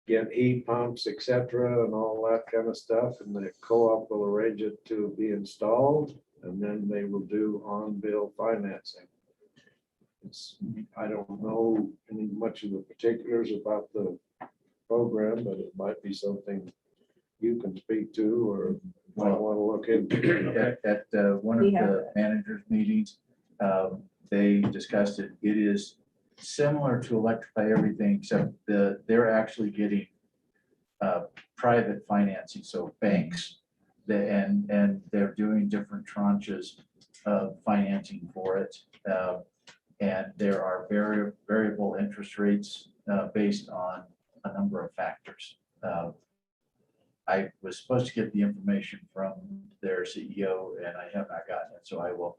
get heat pumps, etc., and all that kind of stuff, and the co-op will arrange it to be installed, and then they will do on-bill financing. I don't know much of the particulars about the program, but it might be something you can speak to or might want to look into. At one of the managers' meetings, they discussed it. It is similar to Electrify Everything, except they're actually getting private financing, so banks, and they're doing different tranches of financing for it. And there are variable interest rates based on a number of factors. I was supposed to get the information from their CEO, and I have not gotten it, so I will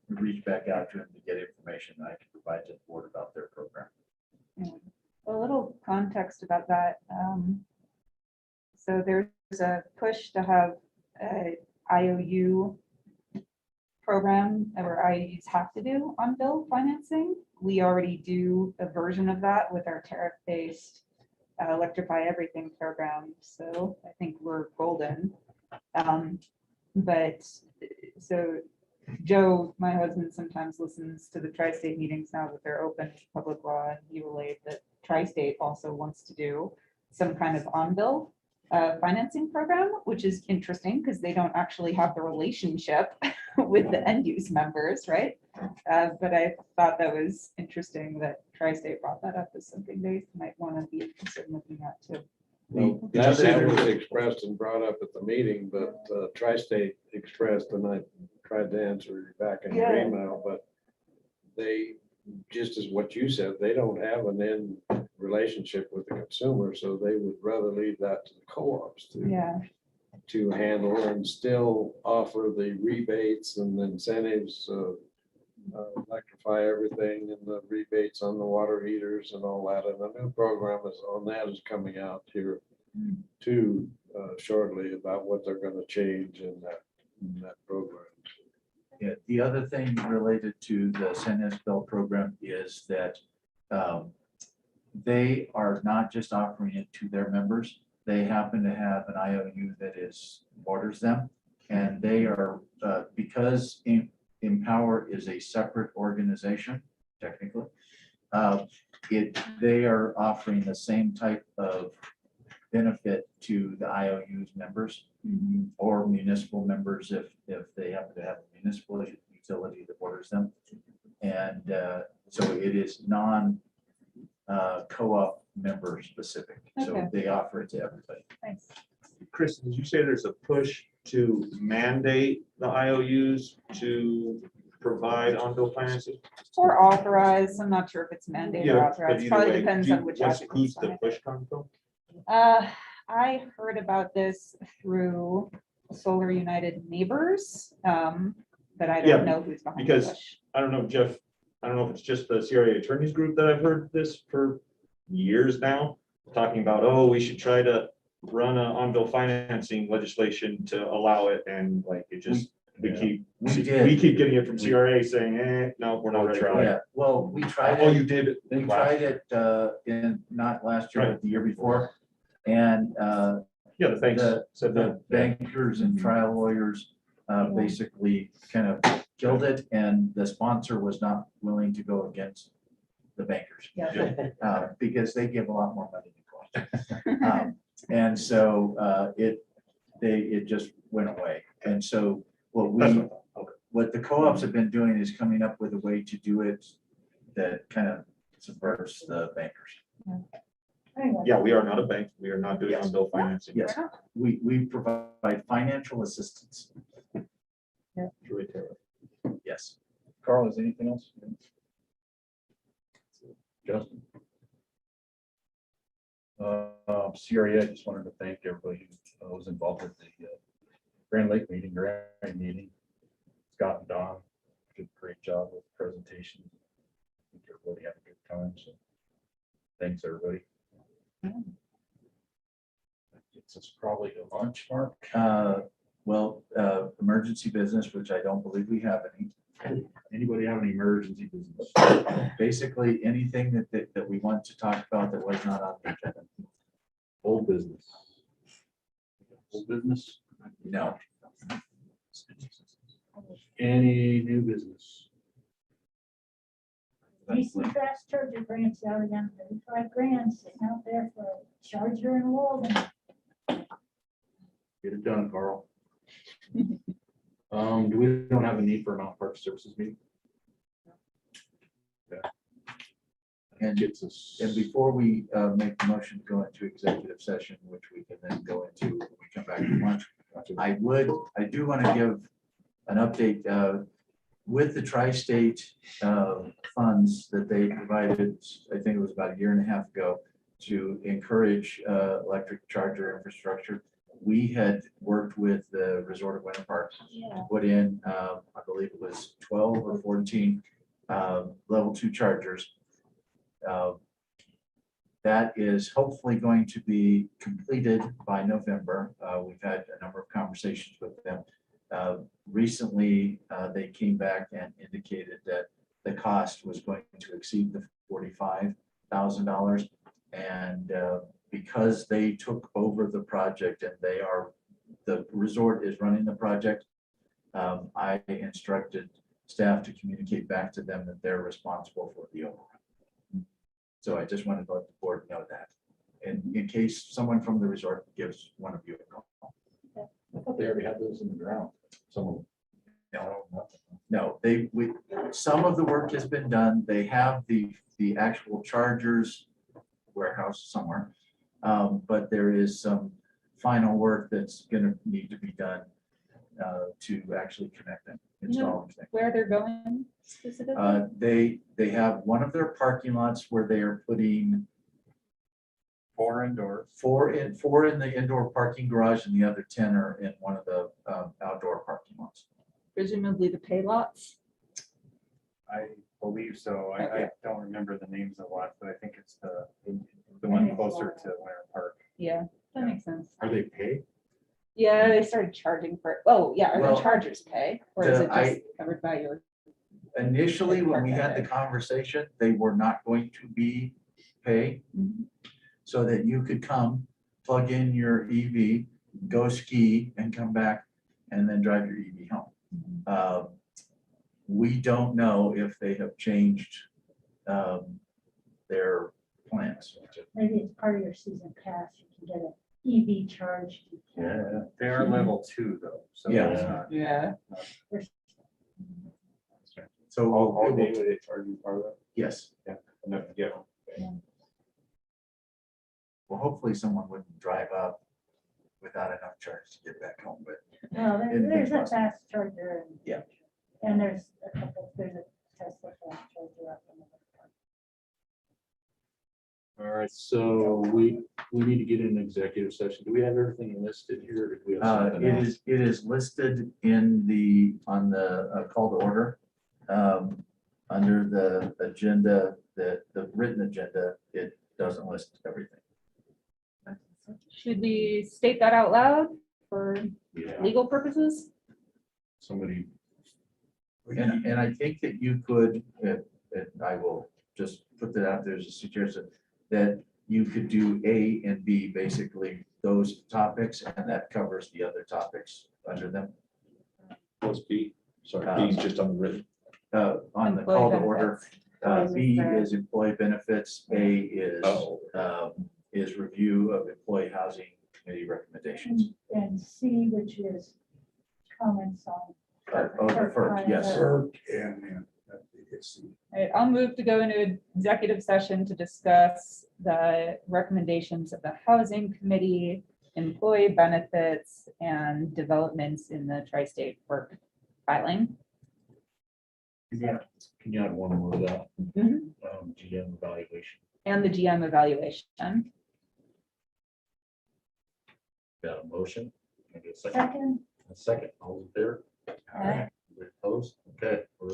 reach back out to him to get information that I can provide to the board about their program. A little context about that. So there's a push to have a IOU program where IOUs have to do on-bill financing. We already do a version of that with our tariff-based Electrify Everything program. So I think we're golden. But so Joe, my husband, sometimes listens to the Tri-State meetings now that they're open to public law, and he relayed that Tri-State also wants to do some kind of on-bill financing program, which is interesting because they don't actually have the relationship with the end use members, right? But I thought that was interesting that Tri-State brought that up as something they might want to be interested in looking at too. Well, Did you that say was there- expressed and brought up at the meeting, but Tri-State expressed, and I tried to answer you back in your Yeah. email, but they, just as what you said, they don't have an end relationship with the consumer, so they would rather leave that to the co-ops Yeah, to handle and still offer the rebates and incentives, electrify everything and the rebates on the water heaters and all that. And the new program is coming out here too shortly about what they're gonna change in that program. Yeah, the other thing related to the San Bill program is that they are not just offering it to their members. They happen to have an IOU that borders them. And they are, because Empower is a separate organization, technically, they are offering the same type of benefit to the IOU's members or municipal members if they happen to have a municipal utility that borders them. And so it is co-op member specific. So Okay. they offer it to everybody. thanks. Chris, did you say there's a push to mandate the IOUs to provide on-bill financing? Or authorized, I'm not sure if it's mandated or Yeah, but authorized, either probably way, depends do you- on which. what's- advocates Who's sign the it. push come from? I heard about this through Solar United Neighbors, but I Yeah, don't know who's behind the because- push. I don't know, Jeff, I don't know if it's just the CRA attorneys group that I've heard this for years now, talking about, oh, we should try to run a on-bill financing legislation to allow it, and like, it just, we keep, We did. we keep getting it from CRA saying, no, we're not ready. for it." Yeah, well, we tried Oh, it. you did it. We tried it in, not last year, but the year before. And Yeah, the banks said the that. bankers and trial lawyers basically kind of killed it, and the sponsor was not willing to go against the bankers. Because they give a lot more money than cost. And so it just went away. And so what the co-ops have been doing is coming up with a way to do it that kind of subverts the bankers. Anyway, Yeah, we are not a bank. We are not doing Yes. on-bill financing. Yes, we provide financial assistance. Julie Taylor. Yes. Carl, is anything else? Justin? CRA, I just wanted to thank everybody who was involved with the Grand Lake meeting, Grand meeting. Scott and Don did a great job with the presentation. I think everybody had a good time, so thanks, everybody. It's us probably a lunch, Mark. Emergency business, which I don't believe we have any. Anybody have any emergency business? Basically, anything that we want to talk about that was not on the agenda. Old business. Old business? No. Any new business? DC fast charger grants out again, 35 grand sitting out there for a charger in Walden. Get it done, Carl. We don't have a need for a Mountain Park Services meeting? And Gets us. And before we make the motion to go into executive session, which we can then go into when we come back from lunch, I do want to give an update with the tri-state funds that they provided, I think it was about a year and a half ago, to encourage electric charger infrastructure. We had worked with the Resort of Winter Park to put in, I believe it was 12 or 14 level 2 chargers. That is hopefully going to be completed by November. We've had a number of conversations with them. Recently, they came back and indicated that the cost was going to exceed the $45,000. And because they took over the project and the resort is running the project, I instructed staff to communicate back to them that they're responsible for the overrun. So I just wanted to let the board know that. in case someone from the resort gives one of you a call. I thought they already had those in the ground. Some of them. No, some of the work has been done. They have the actual chargers warehouse somewhere. But there is some final work that's gonna need to be done to actually connect them, install them. Where they're going specifically? They have one of their parking lots where they are putting 4 indoor. four in the indoor parking garage and the other 10 are in one of the outdoor parking lots. Presumably the pay lots. I believe so. I Okay. don't remember the names of the lots, but I think it's the one closer to Winter Park. Yeah, that makes sense. Are they paid? Yeah, they started charging for, oh, yeah, are Well, the chargers pay? Or is it the- just covered by your? Initially, when we had the conversation, they were not going to be pay. So that you could come, plug in your EV, go ski and come back and then drive your EV home. We don't know if they have changed their plans. Maybe it's part of your season pass, you can get an EV charge. Yeah. They are level 2 though. So Yeah. it's not. Yeah. So All day would it charge you part of that? yes, Enough to get them. well, hopefully someone wouldn't drive up without enough charge to get back home, but Well, In there's a big fast charger and. Yeah. And there's a Tesla fast charger up in the. All right, so we need to get in an executive session. Do we have everything listed here? Or do we have something else? it is listed on the call to order. Under the agenda, the written agenda, it doesn't list everything. Should we state that out loud for Yeah, legal purposes? somebody, And I think that you could, and I will just put that out there as a suggestion, that you could do A and B, basically those topics, and that covers the other topics under them. What's B? Sorry, B's just on the written. On the Employee call to order, benefits. B is employee benefits, A is, Oh. is review of employee housing committee recommendations. And C, which is comments on. The FERC, yes. Clerk and it's All right, I'll move to go into executive session to discuss the recommendations of the Housing Committee, employee benefits, and developments in the tri-state work filing. can you add one more to that? Mhm. GM evaluation. And the GM evaluation. Got a motion? Can I get a second? Second. A second, all in favor? Aye. Opposed? Okay, we're